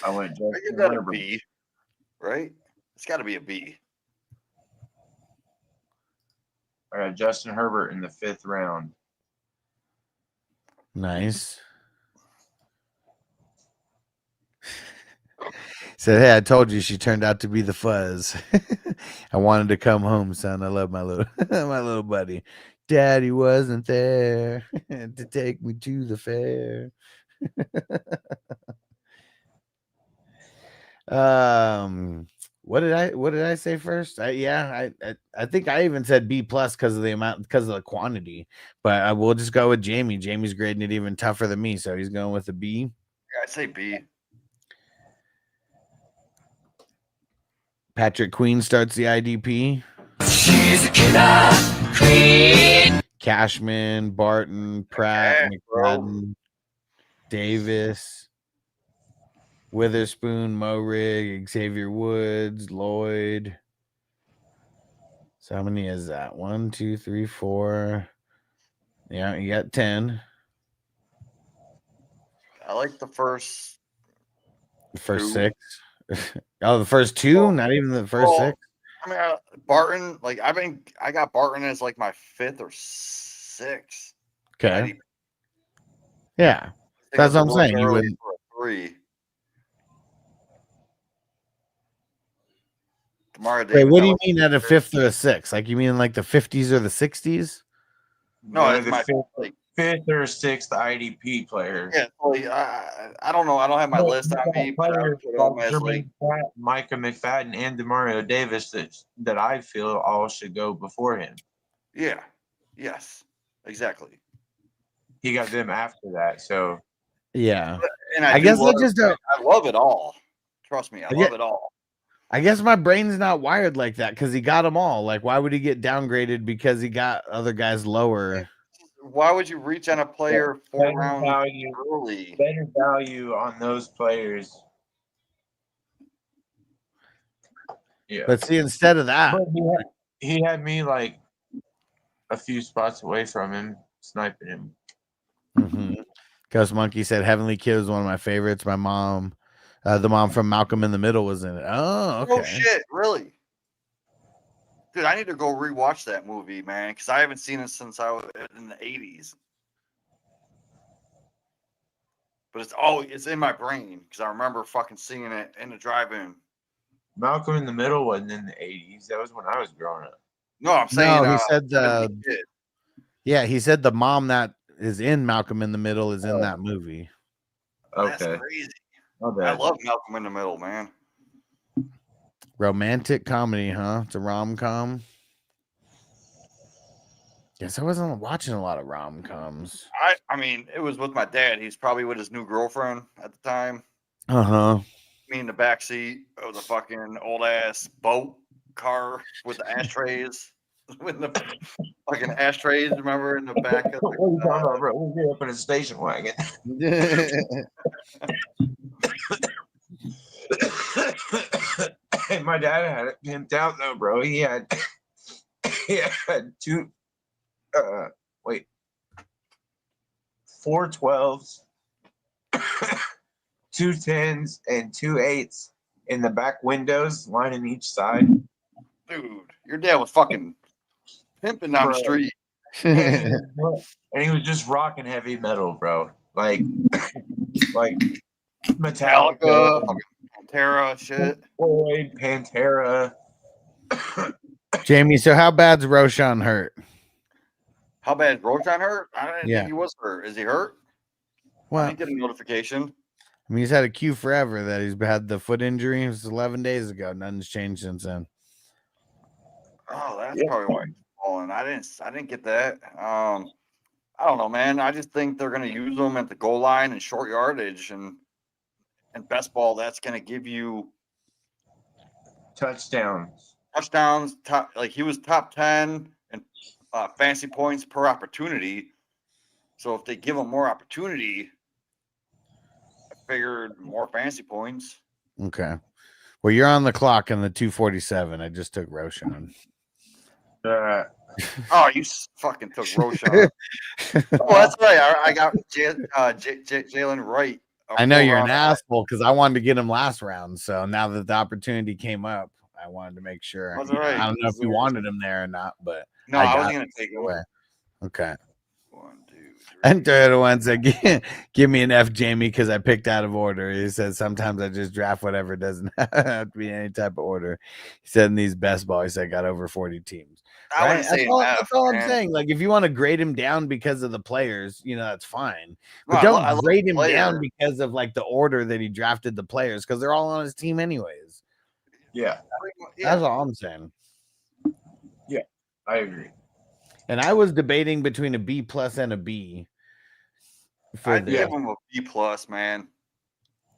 I went I Justin give that a Herbert. B, right? It's got to be a B. I got Justin Herbert in the 5th round. Nice. Said, hey, I told you she turned out to be the fuzz. I wanted to come home, son. I love my little my little buddy. Daddy wasn't there to take me to the fair. What did I say first? I think I even said B plus because of the amount, because of the quantity, but I will just go with Jamie. Jamie's grading it even tougher than me, so he's going with a B. Yeah, I'd say B. Patrick Queen starts the IDP. She's a killer queen. Cashman, Barton, Pratt, McFadden, Davis, Witherspoon, Morig, Xavier Woods, Lloyd. So how many is that? 1, 2, 3, 4. Yeah, you got 10. I like the first. The first Two. 6. Oh, the first 2? Not even the first 6? I mean, Barton, like I got Barton as like my 5th or 6th. Okay. Yeah. That's what I'm saying. You wouldn't. 3. Wait, Wait, what do you mean at a 5th or a 6th? Like you mean like the 50s or the 60s? No, They're it's the my 5th or 6th IDP players. Yeah, like, I don't know. I don't have my list on me, but I would put them as like Micah McFadden and Demario Davis that I feel all should go before him. yeah, yes, exactly. He got them after that, so Yeah. And I guess I just don't. I love it all. Trust me, I love it all. I guess my brain's not wired like that because he got them all. Like, why would he get downgraded because he got other guys lower? Why would you reach on a player 4 rounds early? Better value on those players. Yeah. But see, instead of that, But he had me like a few spots away from him, sniping him. Ghost Monkey said Heavenly Kid was one of my favorites. My mom, the mom from Malcolm in the Middle, was in it. Oh, okay. Oh shit, really? Dude, I need to go rewatch that movie, man, because I haven't seen it since I was in the 80s. But it's in my brain because I remember fucking seeing it in the drive-in. Malcolm in the Middle wasn't in the 80s. That was when I was growing up. No, I'm saying No, he said when I was a kid. yeah, he said the mom that is in Malcolm in the Middle is in that movie. That's Okay. crazy. My I bad. love Malcolm in the Middle, man. Romantic comedy, huh? It's a rom-com. Guess I wasn't watching a lot of rom-coms. I mean, it was with my dad. He's probably with his new girlfriend at the time. Uh-huh. Me in the back seat of the fucking old ass boat car with the ashtrays. With the fucking ashtrays, remember, in the back of What are you talking about, bro? We grew up in a station wagon. Hey, my dad had it pimped out though, bro. He had two wait, 4 12s, 2 10s, and 2 8s in the back windows, lining each side. Dude, your dad was fucking pimping down the Bro. street. And he was just rocking heavy metal, bro. Like Metallica, Metallica, fucking Pantera, shit. Floyd, Pantera. Jamie, so how bad's Roshan hurt? How bad is Roshan hurt? I didn't Yeah. think he was hurt. Is he hurt? I Well, didn't get a notification. I mean, he's had a queue forever that he's had the foot injury. It was 11 days ago. Nothing's changed since then. Oh, that's probably why he's falling. I didn't get that. I don't know, man. I just think they're gonna use them at the goal line and short yardage and best ball. That's gonna give you Touchdowns. touchdowns. He was top 10 and fantasy points per opportunity. So if they give him more opportunity, I figured more fantasy points. Okay. Well, you're on the clock in the 247. I just took Roshan. Oh, you fucking took Roshan. Oh, that's right. I got Jalen Wright. I know you're an asshole because I wanted to get him last round. So now that the opportunity came up, I wanted to make sure. That's You know, right. I don't know if you wanted him there or not, but No, I was going to take him. away. Okay. 1, 2, 3. And Toyota one said, give me an F, Jamie, because I picked out of order. He said, sometimes I just draft whatever. It doesn't have to be any type of order. He said, in these best ball, he said, got over 40 teams. I wouldn't say that's all I'm saying. Like, if you want to grade him down because of the players, you know, that's fine. But No, don't grade him down because of, like, the order that he drafted the players, because they're all on his team anyways. Yeah. That's all I'm saying. Yeah, I agree. And I was debating between a B plus and a B. I'd give him a B plus, man.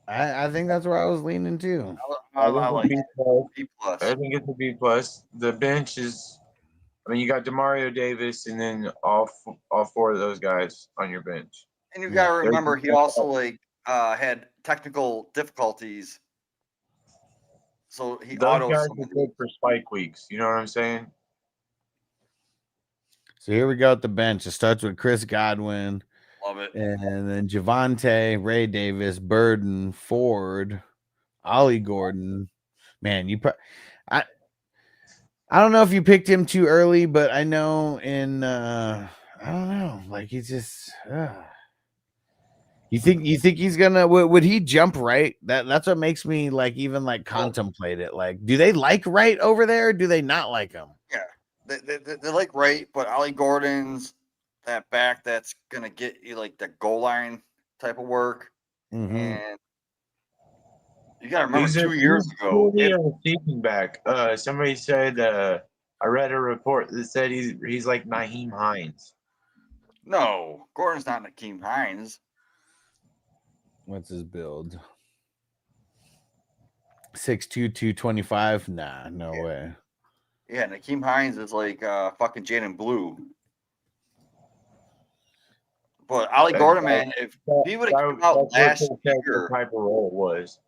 I think that's where I was leaning too. I like B+. B plus. I think it's a B plus. The bench is, I mean, you got Demario Davis, and then all 4 of those guys on your bench. And you got to remember, he also had technical difficulties. So he Those autos. guys are good for spike weeks. You know what I'm saying? So here we go at the bench. It starts with Chris Godwin. Love it. And then Javonte, Ray Davis, Burden, Ford, Ollie Gordon. Man, I don't know if you picked him too early, but I know I don't know. Like he's just You think he's gonna would he jump right? That's what makes me like even like contemplate it. Like, do they like Wright over there? Or do they not like him? Yeah. They like Wright, but Ollie Gordon's that back that's gonna get you like the goal line type of work. Mm-hmm. And you gotta remember 2 years ago. Receiving back. Somebody said I read a report that said he's like Naheem Hines. No, Gordon's not Nakeem Hines. What's his build? 6'2", 225? Nah, no way. Yeah, Nakeem Hines is like fucking Jaden Blue. But Ollie Gordon, man, if he would have come out last year, type of role it was.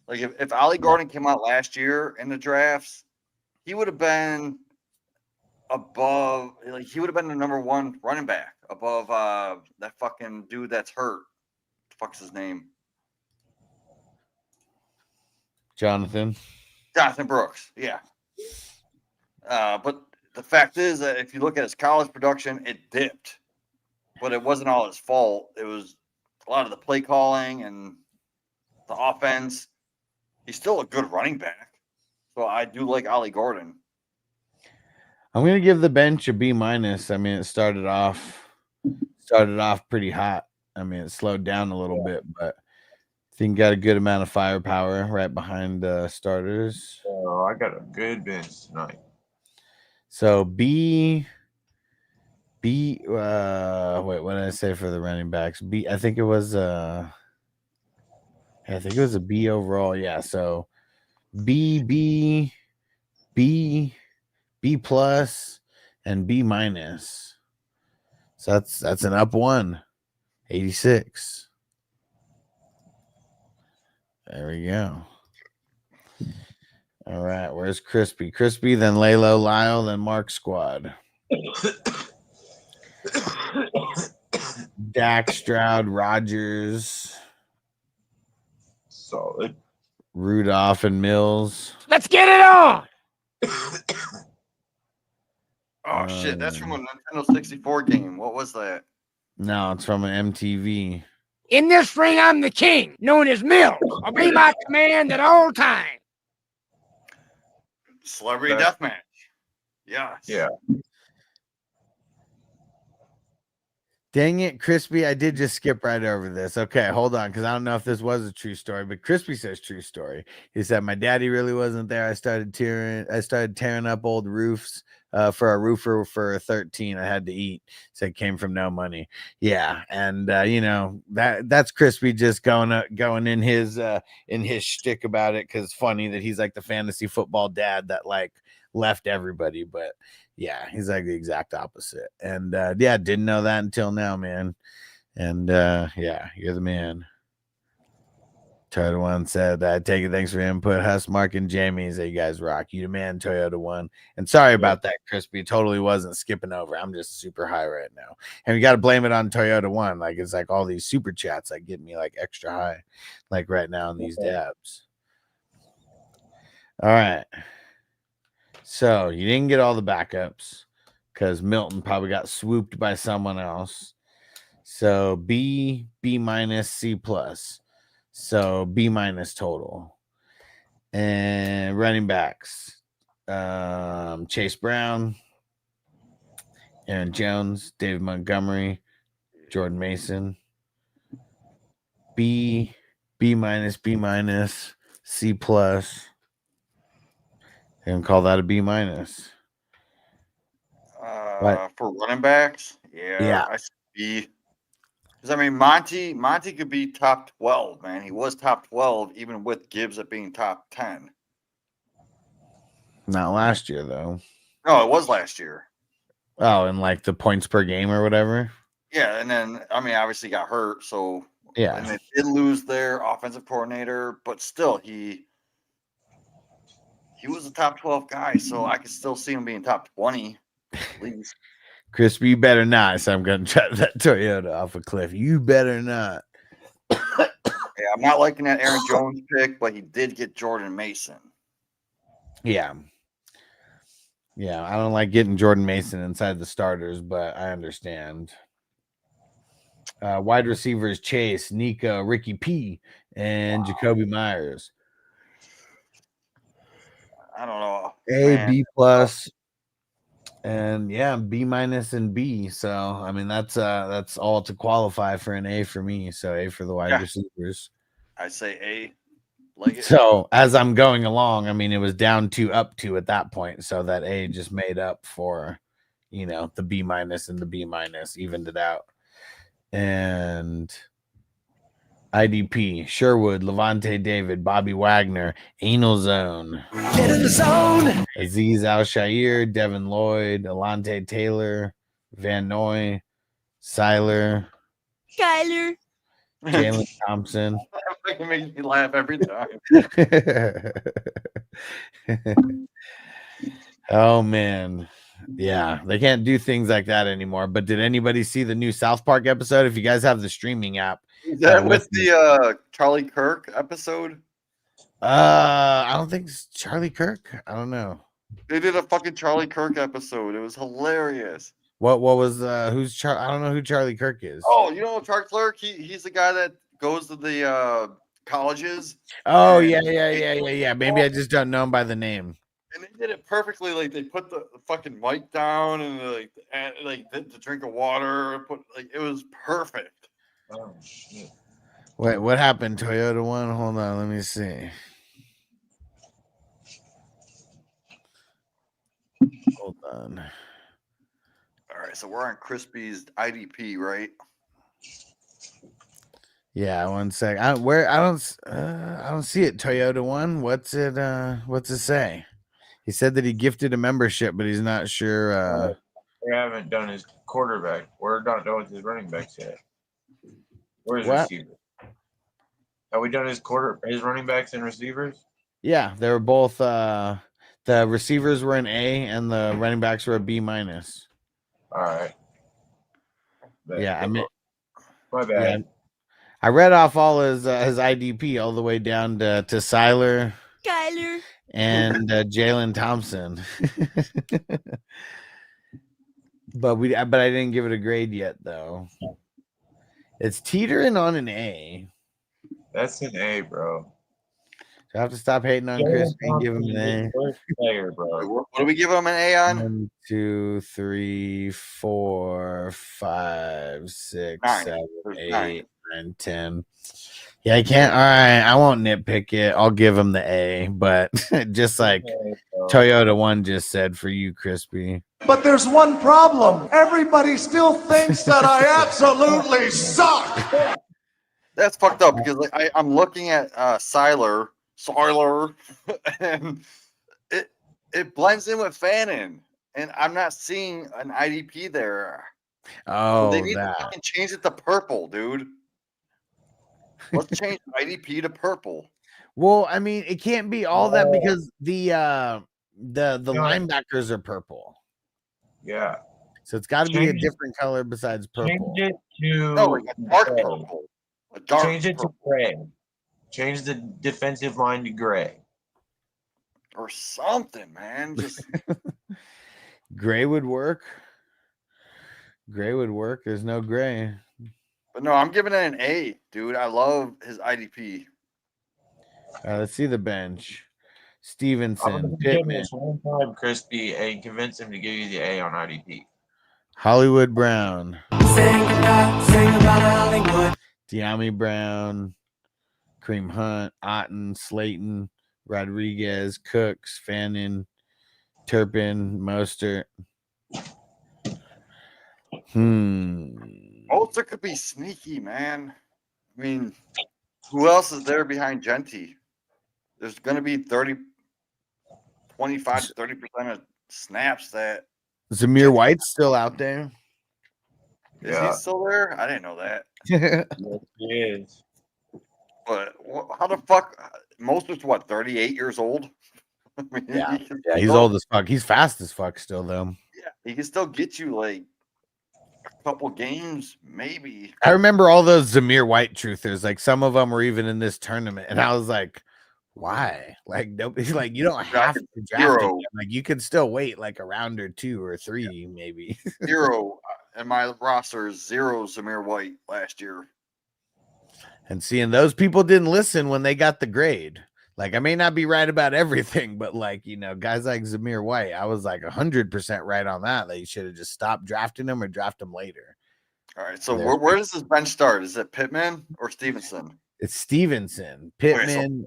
Like if Ollie Gordon came out last year in the drafts, he would have been above. Like he would have been the number 1 running back above that fucking dude that's hurt. What the fuck's his name? Jonathan Brooks. Yeah. But the fact is that if you look at his college production, it dipped. But it wasn't all his fault. It was a lot of the play calling and the offense. He's still a good running back. So I do like Ollie Gordon. I'm gonna give the bench a B minus. I mean, it started off pretty hot. I mean, it slowed down a little bit, but I think got a good amount of firepower right behind starters. Oh, I got a good bench tonight. So B. Wait, what did I say for the running backs? B. I think it was a B overall. Yeah. So B plus, and B minus. So that's an up 86. There we go. All right, where's Crispy? Crispy, then Lalo, Lyle, then Mark Squad. Dak, Stroud, Rogers, Solid. Rudolph, and Mills. Let's get it on. Oh shit, that's from a Nintendo 64 game. What was that? No, it's from an MTV. In this ring, I'm the king, known as Mills. Obey my command at all times. Celebrity That- Deathmatch. Yes. Yeah. Dang it, Crispy. I did just skip right over this. Okay, hold on, because I don't know if this was a true story, but Crispy says true story. He said, my daddy really wasn't there. I started tearing up old roofs for a roofer for 13. I had to eat. So it came from no money. Yeah. And you know, that's Crispy just going in his shtick about it, because it's funny that he's like the fantasy football dad that like left everybody, but yeah, he's like the exact opposite. And yeah, didn't know that until now, man. And yeah, you're the man. Toyota One said, take it. Thanks for your input. Huss, Mark, and Jamie say you guys rock. You the man, Toyota One. And sorry about that, Crispy. Totally wasn't skipping over. I'm just super high right now. And we got to blame it on Toyota One. Like, it's like all these super chats like get me like extra high, like right now in these dabs. All right. So you didn't get all the backups because Milton probably got swooped by someone else. So B minus, C plus. So B minus total. And running backs. Chase Brown, Aaron Jones, David Montgomery, Jordan Mason. B minus, C plus. And call that a B minus. For running backs, yeah. I see. Because I mean, Monty could be top 12, man. He was top 12, even with Gibbs at being top 10. Not last year, though. No, it was last year. Oh, and like the points per game or whatever. Yeah, and then I mean, obviously got hurt, so yeah, and they did lose their offensive coordinator, but still, he was a top 12 guy, so I could still see him being top 20 at least. Crispy, you better not. So I'm going to try that Toyota off a cliff. You better not. Yeah, I'm not liking that Aaron Jones pick, but he did get Jordan Mason. Yeah. Yeah, I don't like getting Jordan Mason inside the starters, but I understand. Wide receivers, Chase, Nico, Ricky P, and Jacoby Myers. I don't know. A, man. B plus, and yeah, B minus and B. So I mean that's all to qualify for an A for me. So A for the wide receivers. I say A. Like it. So as I'm going along, I mean it was down 2 up 2 at that point. So that A just made up for, you know, the B minus and the B minus, evened it out. And IDP, Sherwood, Levante David, Bobby Wagner, Anal Zone. Get in the zone. Aziz Al-Shair, Devin Lloyd, Alante Taylor, Van Noy, Seiler, Jalen Thompson. It makes me laugh every time. Oh, man. Yeah, they can't do things like that anymore. But did anybody see the new South Park episode? If you guys have the streaming app. Is that with the Charlie Kirk episode? I don't think it's Charlie Kirk. I don't know. They did a fucking Charlie Kirk episode. It was hilarious. What was who's I don't know who Charlie Kirk is. Oh, you know Charlie Kirk? He's the guy that goes to the colleges. Oh and yeah. Maybe I just don't know him by the name. And they did it perfectly. Like they put the fucking mic down and like the drink of water. Put like it was perfect. Oh shit. Wait, what happened? Toyota one? Hold on, let me see. Hold on. All right, so we're on Crispy's IDP, right? Yeah, 1 sec. I don't see it. Toyota one. What's it say? He said that he gifted a membership, but he's not sure. We haven't done his quarterback. We're not done with his running backs yet. Where's What? receiver? Have we done his running backs and receivers? Yeah, they were both. The receivers were an A, and the running backs were a B minus. All right. Yeah, I mean, my bad. yeah, I read off all his IDP all the way down to Seiler, and Jalen Thompson. but I didn't give it a grade yet though. It's teetering on an A. That's an A, bro. So I have to stop hating on Crispy and give him an A. First player, bro. What are we giving him an A on? 1, 2, 3, 4, 5, 6, 9. 7, There's 8, 9. 9, 10. Yeah, I can't. All right, I won't nitpick it. I'll give him the A, but just like Toyota one just said for you, Crispy. But there's one problem. Everybody still thinks that I absolutely suck. That's fucked up because like I'm looking at Seiler, and it blends in with Fannin, and I'm not seeing an IDP there. Oh, So they need that. to fucking change it to purple, dude. Let's change IDP to purple. Well, I mean, it can't be all that because the linebackers are purple. Yeah. So it's got to be a different color besides purple. Change it to No, like a dark purple. A dark Change it to purple. gray. Change the defensive line to gray. Or something, man. Just Gray would work. Gray would work. There's no gray. but no, I'm giving it an A, dude. I love his IDP. Let's see the bench. Stevenson, I'm Pittman, one time, Crispy, and convince him to give you the A on IDP. Hollywood Brown, De'Ami Brown, Kareem Hunt, Otten, Slayton, Rodriguez, Cooks, Fannin, Turpin, Mostert. Mostert could be sneaky, man. I mean, who else is there behind Genty? There's going to be 25 to 30% of snaps that. Zamir White's still out there. Is he still there? I didn't know that. Yes, he is. But how the fuck? Mostert's what, 38 years old? I mean, Yeah, he's old as fuck. He's fast as fuck still, though. Yeah, he can still get you like a couple games, maybe. I remember all those Zamir White truthers. Like some of them were even in this tournament, and I was like, "Why? Like nobody's like you don't have to draft him. Like you can still wait like a round or 2 or 3, maybe." 0 in my roster is 0 Zamir White last year. And seeing those people didn't listen when they got the grade. Like I may not be right about everything, but like guys like Zamir White, I was like 100% right on that. That you should have just stopped drafting him or draft him later. All right, so where does this bench start? Is it Pittman or Stevenson? It's Stevenson, Pittman,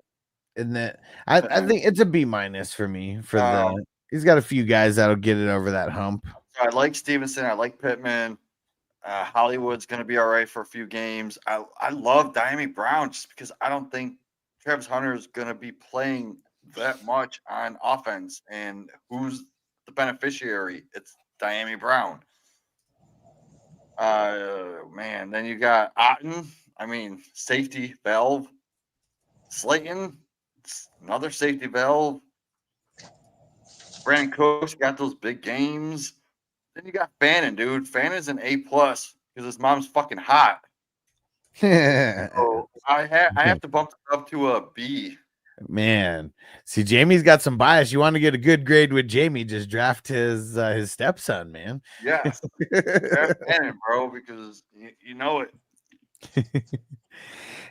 and that I think it's a B minus for me. For the he's got a few guys that'll get it over that hump. So I like Stevenson. I like Pittman. Hollywood's going to be all right for a few games. I love De'Ami Brown just because I don't think Travis Hunter is going to be playing that much on offense. And who's the beneficiary? It's De'Ami Brown. Man, then you got Otten. I mean, safety valve. Slayton, another safety valve. Brandon Cooks got those big games. Then you got Fannin, dude. Fannon's an A+ because his mom's fucking hot. So I have to bump it up to a B. Man, see, Jamie's got some bias. You want to get a good grade with Jamie? Just draft his stepson, man. Yes, draft Fannin, bro, because you know it.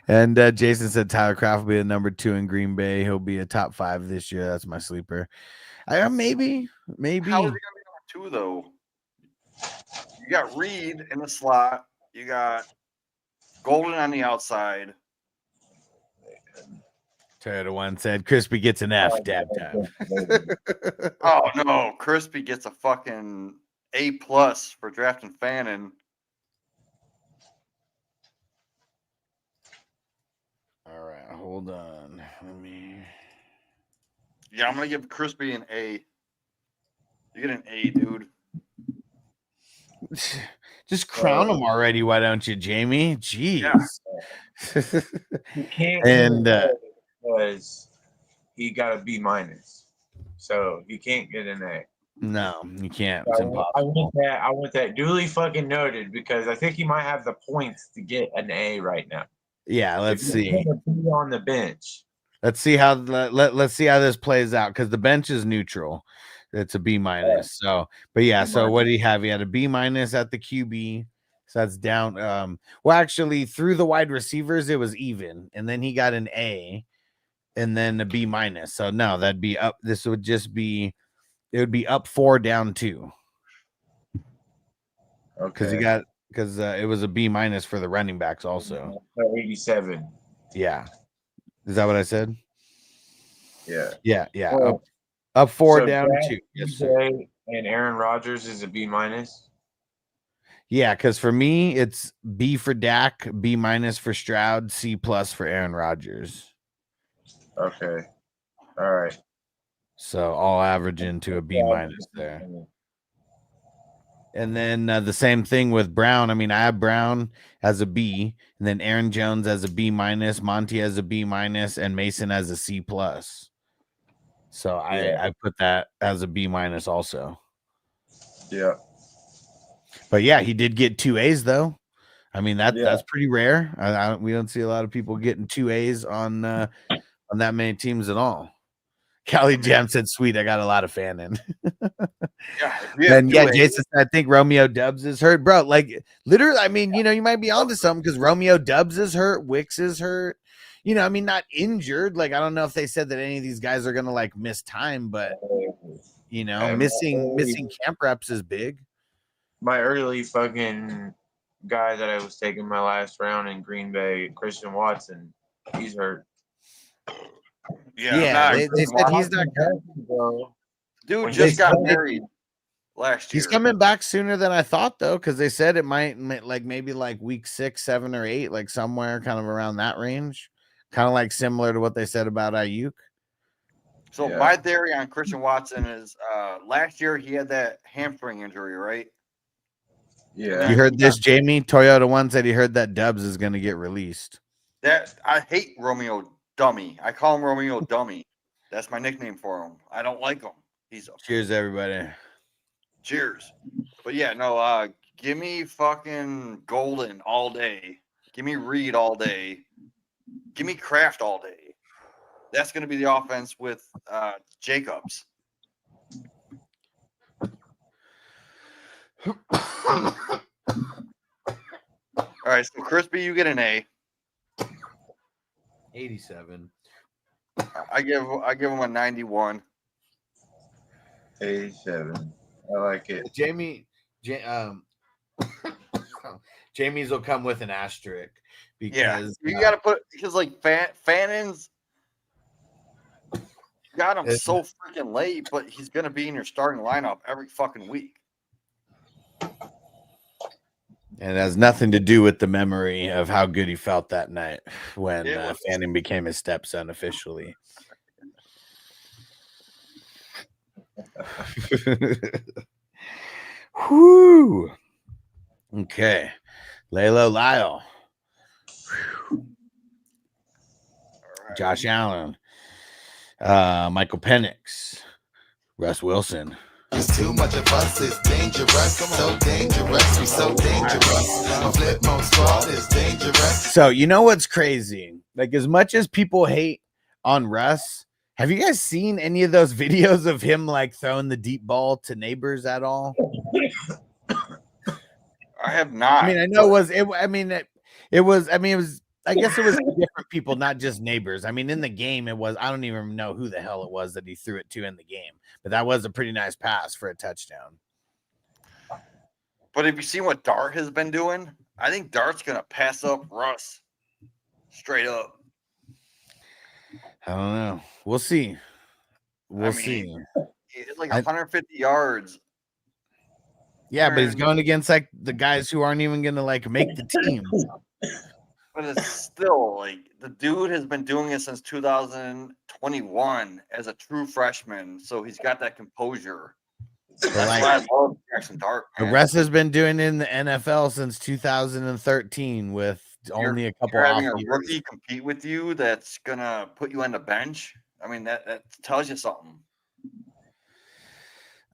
And Jason said Tyler Kraft will be a number 2 in Green Bay. He'll be a top 5 this year. That's my sleeper. Maybe. How is he gonna be number 2 though? You got Reed in the slot. You got Golden on the outside. Toyota One said Crispy gets an F. Dab time. Oh no, Crispy gets a fucking A+ for drafting Fannin. All right, hold on. Let me. Yeah, I'm gonna give Crispy an A. You get an A, dude. Just crown him already, why don't you, Jamie? Jeez. Yeah. You can't And because he got a B-, so he can't get an A. no, you can't. It's I impossible. want that duly fucking noted because I think he might have the points to get an A right now. Yeah, let's see. Be on the bench. Let's see how let's see how this plays out because the bench is neutral. It's a B-. So, but yeah. So what do you have? He had a B- at the QB. So that's down. Well, actually, through the wide receivers, it was even, and then he got an A, and then a B-. So no, that'd be up. This would just be. It would be up 4, down 2. Because he got it was a B- for the running backs also. 87. Yeah. Is that what I said? Yeah. Yeah. Yeah. Well, up 4, so down Jack, 2. Yes, sir. And Aaron Rodgers is a B-. Yeah, because for me, it's B for Dak, B- for Stroud, C+ for Aaron Rodgers. Okay. All right. So I'll average into a B- there. And then the same thing with Brown. I mean, I have Brown as a B, and then Aaron Jones as a B-, Monty as a B-, and Mason as a C+. So I put that as a B- also. Yeah. But yeah, he did get 2 A's though. I mean that's pretty rare. We don't see a lot of people getting 2 A's on that many teams at all. Callie Jam said, "Sweet, I got a lot of Fannin." And yeah, Jason said, "I think Romeo Dubs is hurt, bro. Like literally, I mean, you might be onto something because Romeo Dubs is hurt, Wicks is hurt. I mean, not injured. Like I don't know if they said that any of these guys are gonna like miss time, but missing camp reps is big." My early fucking guy that I was taking my last round in Green Bay, Christian Watson, he's hurt. Yeah, they said he's not bro. Dude just got married last year. He's coming back sooner than I thought though, because they said it might like maybe like week 6, 7, or 8, like somewhere kind of around that range, kind of like similar to what they said about Ayuk. So my theory on Christian Watson is last year he had that hamstring injury, right? Yeah. You heard this, Jamie? Toyota One said he heard that Dubs is going to get released. That I hate Romeo Dummy. I call him Romeo Dummy. That's my nickname for him. I don't like him. Cheers, everybody. Cheers. But yeah, no, give me fucking Golden all day. Give me Reed all day. Give me Kraft all day. That's going to be the offense with Jacobs. All right, so Crispy, you get an A. 87. I give him a 91. 87. I like it. Jamie's will come with an asterisk because you got to put because like Fannin's got him so freaking late, but he's gonna be in your starting lineup every fucking week. And it has nothing to do with the memory of how good he felt that night when Fannin became his stepson officially. Whoo. Okay. Laylo Lyle. Right. Josh Allen. Michael Penix. Russ Wilson. It's too much of us, it's dangerous, so dangerous, we so dangerous. A flip mode squad is dangerous. So you know what's crazy? Like as much as people hate on Russ, have you guys seen any of those videos of him like throwing the deep ball to neighbors at all? I have not. I mean, I know it was I guess it was different people, not just neighbors. I mean, in the game, it was, I don't even know who the hell it was that he threw it to in the game, but that was a pretty nice pass for a touchdown. But if you see what Dart has been doing, I think Dart's going to pass up Russ straight up. I don't know. We'll see. We'll see. It's like 150 yards. Yeah, but he's going against like the guys who aren't even going to like make the team. But it's still like the dude has been doing it since 2021 as a true freshman. So he's got that composure. That's like, why I love Jackson Dart. The rest has been doing it in the NFL since 2013 with only a couple you're off having a years. rookie compete with you that's gonna put you on the bench. I mean, that tells you something.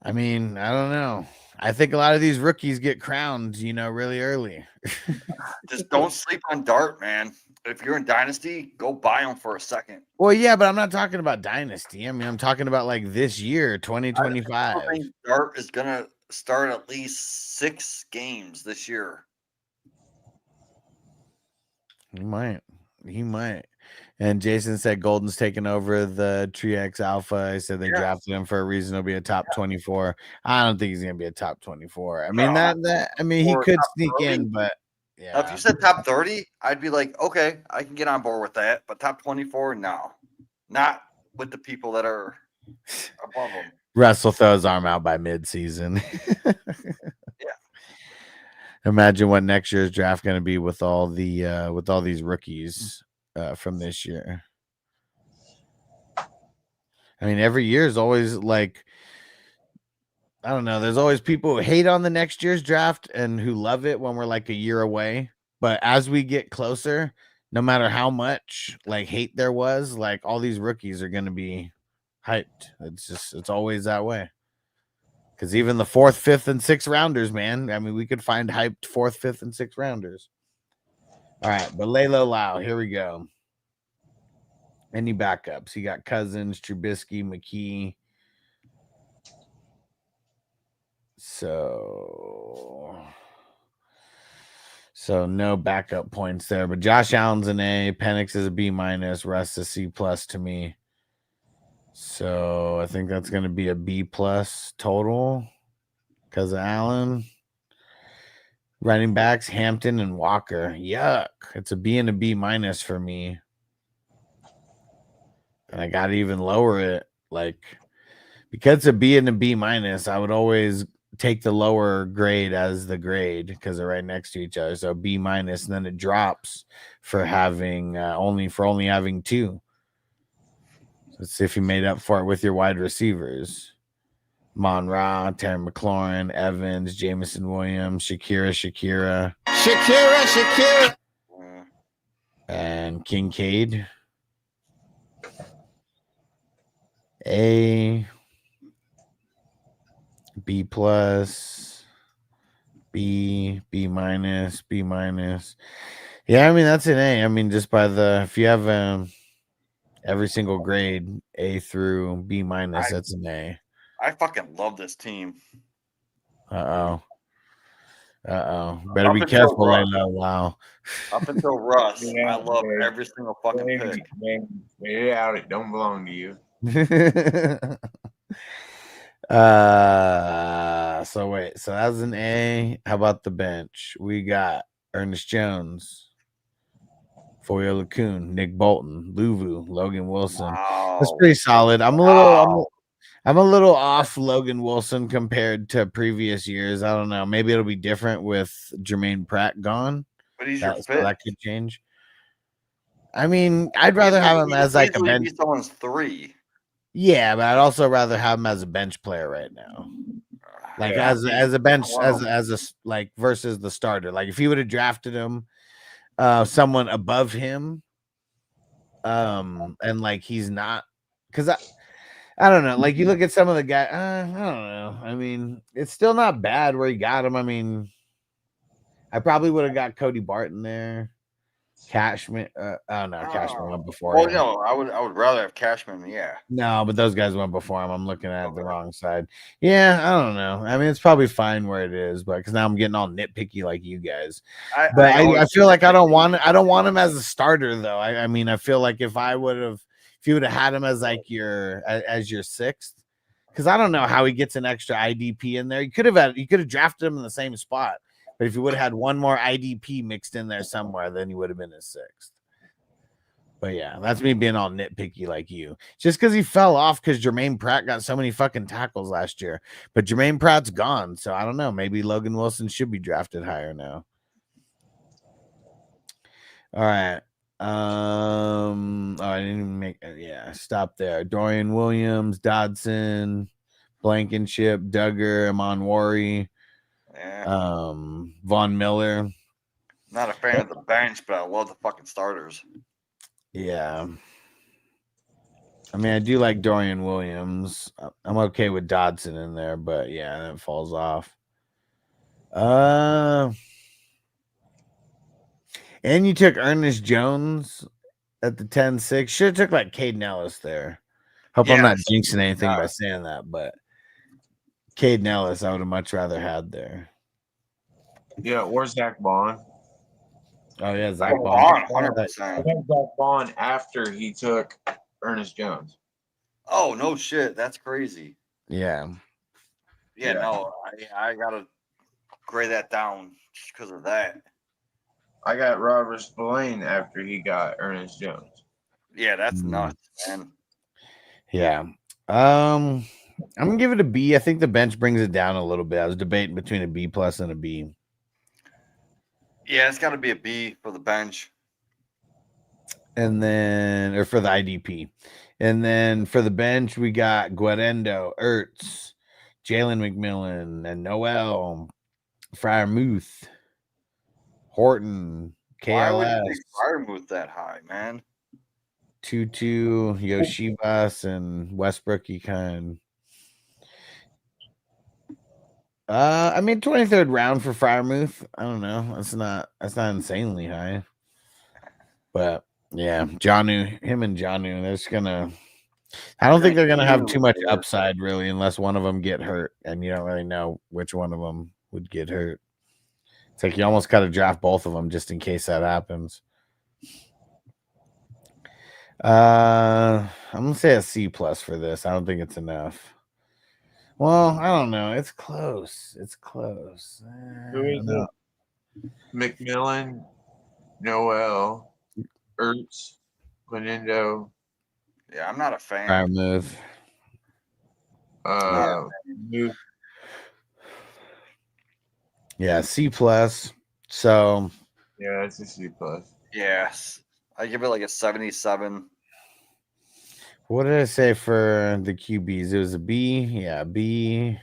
I mean, I don't know. I think a lot of these rookies get crowned, really early. Just don't sleep on Dart, man. If you're in Dynasty, go buy him for a second. Well, yeah, but I'm not talking about Dynasty. I mean, I'm talking about like this year, 2025. I think Dart is gonna start at least 6 games this year. He might. And Jason said Golden's taking over the Trix Alpha. I said they drafted him for a reason. He'll be a top 24. I don't think he's gonna be a top 24. I mean, he could sneak 30. In, but yeah. Now, if you said top 30, I'd be like, okay, I can get on board with that. But top 24, no, not with the people that are above him. Russell throws his arm out by mid-season. Imagine what next year's draft going to be with all these rookies from this year. I mean, every year is always like, I don't know. There's always people who hate on the next year's draft and who love it when we're like a year away. But as we get closer, no matter how much like hate there was, like all these rookies are going to be hyped. It's always that way. Because even the 4th, 5th, and 6th rounders, man. I mean, we could find hyped 4th, 5th, and 6th rounders. All right, but Laylo Lau, here we go. Any backups? You got Cousins, Trubisky, McKee. So no backup points there. But Josh Allen's an A. Penix is a B-. Russ a C+ to me. So I think that's going to be a B+ total because of Allen. Running backs, Hampton and Walker. Yuck. It's a B and a B- for me. And I got to even lower it. Like, because it's a B and a B-, I would always take the lower grade as the grade because they're right next to each other. So B-, and then it drops for having only having 2. Let's see if you made up for it with your wide receivers. Mon-Ra, Terry McLaurin, Evans, Jameson Williams, Shakira. And Kincaid. A, B+, B, B-, B-. Yeah, I mean, that's an A. I mean, just by if you have every single grade, A through B-, that's an A. I fucking love this team. Uh-oh. Better be careful, Laylo. Wow. Up until Russ, I love every single fucking pick. Get out. It don't belong to you. So wait. So that's an A. How about the bench? We got Ernest Jones, Foyo Lacoon, Nick Bolton, Luvu, Logan Wilson. Wow. That's pretty solid. I'm a little off Logan Wilson compared to previous years. I don't know. Maybe it'll be different with Jermaine Pratt gone. But he's your fit. That could change. I mean, I'd rather have him as like a bench. Someone's 3. Yeah, but I'd also rather have him as a bench player right now. Like as a bench, as a like versus the starter. Like if you would have drafted him, someone above him, and like he's not, because I don't know. Like you look at some of the guys, I don't know. I mean, it's still not bad where he got him. I mean, I probably would have got Cody Barton there. Cashman. Oh no, Cashman went before Well, him. no, I would rather have Cashman. Yeah. No, but those guys went before him. I'm looking at the wrong side. Yeah, I don't know. I mean, it's probably fine where it is, but because now I'm getting all nitpicky like you guys. But I feel like I don't want him as a starter though. I mean, I feel like if you would have had him as like your sixth, because I don't know how he gets an extra IDP in there. You could have drafted him in the same spot, but if you would have had one more IDP mixed in there somewhere, then he would have been his sixth. But yeah, that's me being all nitpicky like you. Just because he fell off because Jermaine Pratt got so many fucking tackles last year. But Jermaine Pratt's gone, so I don't know. Maybe Logan Wilson should be drafted higher now. All right. Oh, I didn't even make it. Yeah, stop there. Dorian Williams, Dodson, Blankenship, Duggar, Amonwari, Von Miller. Not a fan of the bench, but I love the fucking starters. Yeah. I mean, I do like Dorian Williams. I'm okay with Dodson in there, but yeah, that falls off. And you took Ernest Jones at the 10-6. Should have took like Caden Ellis there. Hope I'm not jinxing anything by saying that, but Caden Ellis I would have much rather had there. Yeah, or Zach Bond. Oh yeah, Zach Bond. 100%. Zach Bond after he took Ernest Jones. Oh no shit, that's crazy. Yeah. Yeah, no, I gotta grade that down just because of that. I got Robert Spillane after he got Ernest Jones. Yeah, that's nuts, man. Yeah. I'm gonna give it a B. I think the bench brings it down a little bit. I was debating between a B plus and a B. Yeah, it's got to be a B for the bench. And then, or for the IDP. And then for the bench, we got Guarendo, Ertz, Jalen McMillan, and Noel, Freiermuth, Horton, Why would KLS, you think Freiermuth that high, man? Tutu, Yoshibas, and Westbrook. You kind. I mean, 23rd round for Freiermuth. I don't know. That's not insanely high. But yeah, him and Jonnu, they're just gonna. I don't think they're gonna have too much upside really, unless one of them get hurt, and you don't really know which one of them would get hurt. It's like you almost got to draft both of them just in case that happens. I'm gonna say a C plus for this. I don't think it's enough. Well, I don't know. It's close. Who is it? McMillan, Noel, Ertz, Guarendo. Yeah, I'm not a fan. Freiermuth. Yeah, C plus. So yeah, it's a C plus. Yes, I give it like a 77. What did I say for the QBs? It was a B. Yeah, B.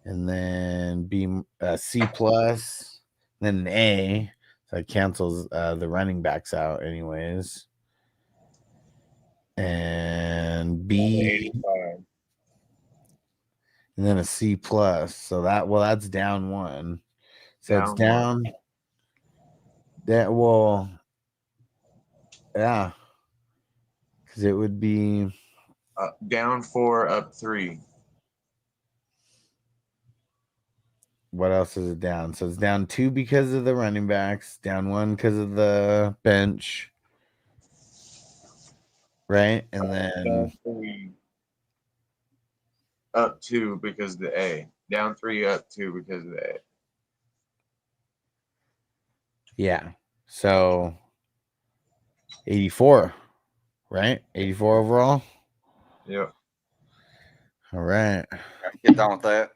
And then B, C plus, then an A. So it cancels the running backs out, anyways. And B. 85. And then a C plus. So that's down one. So it's down. That will, yeah. Because it would be down 4, up 3. What else is it down? So it's down 2 because of the running backs, down 1 because of the bench, right? And then up 2 because of the A. Down 3, up 2 because of the A. Yeah. So 84, right? 84 overall. Yep. All right. Get down with that.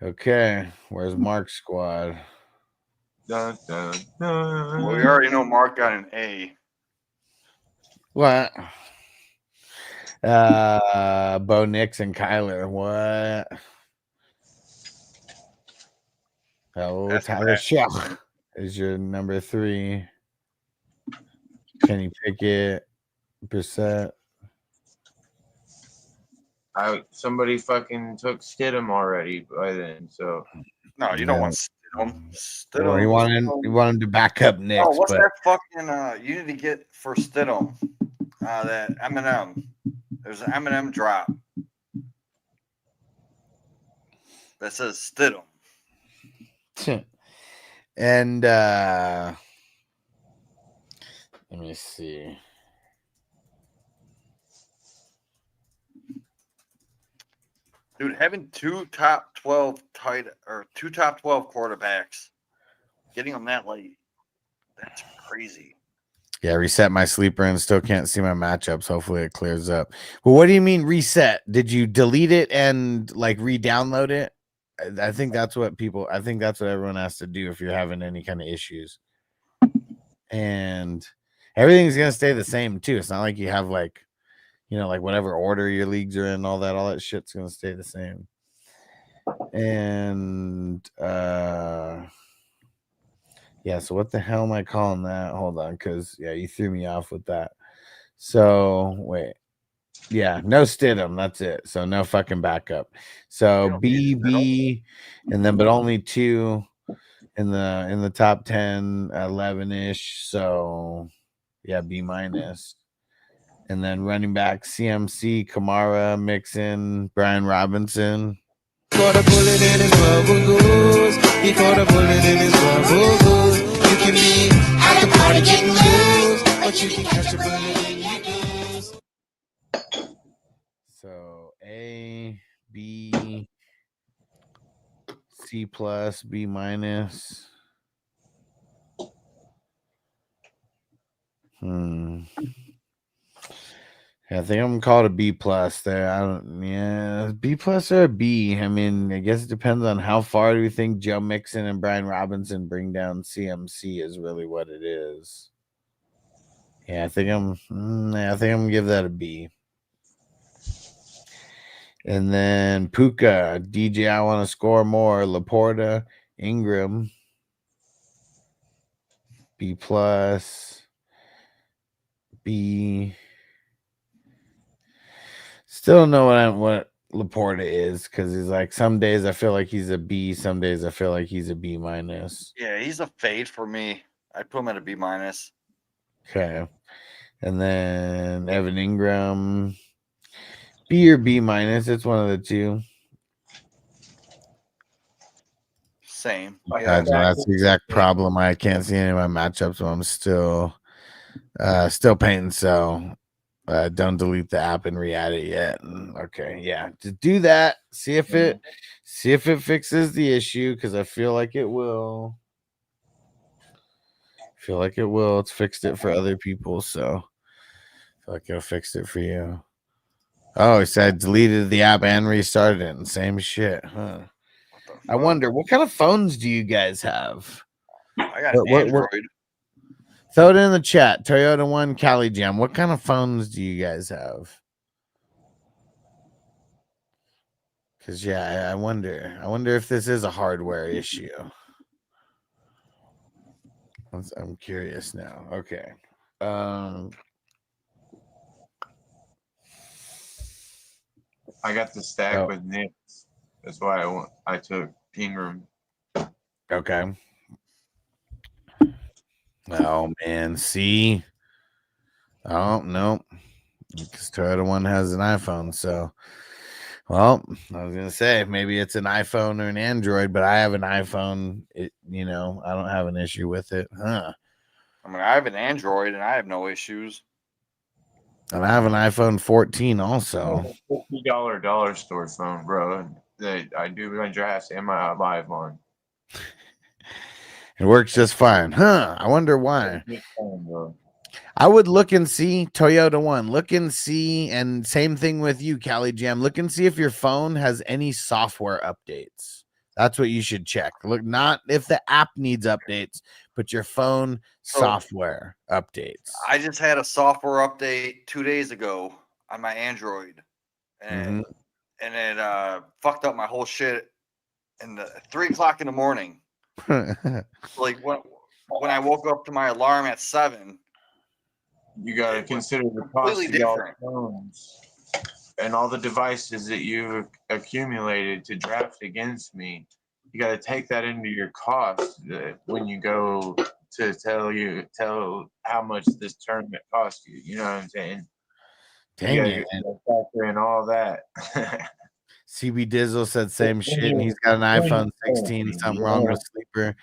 Okay. Where's Mark's squad? Dun, dun, dun. Well, we already know Mark got an A. What? Bo Nix and Kyler. What? Oh, That's Tyler bad. Shuck is your number 3. Kenny Pickett, Brissett. Somebody fucking took Stidham already by then, so No, you don't want Or you want him to back up Knicks. Oh, what's but that fucking you need to get for Stidham? That Eminem. There's an Eminem drop that says Stidham. And let me see. Dude, having two top 12 quarterbacks, getting them that late, that's crazy. Yeah, reset my sleeper and still can't see my matchups. Hopefully it clears up. Well, what do you mean reset? Did you delete it and like re-download it? I think that's what everyone has to do if you're having any kind of issues. And everything's gonna stay the same too. It's not like you have like, like whatever order your leagues are in, all that shit's gonna stay the same. And yeah, so what the hell am I calling that? Hold on, because you threw me off with that. So wait. Yeah, no Stidham, that's it. So no fucking backup. So BB and then but only 2 in the top 10, 11-ish. So yeah, B-. And then running back CMC, Kamara, Mixon, Brian Robinson. Caught a bullet in his bubble goose. He caught a bullet in his bubble goose. You can be at the party getting loose, but you can catch a bullet in your goose. So A, B, C+, B-. Yeah, I think I'm gonna call it a B+ there. B+ or a B. I mean, I guess it depends on how far do we think Joe Mixon and Brian Robinson bring down CMC is really what it is. Yeah, I think I'm gonna give that a B. And then Puka, DJ, I want to score more. Laporta, Ingram, B+, B. Still don't know what Laporta is because he's like some days I feel like he's a B, some days I feel like he's a B-. Yeah, he's a fade for me. I put him at a B-. Okay. And then Evan Ingram, B or B-. It's one of the two. Same. That's the exact problem. I can't see any of my matchups, so I'm still painting. So don't delete the app and re-add it yet. Okay, yeah, just do that. See if it fixes the issue because I feel like it will. It's fixed it for other people, so I feel like it'll fix it for you. Oh, it said deleted the app and restarted it and same shit, huh? I wonder what kind of phones do you guys have? I got an Android. Throw it in the chat. Toyota 1 Cali Jam. What kind of phones do you guys have? Because I wonder if this is a hardware issue. I'm curious now. Okay. I got the stack with Knicks. That's why I took Ingram. Okay. Oh man, see. Oh no. Because Toyota 1 has an iPhone, so well, I was gonna say maybe it's an iPhone or an Android, but I have an iPhone. I don't have an issue with it, huh? I mean, I have an Android and I have no issues. And I have an iPhone 14 also. $50 dollar store phone, bro. That I do my drafts and my live on. It works just fine, huh? I wonder why. I would look and see Toyota 1. Look and see, and same thing with you, Cali Jam. Look and see if your phone has any software updates. That's what you should check. Look, not if the app needs updates, but your phone software updates. I just had a software update 2 days ago on my Android, and it fucked up my whole shit. And 3 o'clock in the morning, like when I woke up to my alarm at 7. You gotta consider the cost of your phones and all the devices that you've accumulated to draft against me. you got to take that into your cost when you go to tell how much this tournament cost you. You know what I'm saying? Dang You it. gotta factor in all that. CB Dizzle said same shit, and he's got an iPhone 16. Something wrong with Sleeper.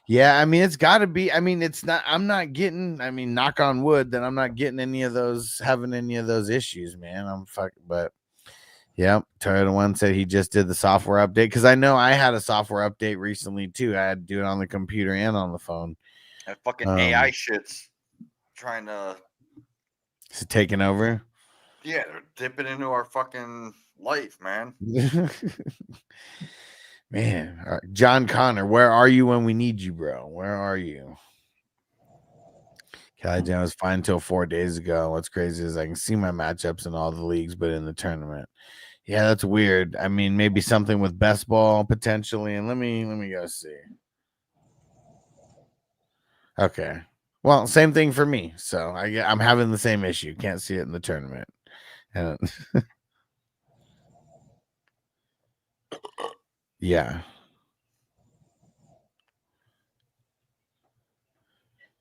Yeah, I mean, it's got to be. I mean, it's not. I'm not getting. I mean, knock on wood that I'm not getting any of those, having any of those issues, man. I'm fucking. But yeah, Toyota One said he just did the software update because I know I had a software update recently too. I had to do it on the computer and on the phone. That fucking AI shit's trying to. Is it taking over? Yeah, they're dipping into our fucking life, man. Man, John Connor, where are you when we need you, bro? Where are you? Kelly Jan was fine until 4 days ago. What's crazy is I can see my matchups in all the leagues, but in the tournament. Yeah, that's weird. I mean, maybe something with best ball potentially. And let me go see. Okay. Well, same thing for me. So I'm having the same issue. Can't see it in the tournament. And yeah.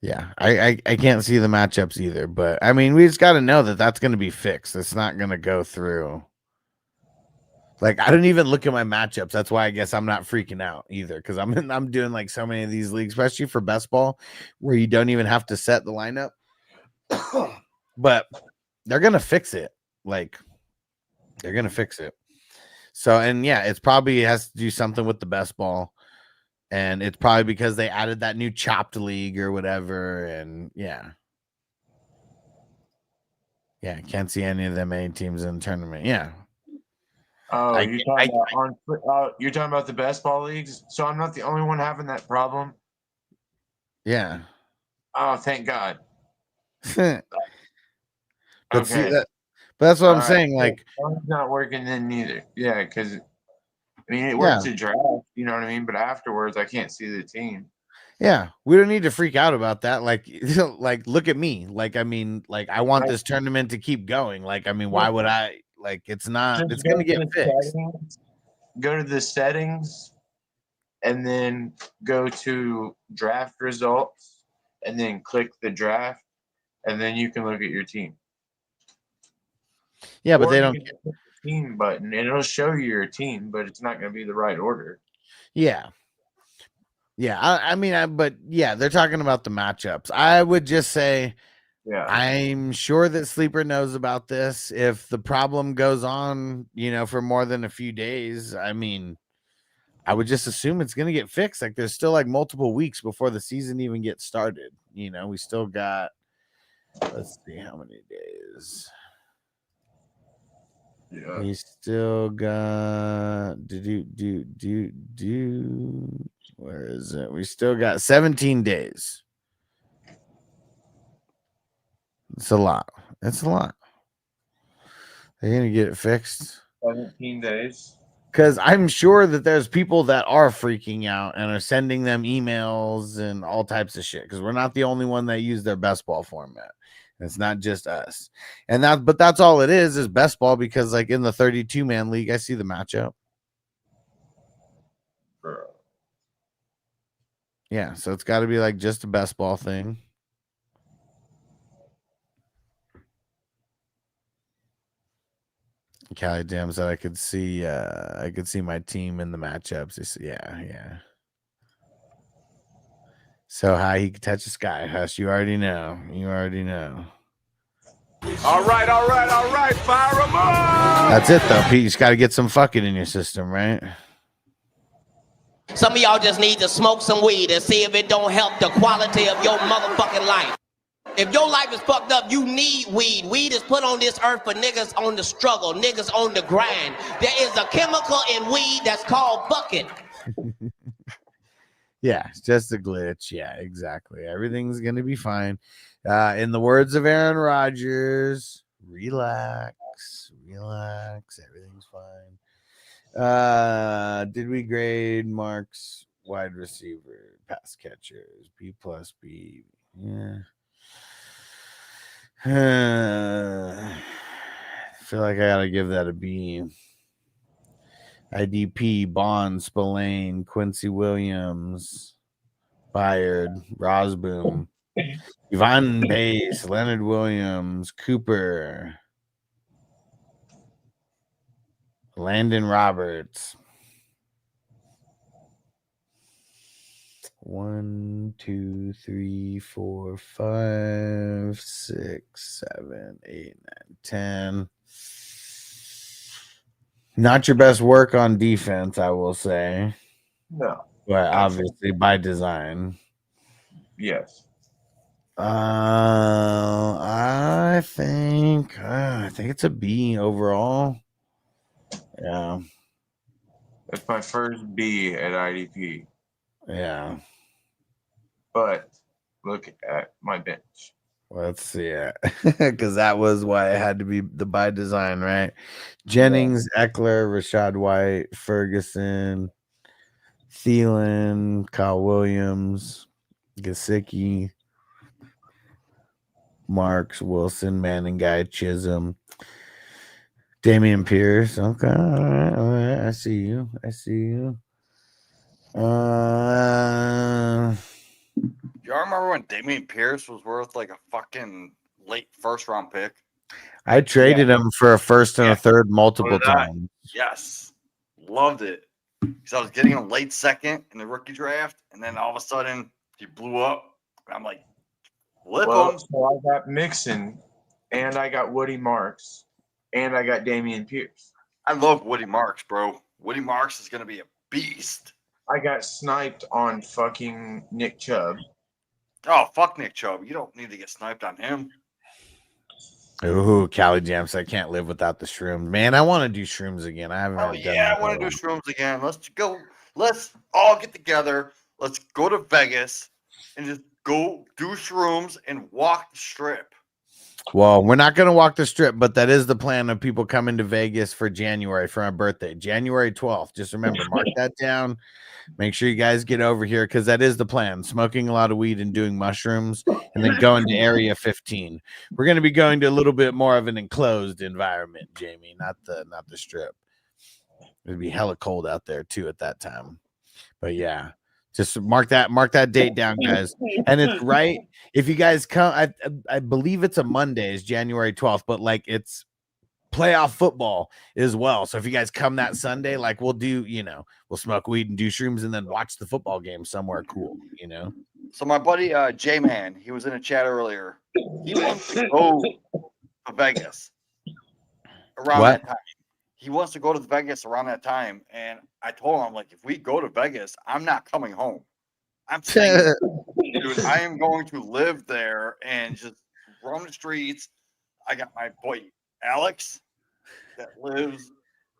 Yeah, I can't see the matchups either, but I mean, we just got to know that that's going to be fixed. It's not going to go through. Like, I don't even look at my matchups. That's why I guess I'm not freaking out either, because I'm doing like so many of these leagues, especially for best ball, where you don't even have to set the lineup. But they're gonna fix it. Like, they're gonna fix it. So, and yeah, it's probably has to do something with the best ball. And it's probably because they added that new chopped league or whatever. And yeah. Yeah, can't see any of them any teams in the tournament. Yeah. Oh, you're talking about the best ball leagues? So I'm not the only one having that problem? Yeah. Oh, thank God. But Okay. see that, but that's what I'm saying. Like, it's not working then neither. Yeah, because I mean it works to draft, you know what I mean? But afterwards I can't see the team. Yeah, we don't need to freak out about that. Like, like look at me. Like, I mean, like I want this tournament to keep going. Like, I mean, why would I? Like, it's not. It's gonna get fixed. Go to the settings, and then go to draft results, and then click the draft, and then you can look at your team. Yeah, but they don't get the team button, and it'll show you your team, but it's not going to be the right order. Yeah. Yeah, I mean, but yeah, they're talking about the matchups. I would just say, yeah, I'm sure that Sleeper knows about this. If the problem goes on, for more than a few days, I mean, I would just assume it's going to get fixed. Like, there's still like multiple weeks before the season even gets started. We still got, let's see how many days. Yeah. We still got where is it? We still got 17 days. It's a lot. It's a lot. They're gonna get it fixed. 17 days. Because I'm sure that there's people that are freaking out and are sending them emails and all types of shit. Because we're not the only one that use their best ball format. It's not just us. But that's all it is best ball, because like in the 32-man league, I see the matchup. Bro. Yeah, so it's got to be like just a best ball thing. Callie Jam said I could see my team in the matchups. Yeah. So high he could touch the sky. Hush, you already know. All right. Fire them up. That's it though, Pete. You just got to get some fucking in your system, right? Some of y'all just need to smoke some weed and see if it don't help the quality of your motherfucking life. If your life is fucked up, you need weed. Weed is put on this earth for niggas on the struggle, niggas on the grind. There is a chemical in weed that's called bucket. Yeah, it's just a glitch. Yeah, exactly. Everything's going to be fine. In the words of Aaron Rodgers, relax. Everything's fine. Did we grade Mark's wide receiver, pass catchers, B+, B? Yeah. I feel like I gotta give that a B. IDP, Bond, Spillane, Quincy Williams, Byard, Rosboom, Yvonne Pace, Leonard Williams, Cooper, Landon Roberts. 1, 2, 3, 4, 5, 6, 7, 8, 9, 10. Not your best work on defense, I will say. No. But obviously by design. Yes. I think it's a B overall. Yeah. That's my first B at IDP. Yeah. But look at my bench. Let's see it. Because that was why it had to be the by design, right? Jennings, Eckler, Rashad White, Ferguson, Thielen, Kyle Williams, Gesicki, Marks, Wilson, Manning, Guy, Chisholm, Damian Pierce. Okay, all right. I see you. Y'all remember when Damian Pierce was worth like a fucking late first round pick? I traded him for a first and a third multiple times. Yes. Loved it. Because I was getting him late second in the rookie draft, and then all of a sudden he blew up. And I'm like, flip him. So I got Mixon, and I got Woody Marks, and I got Damian Pierce. I love Woody Marks, bro. Woody Marks is going to be a beast. I got sniped on fucking Nick Chubb. Oh, fuck Nick Chubb. You don't need to get sniped on him. Ooh, Cali Jams. I can't live without the shrooms. Man, I want to do shrooms again. I haven't done that. I want to do shrooms again. Let's go. Let's all get together. Let's go to Vegas and just go do shrooms and walk the strip. Well, we're not going to walk the strip, but that is the plan of people coming to Vegas for January for my birthday, January 12th. Just remember, mark that down. Make sure you guys get over here because that is the plan. Smoking a lot of weed and doing mushrooms and then going to Area 15. We're going to be going to a little bit more of an enclosed environment, Jamie, not the strip. It'd be hella cold out there too at that time. But yeah. Just mark that date down, guys. And it's right. If you guys come, I believe it's a Monday, it's January 12th, but like it's playoff football as well. So if you guys come that Sunday, like we'll do, we'll smoke weed and do shrooms and then watch the football game somewhere cool, So my buddy J-Man, he was in a chat earlier. He wants to go to Vegas around that time. He wants to go to Vegas around that time. And I told him, I'm like, if we go to Vegas, I'm not coming home. I'm saying, dude, I am going to live there and just roam the streets. I got my boy Alex that lives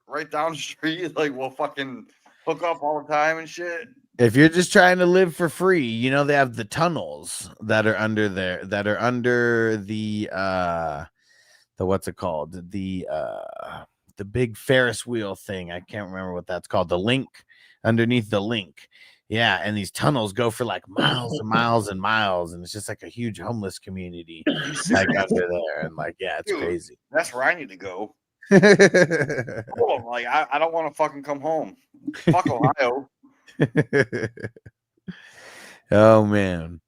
right down the street. Like, we'll fucking hook up all the time and shit. If you're just trying to live for free, they have the tunnels that are under there, that are under the what's it called? The big Ferris wheel thing. I can't remember what that's called. The link, underneath the link. Yeah. And these tunnels go for like miles and miles and miles. And it's just like a huge homeless community like under there. And like, yeah, it's crazy. That's where I need to go. Cool. Like, I don't want to fucking come home. Fuck Ohio. Oh, man.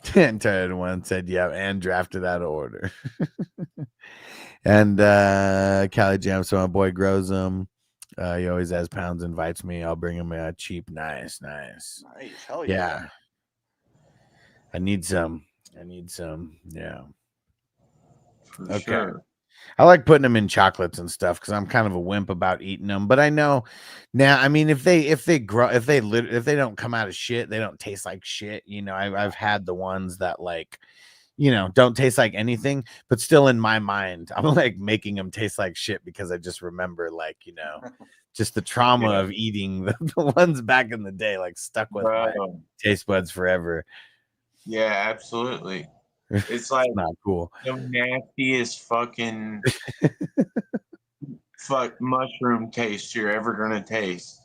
Tired one said, yeah, and drafted out of order. And Cali Jam, so my boy grows them. He always has pounds, invites me. I'll bring him a cheap. Nice. Hell yeah. I need some. Yeah. For sure. I like putting them in chocolates and stuff because I'm kind of a wimp about eating them. But I know now. I mean, if they don't come out of shit, they don't taste like shit. I've had the ones that like. Don't taste like anything, but still in my mind, I'm like making them taste like shit because I just remember like, just the trauma of eating the ones back in the day, like stuck with my taste buds forever. Yeah, absolutely. It's like not cool. The nastiest fucking mushroom taste you're ever gonna taste.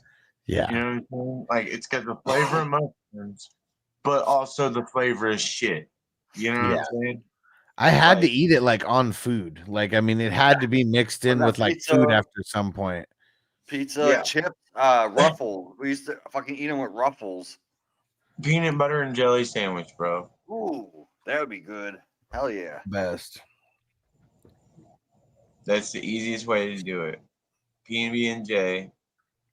Yeah. You know what I'm saying? Like it's got the flavor of mushrooms, but also the flavor of shit. You know what I'm saying? I had to eat it like on food. Like, I mean, it had to be mixed in with like food after some point. Pizza, Yeah. chips, Ruffles. We used to fucking eat them with Ruffles. Peanut butter and jelly sandwich, bro. Ooh, that would be good. Hell yeah. Best. That's the easiest way to do it. P&B and J.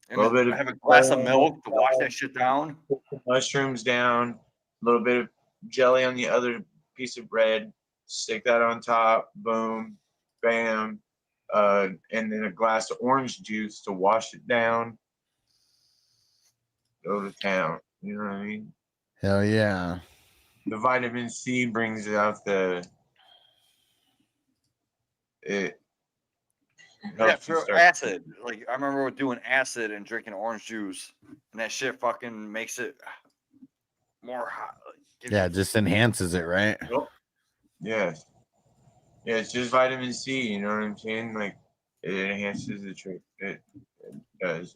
And Little bit then of have a glass of milk to wash that shit down. mushrooms down, a little bit of jelly on the other piece of bread, stick that on top, boom, bam, and then a glass of orange juice to wash it down. Go to town. You know what I mean? Hell yeah. The vitamin C brings out it Yeah, helps you for start. acid. Like I remember doing acid and drinking orange juice, and that shit fucking makes it more hot. Like, gives Yeah, you- it just enhances it, right? Yes. Yeah, it's just vitamin C, you know what I'm saying? Like it enhances the trick. It does.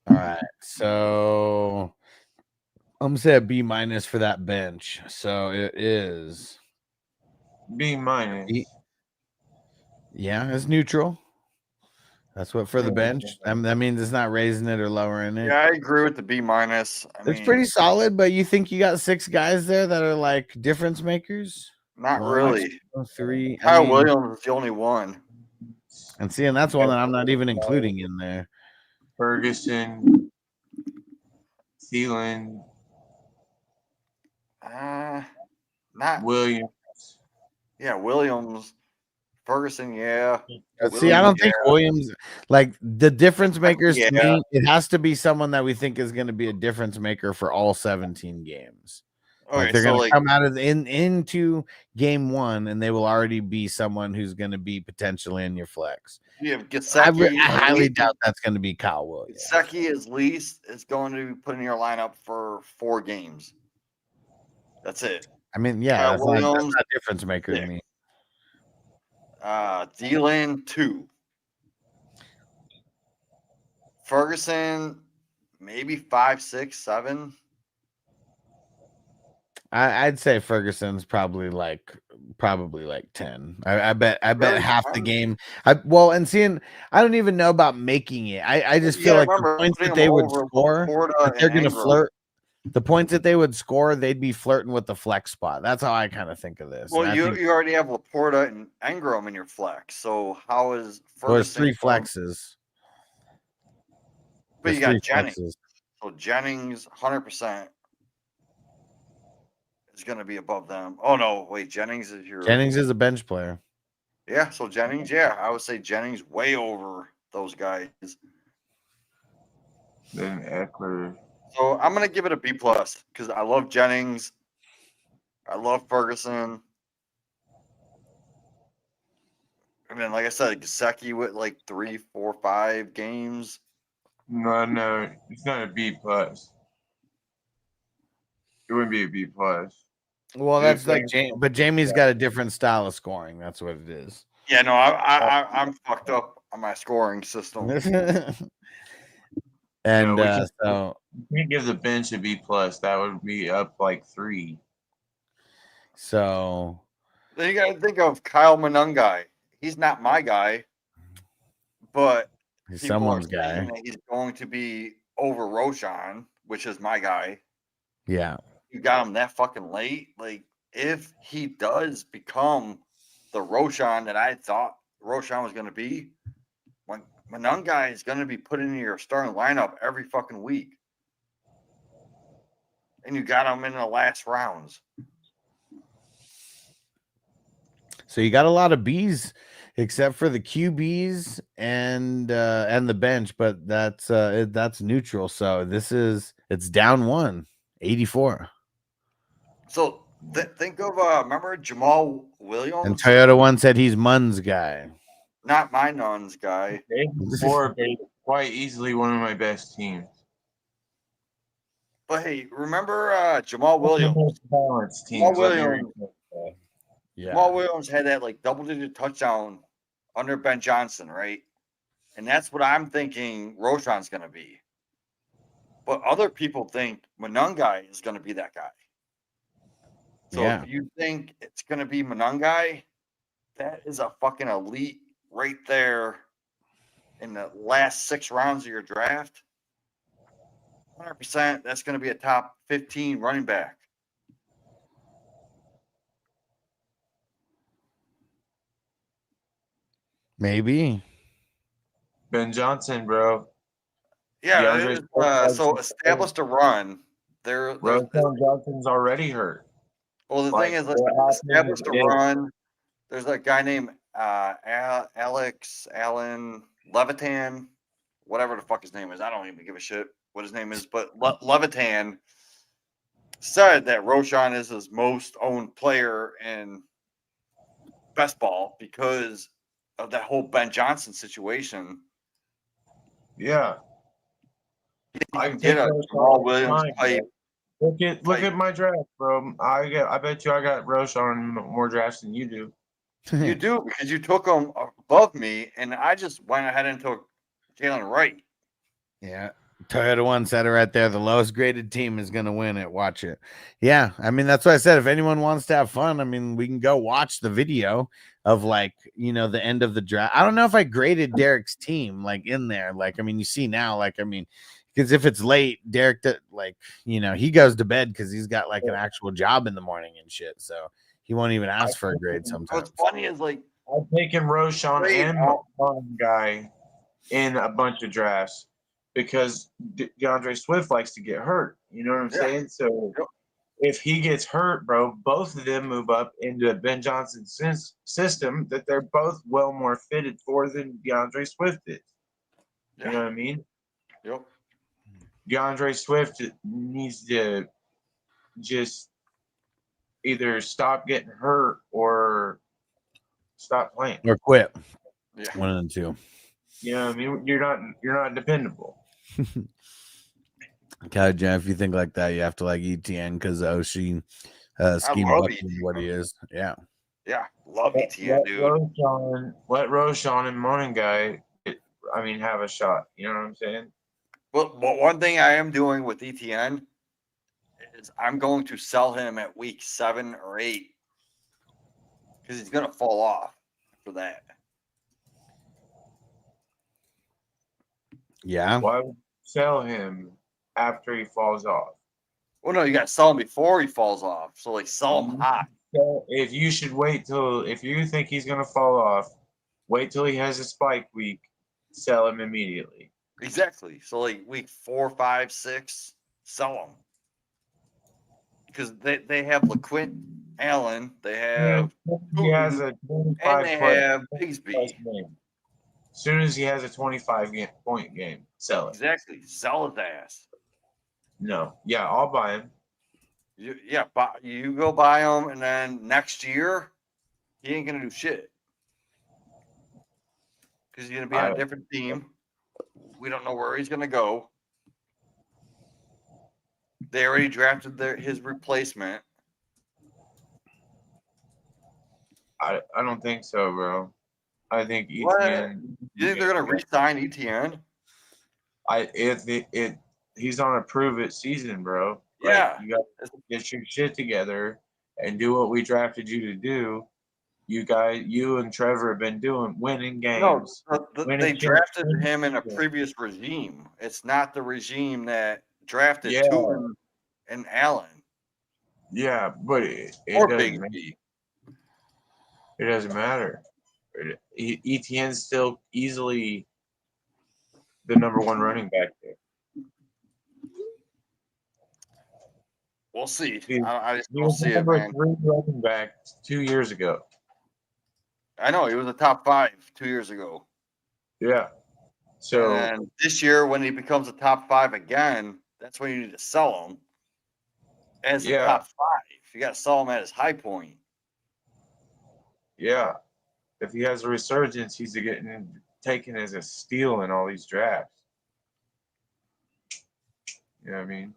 All right. So I'm gonna say a B minus for that bench. So it is B minus. Yeah, it's neutral. That's what for the bench. That means it's not raising it or lowering it. Yeah, I agree with the B minus. It's pretty solid, but you think you got 6 guys there that are like difference makers? Not 1, really. 2, 3. Kyle Williams is the only one. And see, and that's one that I'm not even including in there. Ferguson, Thielen, Not Williams. Yeah, Williams, Ferguson. Yeah. See, I don't think Williams, like the difference makers to Yeah. me, it has to be someone that we think is going to be a difference maker for all 17 games. Like Okay, they're so, going to like- come out of into game 1 and they will already be someone who's going to be potentially in your flex. You have I Gesicki. highly doubt that's going to be Kyle Williams. Gesicki is least is going to be put in your lineup for 4 games. That's it. I mean, yeah, Kyle that's Williams, not difference maker to me. Thielen 2. Ferguson, maybe 5, 6, 7. I'd say Ferguson's probably like 10. I bet Really? half the game. I don't even know about making it. I just feel Yeah, like the remember points putting that they him would over score, Laporta if they're and gonna Ingram. flirt. The points that they would score, they'd be flirting with the flex spot. That's how I kind of think of this. Well, And I you think already have Laporta and Ingram in your flex. So how is Ferguson? there's 3 flexes. But you There's got 3 Jennings. flexes. So Jennings, 100% is going to be above them. Oh no, wait, Jennings is your. Jennings is a bench player. Yeah, so Jennings, yeah, I would say Jennings way over those guys. Then Eckler. So I'm gonna give it a B plus because I love Jennings. I love Ferguson. And then, like I said, Gesicki with like 3, 4, 5 games. No, it's not a B plus. It wouldn't be a B plus. Well, Dude, that's like but Jamie's got a different style of scoring. That's what it is. Yeah, no, I'm fucked up on my scoring system. And No, so we give the bench a B plus. That would be up like 3. So Then you got to think of Kyle Monungai. He's not my guy, but he's people are someone's saying guy. that he's going to be over Roshan, which is my guy. Yeah. You got him that fucking late. Like, if he does become the Roshan that I thought Roshan was going to be, when Monungai is going to be put into your starting lineup every fucking week. And you got him in the last rounds. So you got a lot of B's except for the QBs and the bench, but that's neutral. So it's down 1, 84. So think of remember Jamal Williams? And Toyota 1 said he's Munn's guy. Not my nuns guy. 84, but quite easily one of my best teams. But hey, remember Jamal Williams? Jamal Williams. Yeah. Jamal Williams had that like double-digit touchdown under Ben Johnson, right? And that's what I'm thinking Roshan's going to be. But other people think Monungai is going to be that guy. So Yeah. if you think it's going to be Monungai, that is a fucking elite right there in the last 6 rounds of your draft, 100% that's going to be a top 15 running back. Maybe. Ben Johnson, bro. Yeah, so established a run. Roquan Johnson's already hurt. Well, the thing is, established a run. There's a guy named Allen Levitan, whatever the fuck his name is. I don't even give a shit what his name is, but Levitan said that Roschon is his most owned player in best ball because of that whole Ben Johnson situation. Yeah. I can get a Jamal Williams type. Look at my draft, bro. I bet you I got Roschon more drafts than you do. You do, because you took him above me, and I just went ahead and took Jalen Wright. Yeah. Toyota One said it right there. The lowest graded team is going to win it. Watch it. Yeah. I mean, that's what I said. If anyone wants to have fun, I mean, we can go watch the video of like, you know, the end of the draft. I don't know if I graded Derek's team like in there. Like, I mean, you see now, like, I mean, because if it's late, Derek, like, you know, he goes to bed because he's got like an actual job in the morning and shit. So he won't even ask for a grade sometimes. What's funny is like, I've taken Roschon and one guy in a bunch of drafts because DeAndre Swift likes to get hurt. You know what I'm saying? So if he gets hurt, bro, both of them move up into Ben Johnson's system that they're both well more fitted for than DeAndre Swift is. You know what I mean? Yep. DeAndre Swift needs to just either stop getting hurt or stop playing or quit. Yeah. One of the two. You know what I mean? You're not dependable. God, Jeff, if you think like that, you have to like ETN because Oshie scheme up what he is. Yeah. Yeah. Love ETN, dude. Let Roschon and Monin guy have a shot. You know what I'm saying? Well, one thing I am doing with ETN is I'm going to sell him at week 7 or 8 because he's going to fall off for that. Yeah. Why would you sell him after he falls off? Well, no, you got to sell him before he falls off. So, like, sell him hot. So if you think he's going to fall off, wait till he has a spike week, sell him immediately. Exactly. So, like, week 4, 5, 6, sell him. Because they have LaQuint Allen, they have he has a 25 and they have Bigsby. As soon as he has a 25-point game, sell it. Exactly. Sell his ass. No. Yeah, I'll buy him. You go buy him, and then next year, he ain't going to do shit. Because he's going to be on a different team. We don't know where he's going to go. They already drafted his replacement. I don't think so, bro. I think ETN. You think they're going to re-sign ETN? He's on a prove-it season, bro. Yeah. Like, you got to get your shit together and do what we drafted you to do. You and Trevor have been winning games. No, they drafted him in a previous regime. It's not the regime that drafted Tootin and Allen. Yeah, but it doesn't matter. ETN's still easily the number 1 running back there. We'll see. He I just don't was see it, number man. 3 running back 2 years ago. I know he was a top 5 2 years ago. Yeah. So and this year, when he becomes a top 5 again, that's when you need to sell him as a top 5. You got to sell him at his high point. Yeah. If he has a resurgence, he's getting taken as a steal in all these drafts. You know what I mean?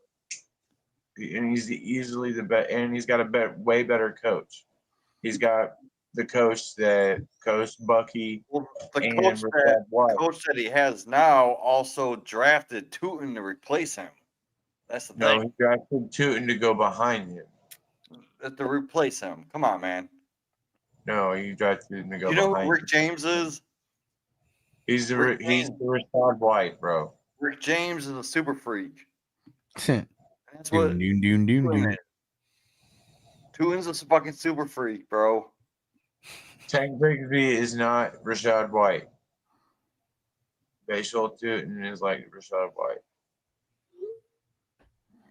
And he's easily the best, and he's got a way better coach. He's got the coach that coached Bucky. Well, the coach that he has now also drafted Tootin to replace him. That's the thing. No, he drafted Tootin to go behind him. To replace him. Come on, man. No, he drafted him to go behind him. You know who Rick James is? He's the Rashad White, bro. Rick James is a super freak. Doom, That's what doom, doom, doom, doom. Tuin's a fucking super freak, bro. Tank Bigsby is not Rashad White. Facial Tootin is like Rashad White.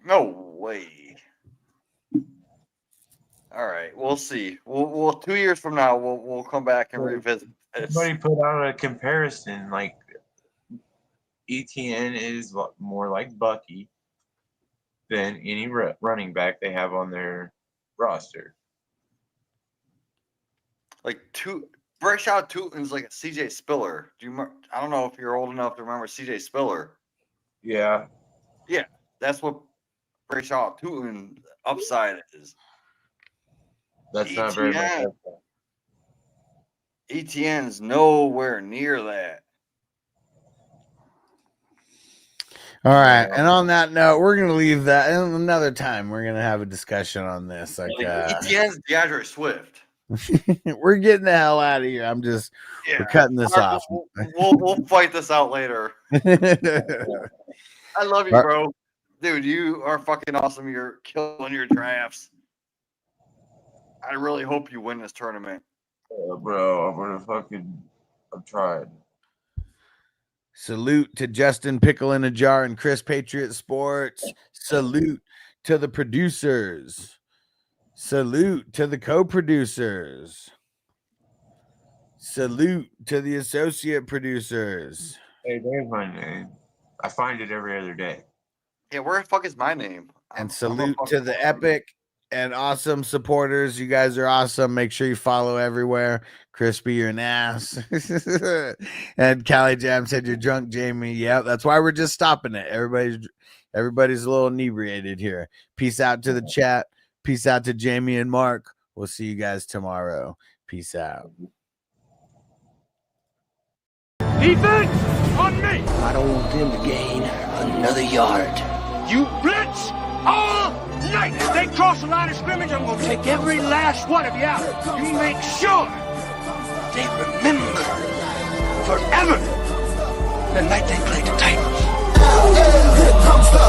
No way. All right, we'll see. We'll 2 years from now we'll come back and revisit this. Somebody put out a comparison like ETN is more like Bucky than any running back they have on their roster. Like Rashad Tootin's like a CJ Spiller. I don't know if you're old enough to remember CJ Spiller. Yeah. Yeah, that's what Rashad Tootin upside is. That's not very much. ETN's nowhere near that. All right, and on that note, we're gonna leave that. And another time, we're gonna have a discussion on this. Like ETN's DeAndre Swift. We're getting the hell out of here. We're cutting this off. We'll fight this out later. I love you, bro. Dude, you are fucking awesome. You're killing your drafts. I really hope you win this tournament. Bro, I'm trying. Salute to Justin Pickle in a Jar and Chris Patriot Sports. Salute to the producers. Salute to the co-producers. Salute to the associate producers. Hey, there's my name. I find it every other day. Yeah, where the fuck is my name? And salute to the epic and awesome supporters. You guys are awesome. Make sure you follow everywhere. Crispy, you're an ass. And Callie Jam said you're drunk, Jamie. Yeah, that's why we're just stopping it. Everybody's a little inebriated here. Peace out to the chat. Peace out to Jamie and Mark. We'll see you guys tomorrow. Peace out. Defense on me. I don't want them to gain another yard. You blitz all night. If they cross the line of scrimmage, I'm going to take every last one of you out. You make sure they remember forever the night they played the Titans. Here comes the